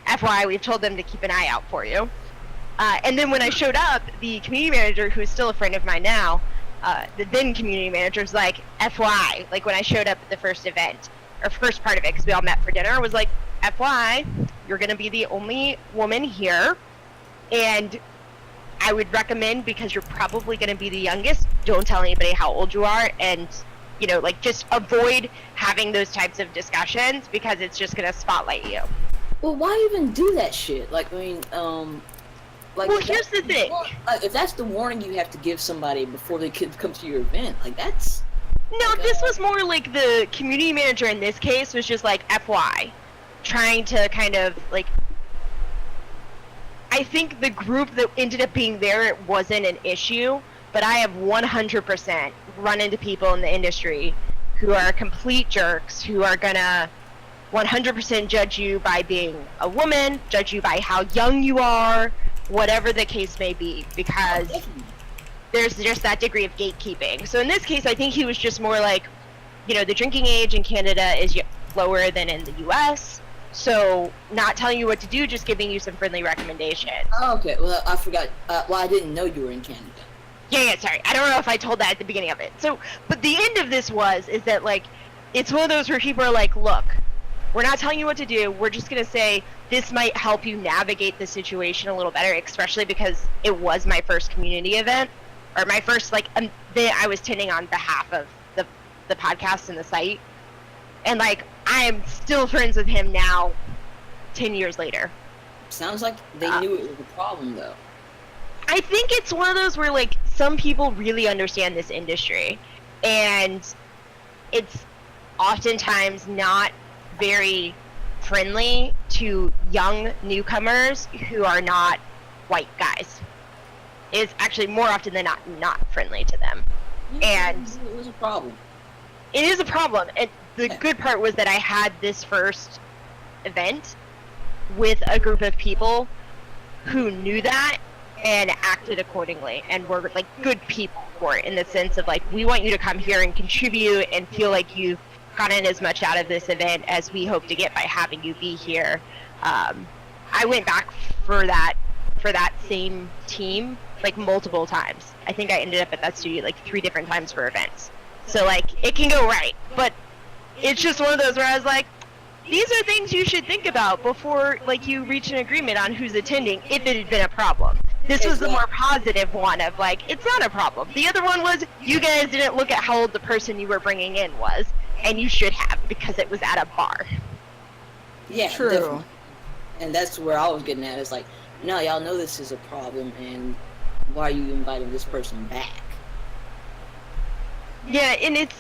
FYI, we've told them to keep an eye out for you. And then when I showed up, the community manager, who is still a friend of mine now, the then community manager was like, FYI, like when I showed up at the first event, or first part of it, because we all met for dinner, was like, FYI, you're going to be the only woman here, and I would recommend, because you're probably going to be the youngest, don't tell anybody how old you are, and, you know, like, just avoid having those types of discussions, because it's just going to spotlight you. Well, why even do that shit? Like, I mean, like... Well, here's the thing. Like, if that's the warning you have to give somebody before they could come to your event, like, that's... No, like, this was more like the community manager in this case was just like, FY, trying to kind of, like... I think the group that ended up being there, it wasn't an issue, but I have 100% run into people in the industry who are complete jerks, who are gonna 100% judge you by being a woman, judge you by how young you are, whatever the case may be, because there's just that degree of gatekeeping. So in this case, I think he was just more like, you know, the drinking age in Canada is lower than in the US, so not telling you what to do, just giving you some friendly recommendations. Oh, okay. Well, I forgot. Well, I didn't know you were in Canada. Yeah, sorry. I don't know if I told that at the beginning of it. So, but the end of this is that, like, it's one of those where people are like, look, we're not telling you what to do. We're just going to say this might help you navigate the situation a little better, especially because it was my first community event, or my first, like, that I was attending on behalf of the podcast and the site. And, like, I'm still friends with him now, 10 years later. Sounds like they knew it was a problem, though. I think it's one of those where, like, some people really understand this industry, and it's oftentimes not very friendly to young newcomers who are not white guys. It's actually more often than not friendly to them. And it was a problem. it is a problem. And the good part was that I had this first event with a group of people who knew that and acted accordingly and were like good people for it, in the sense of like, we want you to come here and contribute and feel like you've gotten as much out of this event as we hope to get by having you be here. I went back for that same team like multiple times. I think I ended up at that studio like 3 different times for events. So like, it can go right, but it's just one of those where I was like, these are things you should think about before like you reach an agreement on who's attending if it had been a problem. This was the more positive one of like, it's not a problem. The other one was, you guys didn't look at how old the person you were bringing in was, and you should have, because it was at a bar. Yeah, True. definitely. And that's where I was getting at. It's like, no, y'all know this is a problem, and why are you inviting this person back? Yeah, and it's,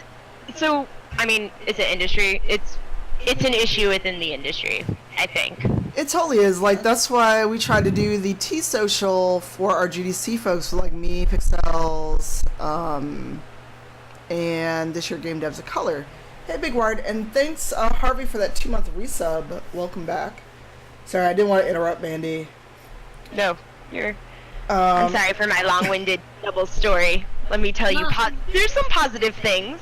so, I mean, it's an industry, it's an issue within the industry, I think. It totally is. Like, that's why we tried to do the T-Social for our GDC folks, like me, Pixels, and this year Game Devs of Color. Hey, Big Ward, and thanks, Harvey, for that 2-month resub. Welcome back. Sorry, I didn't want to interrupt, Mandy. No, I'm sorry for my long-winded double story. Let me tell you, there's some positive things.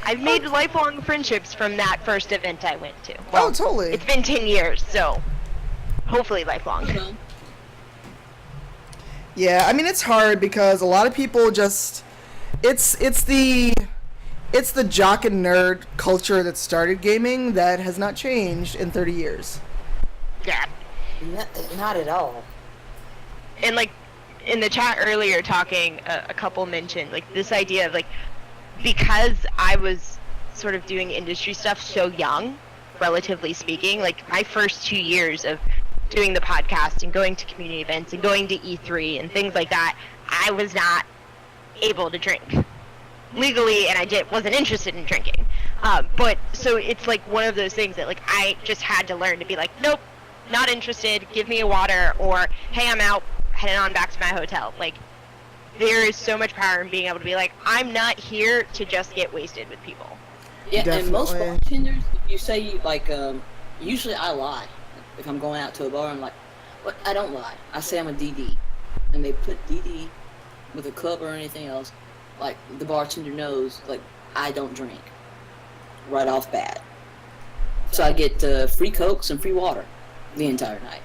I've made lifelong friendships from that first event I went to. Well, totally. It's been 10 years, so hopefully lifelong. Yeah, I mean, it's hard because a lot of people just, it's the jock and nerd culture that started gaming that has not changed in 30 years. Yeah. Not at all. And like, in the chat earlier talking, a couple mentioned like this idea of like, because I was sort of doing industry stuff so young, relatively speaking, like my first 2 years of doing the podcast and going to community events and going to E3 and things like that, I was not able to drink legally, and I wasn't interested in drinking. But so it's like one of those things that like I just had to learn to be like, nope, not interested, give me a water, or hey, I'm out, heading on back to my hotel. Like, there is so much power in being able to be like, I'm not here to just get wasted with people. Yeah, Definitely. And most bartenders, if you say, like, usually I lie. If I'm going out to a bar, I'm like, what? I don't lie. I say I'm a DD. And they put DD with a club or anything else, like, the bartender knows, like, I don't drink. Right off bat. So I get free Cokes and free water the entire night.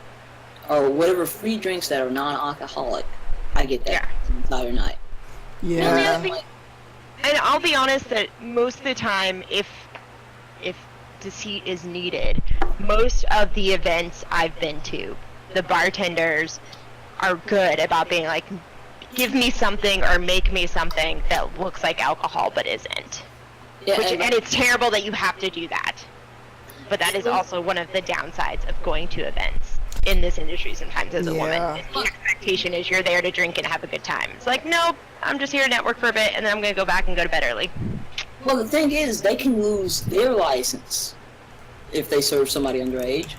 Or whatever free drinks that are non-alcoholic, I get that the entire night. Yeah. And I'll be honest that most of the time, if deceit is needed, most of the events I've been to, the bartenders are good about being like, give me something or make me something that looks like alcohol but isn't. Yeah, And it's terrible that you have to do that. But that is also one of the downsides of going to events in this industry sometimes as a woman. The expectation is you're there to drink and have a good time. It's like, nope, I'm just here to network for a bit and then I'm going to go back and go to bed early. Well, the thing is, they can lose their license if they serve somebody underage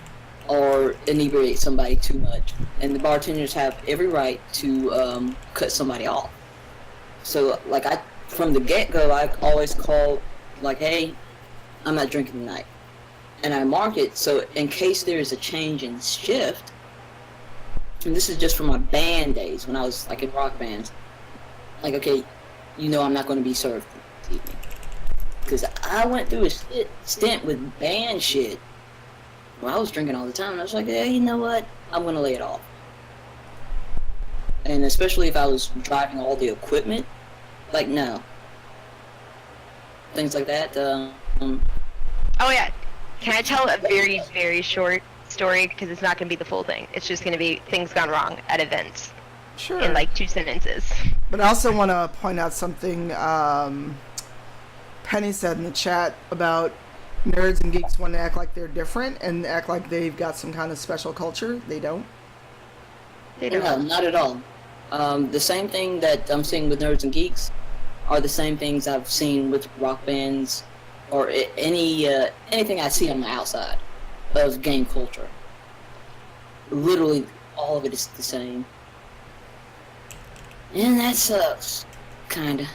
or inebriate somebody too much. And the bartenders have every right to cut somebody off. So, like, from the get-go, I always call, like, hey, I'm not drinking tonight. And I mark it so in case there is a change in shift, and this is just from my band days when I was, like, in rock bands, like, okay, you know I'm not going to be served this evening. Because I went through a stint with band shit where I was drinking all the time, and I was like, yeah, you know what? I'm going to lay it off. And especially if I was driving all the equipment, like, no. Things like that. Oh, yeah. Can I tell a very, very short story? Because it's not going to be the full thing. It's just going to be things gone wrong at events Sure. in like 2 sentences. But I also want to point out something Penny said in the chat about nerds and geeks want to act like they're different and act like they've got some kind of special culture. They don't. They don't. No, not at all. The same thing that I'm seeing with nerds and geeks are the same things I've seen with rock bands or anything I see on the outside of game culture. Literally, all of it is the same. And that sucks. Kinda.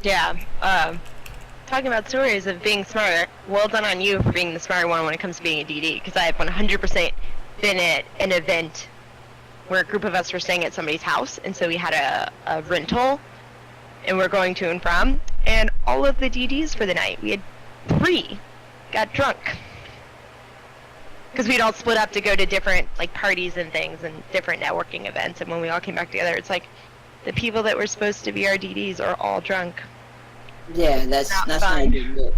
Yeah. Talking about stories of being smarter, well done on you for being the smarter one when it comes to being a DD, because I have 100% been at an event where a group of us were staying at somebody's house, and so we had a rental, and we're going to and from, and all of the DDs for the night, we had 3, got drunk. Because we'd all split up to go to different like parties and things and different networking events, and when we all came back together, it's like the people that were supposed to be our DDs are all drunk. Yeah, that's not a good look.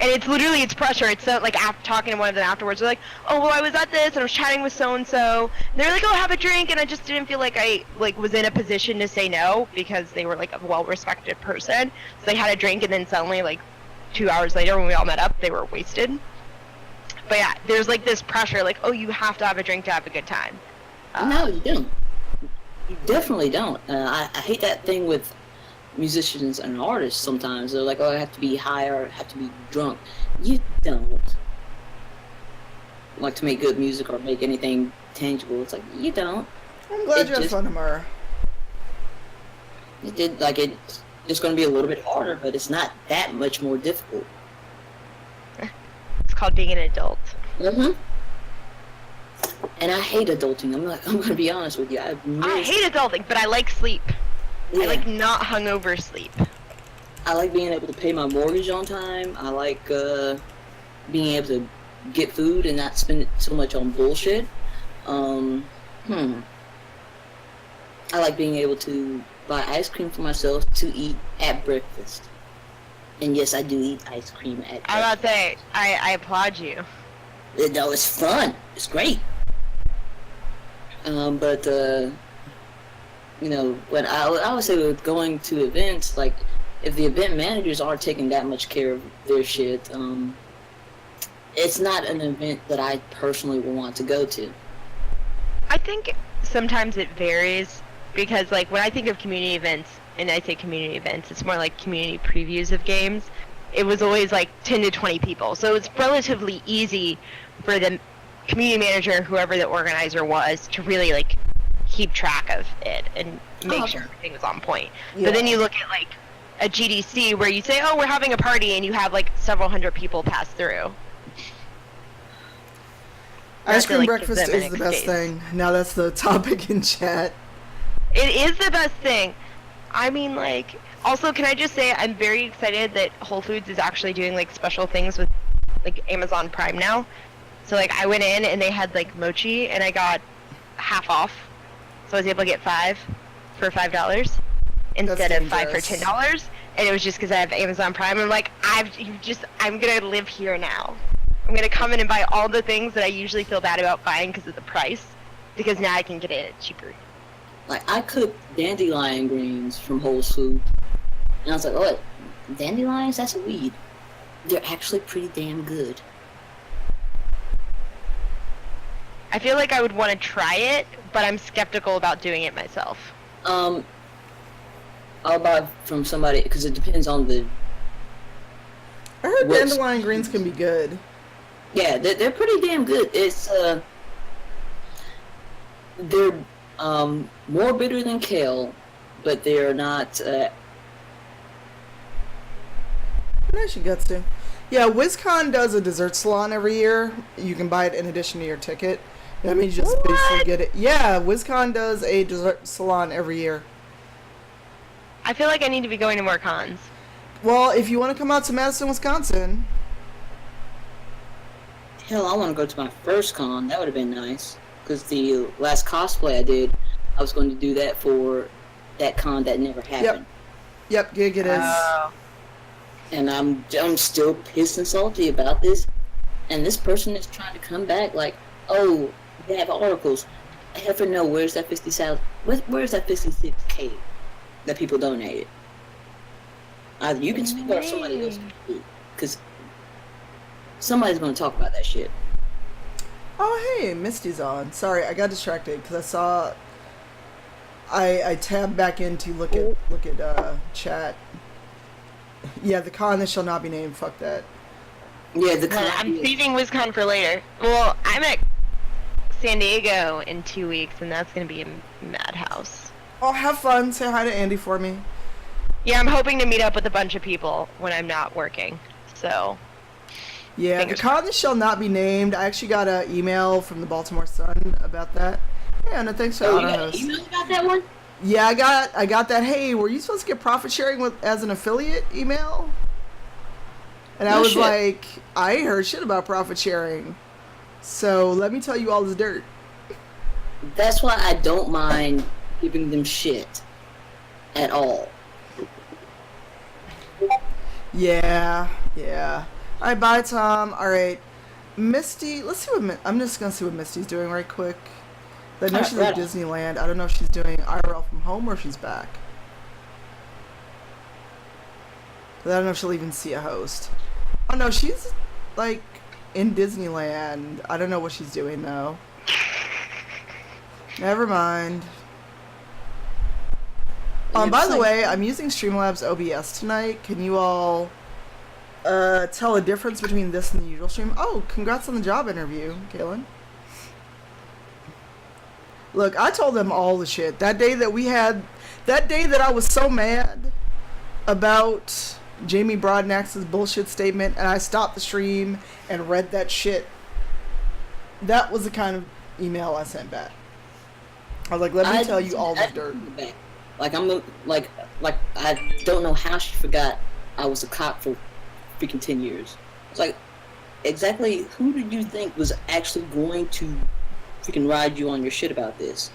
And it's literally, it's pressure. It's so, like, after talking to one of them afterwards, they're like, oh, well, I was at this, and I was chatting with so-and-so. They're like, oh, have a drink, and I just didn't feel like I, like, was in a position to say no, because they were, like, a well-respected person. So they had a drink, and then suddenly, like, 2 hours later, when we all met up, they were wasted. But yeah, there's, like, this pressure, like, oh, you have to have a drink to have a good time. No, you don't. You definitely don't. I hate that thing with musicians and artists sometimes. They're like, oh, I have to be high or I have to be drunk. You don't. Like to make good music or make anything tangible. It's like, you don't. I'm glad It you had just- fun, Amara. It's just going to be a little bit harder, but it's not that much more difficult. It's called being an adult. Mm-hmm. And I hate adulting. I'm going to be honest with you. I I hate adulting, but I like sleep. yeah. I like not hungover sleep. I like being able to pay my mortgage on time. I like being able to get food and not spend it so much on bullshit. I like being able to buy ice cream for myself to eat at breakfast. And yes, I do eat ice cream at I'm about to say, I applaud you. No, it's fun. It's great. But you know, when I would say with going to events, like if the event managers aren't taking that much care of their shit, it's not an event that I personally would want to go to. I think sometimes it varies because, like, when I think of community events, and I say community events, it's more like community previews of games. It was always like 10 to 20 people, so it's relatively easy for the community manager, or whoever the organizer was, to really like keep track of it and make sure everything was on point. Yeah. But then you look at like a GDC where you say, oh, we're having a party, and you have like several hundred people pass through. Ice to, cream like, breakfast give them is an the best excuse. thing. Now that's the topic in chat. It is the best thing. I mean, like, also, can I just say I'm very excited that Whole Foods is actually doing like special things with like Amazon Prime now. So like I went in and they had like mochi and I got half off. So I was able to get 5 for $5 instead of 5 for dangerous. $10. And it was just because I have Amazon Prime. I'm like, I'm gonna live here now. I'm gonna come in and buy all the things that I usually feel bad about buying because of the price, because now I can get it cheaper. Like I cooked dandelion greens from Whole Foods, and I was like, "Oh, dandelions? That's a weed. They're actually pretty damn good." I feel like I would want to try it, but I'm skeptical about doing it myself. I'll buy from somebody because it depends on the. I heard What's- dandelion greens can be good. Yeah, they're pretty damn good. It's they're more bitter than kale, but they're not. Nice you got to. Yeah, WizCon does a dessert salon every year. You can buy it in addition to your ticket. That means you just basically What? get it. Yeah, WizCon does a dessert salon every year. I feel like I need to be going to more cons. Well, if you want to come out to Madison, Wisconsin, Hell, I want to go to my first con. That would have been nice. Because the last cosplay I did, I was going to do that for that con that never happened. yep, gig it is. and I'm still pissed and salty about this. And this person is trying to come back like, oh, they have articles. Heaven no, where's that 50,000? Where's that 56K that people donated? Either you can speak or somebody else can speak, because somebody's gonna talk about that shit. Oh, hey, Misty's on. Sorry, I got distracted because I saw. I tabbed back in to look at chat. Yeah, the con that shall not be named. Fuck that. Yeah, Well, I'm saving WizCon for later. Well, I'm at San Diego in 2 weeks, and that's gonna be a madhouse. Oh, have fun. Say hi to Andy for me. Yeah, I'm hoping to meet up with a bunch of people when I'm not working. So, Yeah, Fingers the con that shall not be named. I actually got an email from the Baltimore Sun about that. Hey, Anna, thanks for Oh, you honor got an host. email about that one? Yeah, I got that. Hey, were you supposed to get profit sharing as an affiliate email? And I No was shit. like, I ain't heard shit about profit sharing. So let me tell you all this dirt. That's why I don't mind giving them shit at all. Yeah. All right, bye, Tom. All right, Misty. Let's see what I'm just gonna see what Misty's doing right quick. I know Alright, she's at right on. Disneyland. I don't know if she's doing IRL from home or if she's back. I don't know if she'll even see a host. Oh no, she's like in Disneyland. I don't know what she's doing though. Never mind. By the way, I'm using Streamlabs OBS tonight. Can you all tell a difference between this and the usual stream? Oh, congrats on the job interview, Kaylin. Look, I told them all the shit. That day that I was so mad about Jamie Broadnax's bullshit statement and I stopped the stream and read that shit, that was the kind of email I sent back. I was like, let me tell you all this dirt. Like I don't know how she forgot I was a cop for freaking 10 years. It's like, exactly who did you think was actually going to freaking ride you on your shit about this?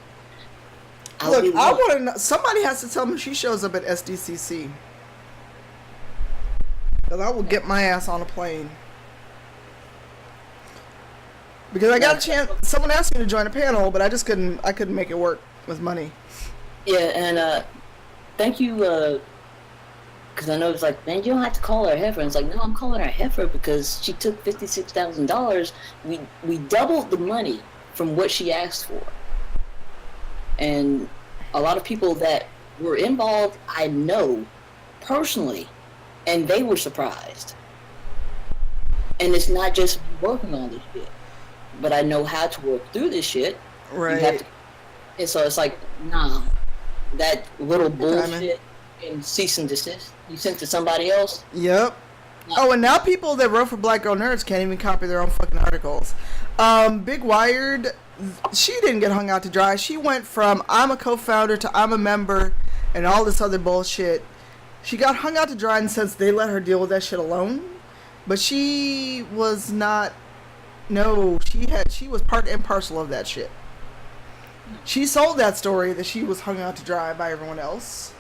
Look, I want to know. Somebody has to tell me she shows up at SDCC. Because I will get my ass on a plane. Because I got a chance. Someone asked me to join a panel, but I couldn't make it work with money. Yeah, and thank you, because I know it's like, man, you don't have to call her a heifer. And it's like, no, I'm calling her a heifer because she took $56,000. We doubled the money from what she asked for. And a lot of people that were involved, I know personally, and they were surprised. And it's not just working on this shit, but I know how to work through this shit. Right. And so it's like, nah, that little timing. bullshit and cease and desist you sent to somebody else. Yep. Oh, and now people that wrote for Black Girl Nerds can't even copy their own fucking articles. Big Wired, she didn't get hung out to dry. She went from I'm a co-founder to I'm a member and all this other bullshit. She got hung out to dry in the sense they let her deal with that shit alone. But she was not. No, she was part and parcel of that shit. She sold that story that she was hung out to dry by everyone else.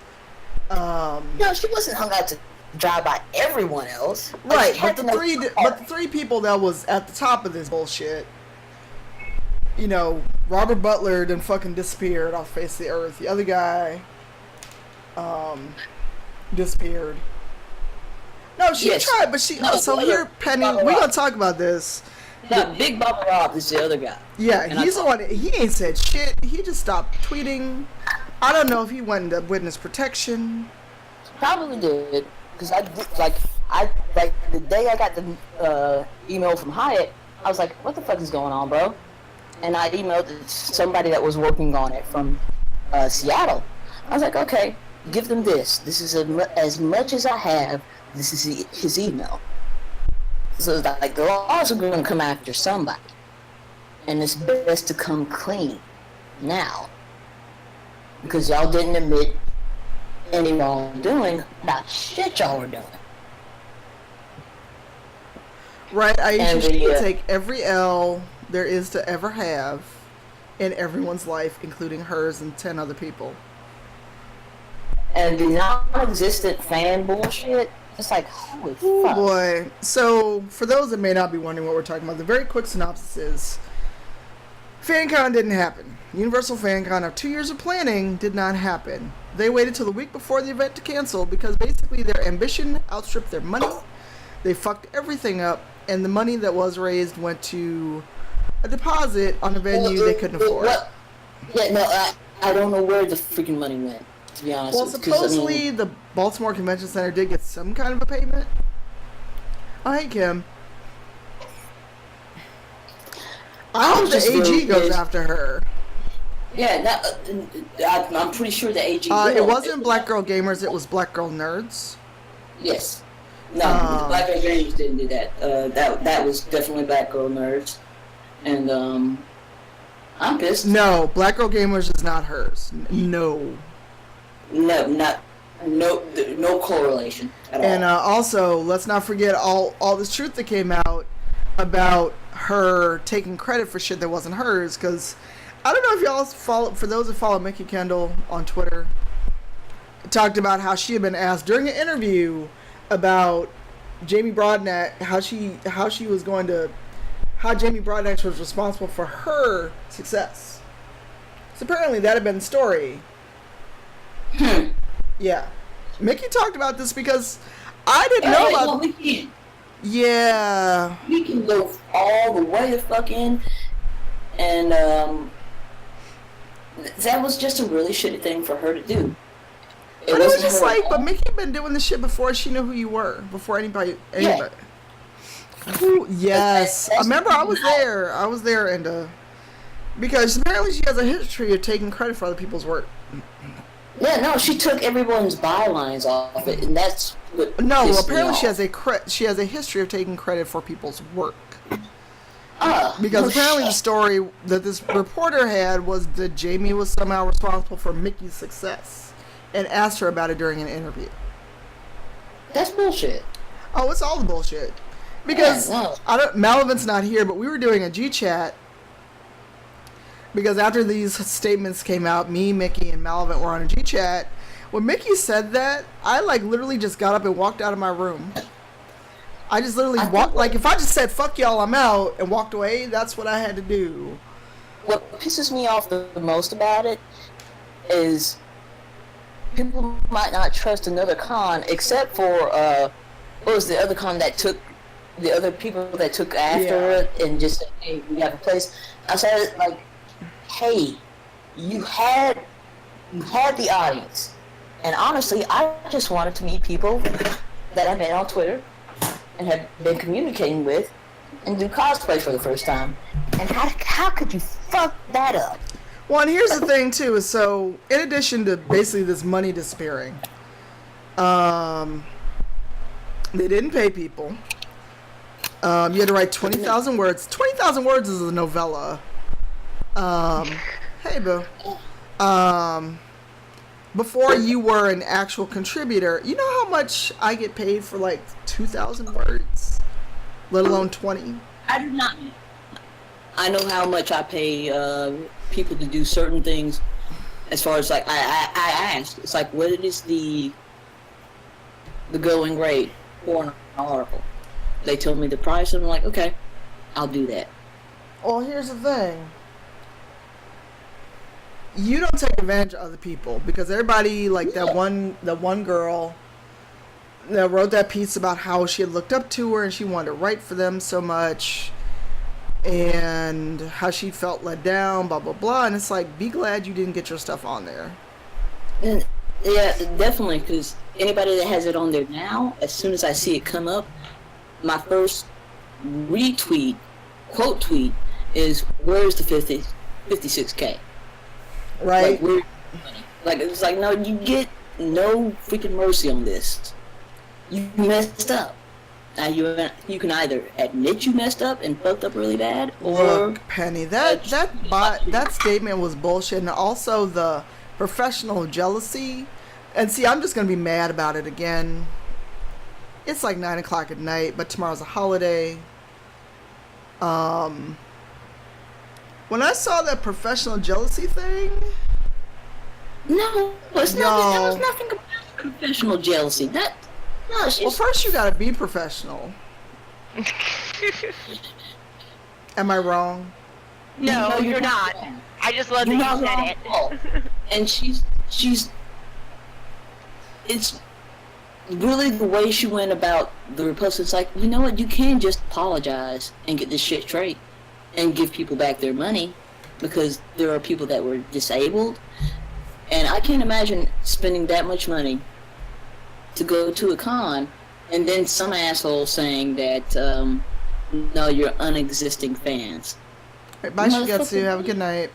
No, she wasn't hung out to dry by everyone else. Right, but the three people that was at the top of this bullshit, you know, Robert Butler then fucking disappeared off the face of the earth. The other guy, disappeared. No, she Yes. tried, but she. No, So the here, other- Penny, Baba we Rob. gonna talk about this. No, Big Baba Rob is the other guy. Yeah, And he's the one. He ain't said shit. He just stopped tweeting. I don't know if he went into witness protection. Probably did, because I the day I got the email from Hyatt, I was like, what the fuck is going on, bro? And I emailed somebody that was working on it from Seattle. I was like, okay, give them this. This is as much as I have. This is his email. So it's like, they're also going to come after somebody. And it's best to come clean now. Because y'all didn't admit any wrongdoing about shit y'all were doing. Right, Aisha, And she the, would take every L there is to ever have in everyone's life, including hers and 10 other people. And the non-existent fan bullshit It's like, holy Oh fuck. boy. So, for those that may not be wondering what we're talking about, the very quick synopsis is FanCon didn't happen. Universal FanCon, after 2 years of planning, did not happen. They waited till the week before the event to cancel because basically their ambition outstripped their money. They fucked everything up, and the money that was raised went to a deposit on a venue they couldn't afford. What? Yeah, no, I don't know where the freaking money went, to be honest. Well, 'cause, supposedly the Baltimore Convention Center did get some kind of a payment. Oh, hey, Kim. I hope the just AG really goes pissed. after her. yeah, I'm pretty sure the AG. It will. wasn't Black Girl Gamers, it was Black Girl Nerds. Yes. No, the Black Girl Games didn't do that. That was definitely Black Girl Nerds, and I'm pissed. No, Black Girl Gamers is not hers. No. No correlation at all. And also, let's not forget all this truth that came out about her taking credit for shit that wasn't hers. Because I don't know if y'all follow, for those that follow Mickey Kendall on Twitter, talked about how she had been asked during an interview about Jamie Broadnax, how Jamie Broadnax was responsible for her success. So apparently that had been the story. Yeah. Mickey talked about this because I didn't know about... Yeah. We can go all the way to fucking, and that was just a really shitty thing for her to do. But it was just her like, but fault. Mickey been doing this shit before she knew who you were, before anybody. Ooh, yes, I remember I was there, and because apparently she has a history of taking credit for other people's work. Yeah, no, she took everyone's bylines off it, and that's what. No, pissed me apparently she off. has a history of taking credit for people's work. No Because apparently the shit. story that this reporter had was that Jamie was somehow responsible for Mickey's success, and asked her about it during an interview. That's bullshit. Oh, it's all the bullshit. Because Yeah, no. Malavant's not here, but we were doing a G chat. Because after these statements came out, me, Mickey, and Malavant were on a G chat. When Mickey said that, I literally just got up and walked out of my room. I just literally walked. Like if I just said "fuck y'all, I'm out" and walked away, that's what I had to do. What pisses me off the most about it is people might not trust another con except for what was the other con that took the other people that took after it and just said, hey, we have a place. I said like, hey, you had the audience, and honestly, I just wanted to meet people that I met on Twitter and have been communicating with and do cosplay for the first time. And how could you fuck that up? Well, and here's the thing too: is so in addition to basically this money disappearing, they didn't pay people. You had to write 20,000 words. 20,000 words is a novella. Hey, boo. Before you were an actual contributor, you know how much I get paid for like 2,000 words? Let alone 20. I do not. I know how much I pay people to do certain things. As far as like, I asked, it's like, what is the going rate for an article? They told me the price, and I'm like, okay, I'll do that. Well, here's the thing. You don't take advantage of other people because everybody, like that one girl that wrote that piece about how she had looked up to her and she wanted to write for them so much and how she felt let down, blah, blah, blah. And it's like, be glad you didn't get your stuff on there. And yeah, definitely, because anybody that has it on there now, as soon as I see it come up, my first retweet, quote tweet, is, where's the 56K? Right? Like, where, like, it's like, no, you get no freaking mercy on this. You messed up. Now you can either admit you messed up and fucked up really bad, or Look, Penny, that statement was bullshit, and also the professional jealousy. And see, I'm just gonna be mad about it again. It's like 9 o'clock at night, but tomorrow's a holiday. When I saw that professional jealousy thing, no, it's No. nothing. There was nothing about professional jealousy. No, Well, she's first you gotta be professional. Am I wrong? No, you're not. wrong. I just love You're that not you wrong said at all. it. And it's really the way she went about the repost. It's like, you know what, you can just apologize and get this shit straight and give people back their money, because there are people that were disabled, and I can't imagine spending that much money to go to a con and then some asshole saying that no, you're unexisting fans. Right, bye, Shigetsu. Have a good night.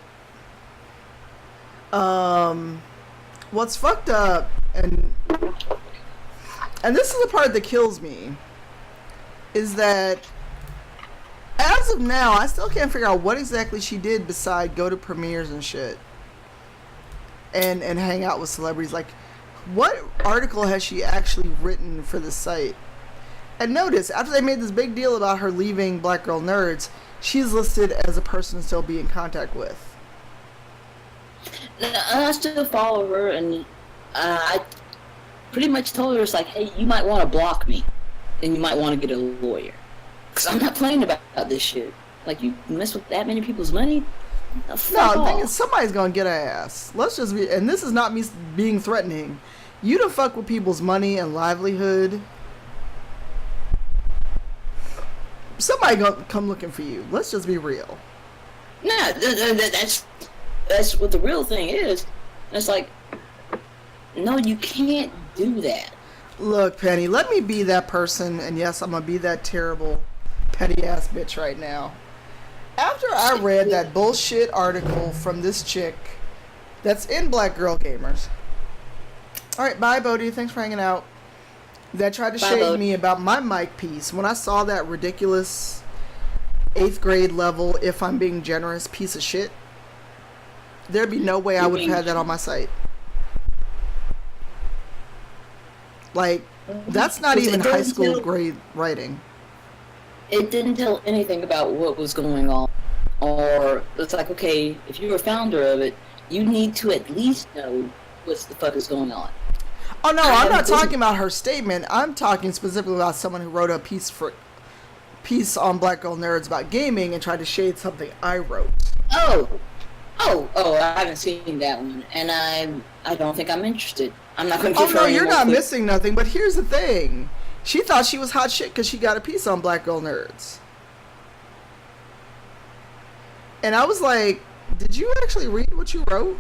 What's fucked up, and this is the part that kills me, is that as of now, I still can't figure out what exactly she did beside go to premieres and shit, and hang out with celebrities. Like, what article has she actually written for the site? And notice, after they made this big deal about her leaving Black Girl Nerds, she's listed as a person to still be in contact with. I still follow her, and I pretty much told her, it's like, hey, you might want to block me, and you might want to get a lawyer, because I'm not playing about this shit. Like, you mess with that many people's money? No, the thing is, somebody's gonna get her ass. Let's just be, and this is not me being threatening. You don't fuck with people's money and livelihood. Somebody gonna come looking for you. Let's just be real. Nah, that's what the real thing is. And it's like, no, you can't do that. Look, Penny, let me be that person, and yes, I'm gonna be that terrible, petty ass bitch right now. After I read that bullshit article from this chick that's in Black Girl Gamers. Alright, bye, Bodhi. Thanks for hanging out. That tried to shade Bodhi. me about my mic piece. When I saw that ridiculous 8th grade level, if I'm being generous, piece of shit, there'd be no way I would have had that on my site. Like, that's not even high school grade writing. It didn't tell anything about what was going on. Or, it's like, okay, if you're a founder of it, you need to at least know what the fuck is going on. Oh no, I'm not talking about her statement. I'm talking specifically about someone who wrote a piece on Black Girl Nerds about gaming and tried to shade something I wrote. Oh, I haven't seen that one, and I don't think I'm interested. I'm not going to Oh give no, her any you're more not click- missing nothing, but here's the thing. She thought she was hot shit because she got a piece on Black Girl Nerds. And I was like, did you actually read what you wrote?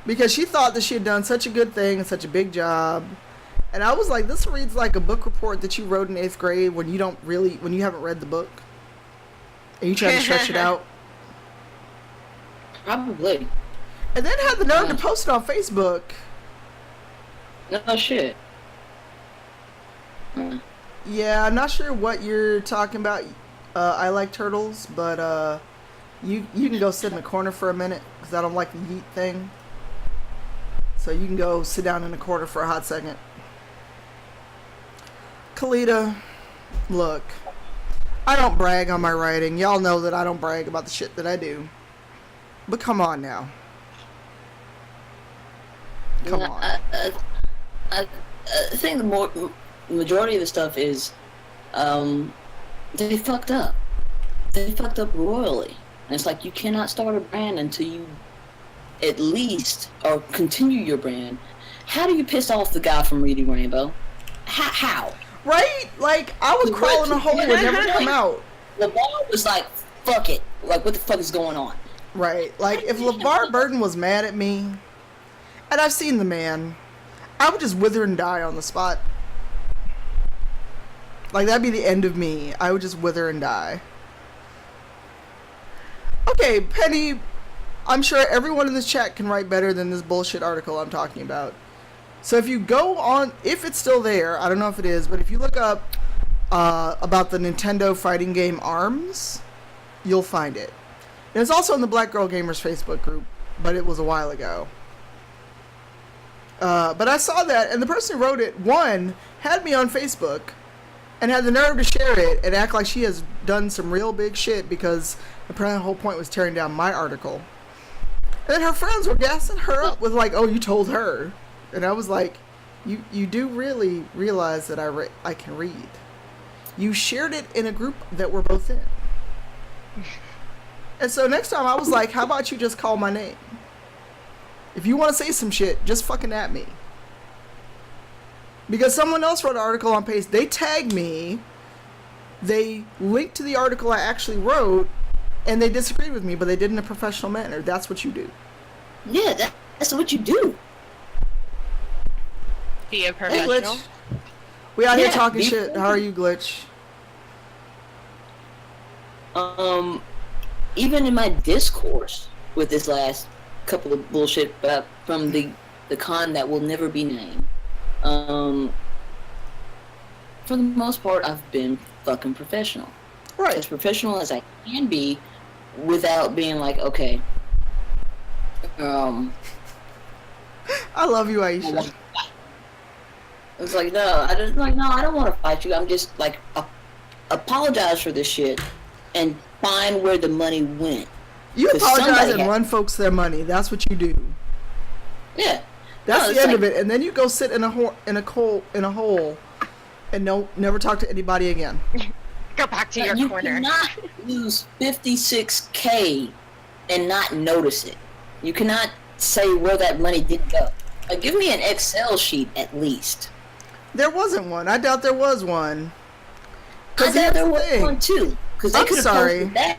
Because she thought that she had done such a good thing and such a big job. And I was like, this reads like a book report that you wrote in 8th grade when you haven't read the book. And you try to stretch it out. Probably. And then had the nerve to post it on Facebook. No shit. Yeah, I'm not sure what you're talking about. I like turtles, but you can go sit in the corner for a minute because I don't like the yeet thing. So you can go sit down in the corner for a hot second. Kalita, look, I don't brag on my writing. Y'all know that I don't brag about the shit that I do. But come on now. Come on. I think the majority of the stuff is, they fucked up. They fucked up royally. And it's like, you cannot start a brand until you at least, or continue your brand. How do you piss off the guy from Reading Rainbow? How? Right? Like, I would crawl in a hole and never come out. LeVar was like, fuck it. Like, what the fuck is going on? Right. Like, if LeVar Burton was mad at me, and I've seen the man, I would just wither and die on the spot. Like, that'd be the end of me. I would just wither and die. Okay, Penny, I'm sure everyone in this chat can write better than this bullshit article I'm talking about. So if you go on, if it's still there, I don't know if it is, but if you look up about the Nintendo fighting game ARMS, you'll find it. And it's also in the Black Girl Gamers Facebook group, but it was a while ago. But I saw that, and the person who wrote it, one, had me on Facebook, and had the nerve to share it and act like she has done some real big shit because apparently the whole point was tearing down my article. And then her friends were gassing her up with like, oh, you told her. And I was like, You do really realize that I can read. You shared it in a group that we're both in. And so next time I was like, how about you just call my name? If you want to say some shit, just fucking at me. Because someone else wrote an article on Pace. They tagged me. They linked to the article I actually wrote, and they disagreed with me, but they did it in a professional manner. That's what you do. Yeah, that's what you do. Be a Hey, professional. Glitch. We out here Yeah, talking be shit. How are you, Glitch? Even in my discourse with this last couple of bullshit from the con that will never be named, for the most part, I've been fucking professional. Right. As professional as I can be, without being like, okay, I love you, Aisha. it's like, no, I don't want to fight you. I'm just like, apologize for this shit and find where the money went. You 'Cause apologize somebody and had- run folks their money. That's what you do. Yeah. That's No, the it's end like- of it. And then you go sit in a hole, and never talk to anybody again. Go back to your You corner. cannot lose 56K and not notice it. You cannot say where that money did go. Like, give me an Excel sheet at least. There wasn't one. I doubt there was one. I Because thought there was thing. one too. Because they I'm could have sorry. posted that.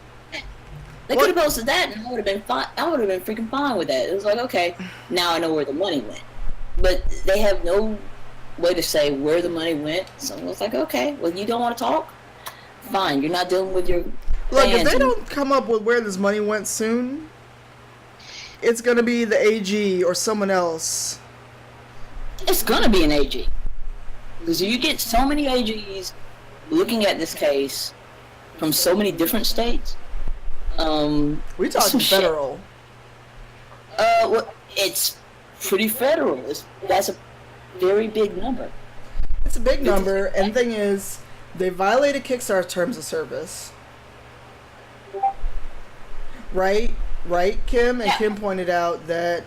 They What? could have posted that, and I would have been fine. I would have been freaking fine with that. It was like, okay, now I know where the money went. But they have no way to say where the money went. So I was like, okay, well, you don't want to talk? Fine, you're not dealing with your Look, if fans. they don't come up with where this money went soon, it's gonna be the AG or someone else. It's gonna be an AG. Because you get so many AGs looking at this case from so many different states. We talking some shit. federal. Well, it's pretty federal. That's a very big number. It's a big number, and the thing is, they violated Kickstarter terms of service. Right, Kim? And Yeah. Kim pointed out that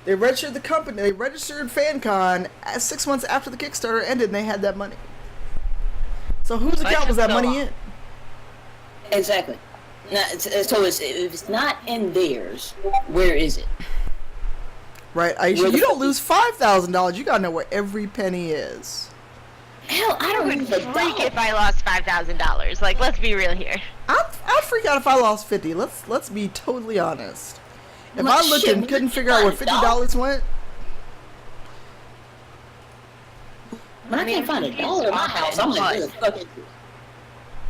they registered the company, they registered FanCon 6 months after the Kickstarter ended, and they had that money. So whose Why account was took that so money long? in? Exactly. Now, so if it's not in theirs, where is it? Right, Aisha, Where the you don't fuck- lose $5,000. You gotta know where every penny is. Hell, I I don't would lose a freak dollar. if I lost $5,000. Like, let's be real here. I'd freak out if I lost 50. Let's be totally honest. If Well, I looked shit, and couldn't what figure out where the $50 went, When I can't find a dollar in my house, I'm like, where the fuck is it?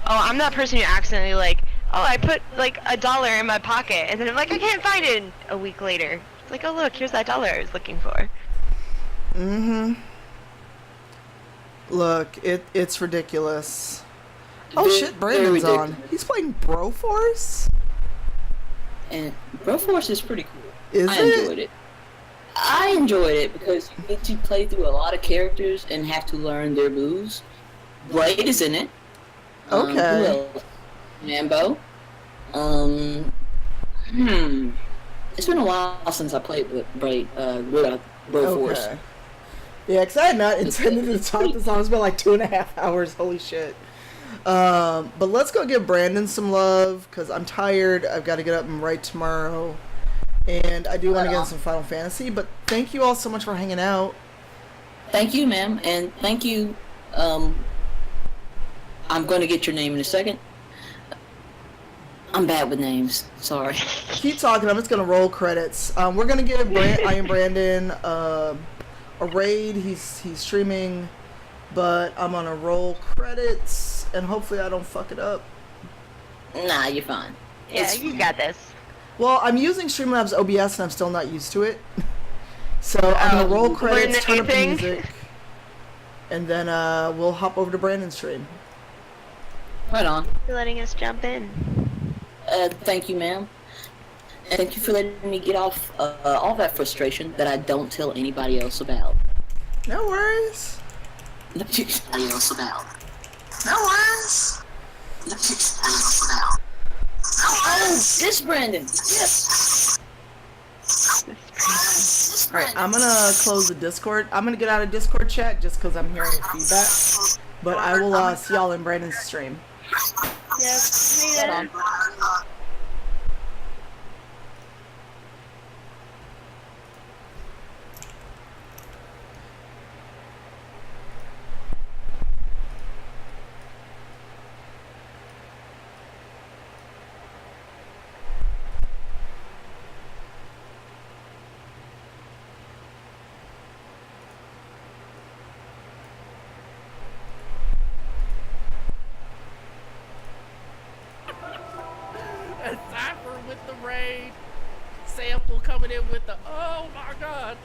Oh, I'm that person who accidentally like, oh, I put like $1 in my pocket, and then I'm like, I can't find it a week later. It's like, oh look, here's that dollar I was looking for. look, it's ridiculous. Oh Very- shit, very Brandon's on. ridiculous. He's playing Broforce? And Broforce is pretty cool. Is I it? enjoyed it. I enjoyed it because you get to play through a lot of characters and have to learn their moves. Blade is in it. Okay. Who else? Mambo. It's been a while since I played with Broforce. Okay. Yeah, because I had not intended to talk this long. It's been like 2.5 hours. Holy shit. But let's go give Brandon some love because I'm tired. I've got to get up and write tomorrow. And I do want to get into some Final Fantasy. But thank you all so much for hanging out. Thank you, ma'am, and thank you. I'm going to get your name in a second. I'm bad with names. Sorry. Keep talking. I'm just going to roll credits. We're going to give I Am Brandon a raid. He's streaming. But I'm going to roll credits. And hopefully I don't fuck it up. Nah, you're fine. Yeah, It's you fine. got this. Well, I'm using Streamlabs OBS and I'm still not used to it. So I'm going to roll learn credits, the turn new up the thing. music. And then we'll hop over to Brandon's stream. Right on. For letting us jump in. Thank you, ma'am. And thank you for letting me get off all that frustration that I don't tell anybody else about. No worries. Anybody else about. No worries. Anybody else about. Oh, this Brandon. Yes. This All right, I'm gonna close the Discord. I'm gonna get out of Discord chat just because I'm hearing feedback. But I will see y'all in Brandon's stream. Yes. Hold on. Cypher with the raid. Sample coming in with the, oh my god.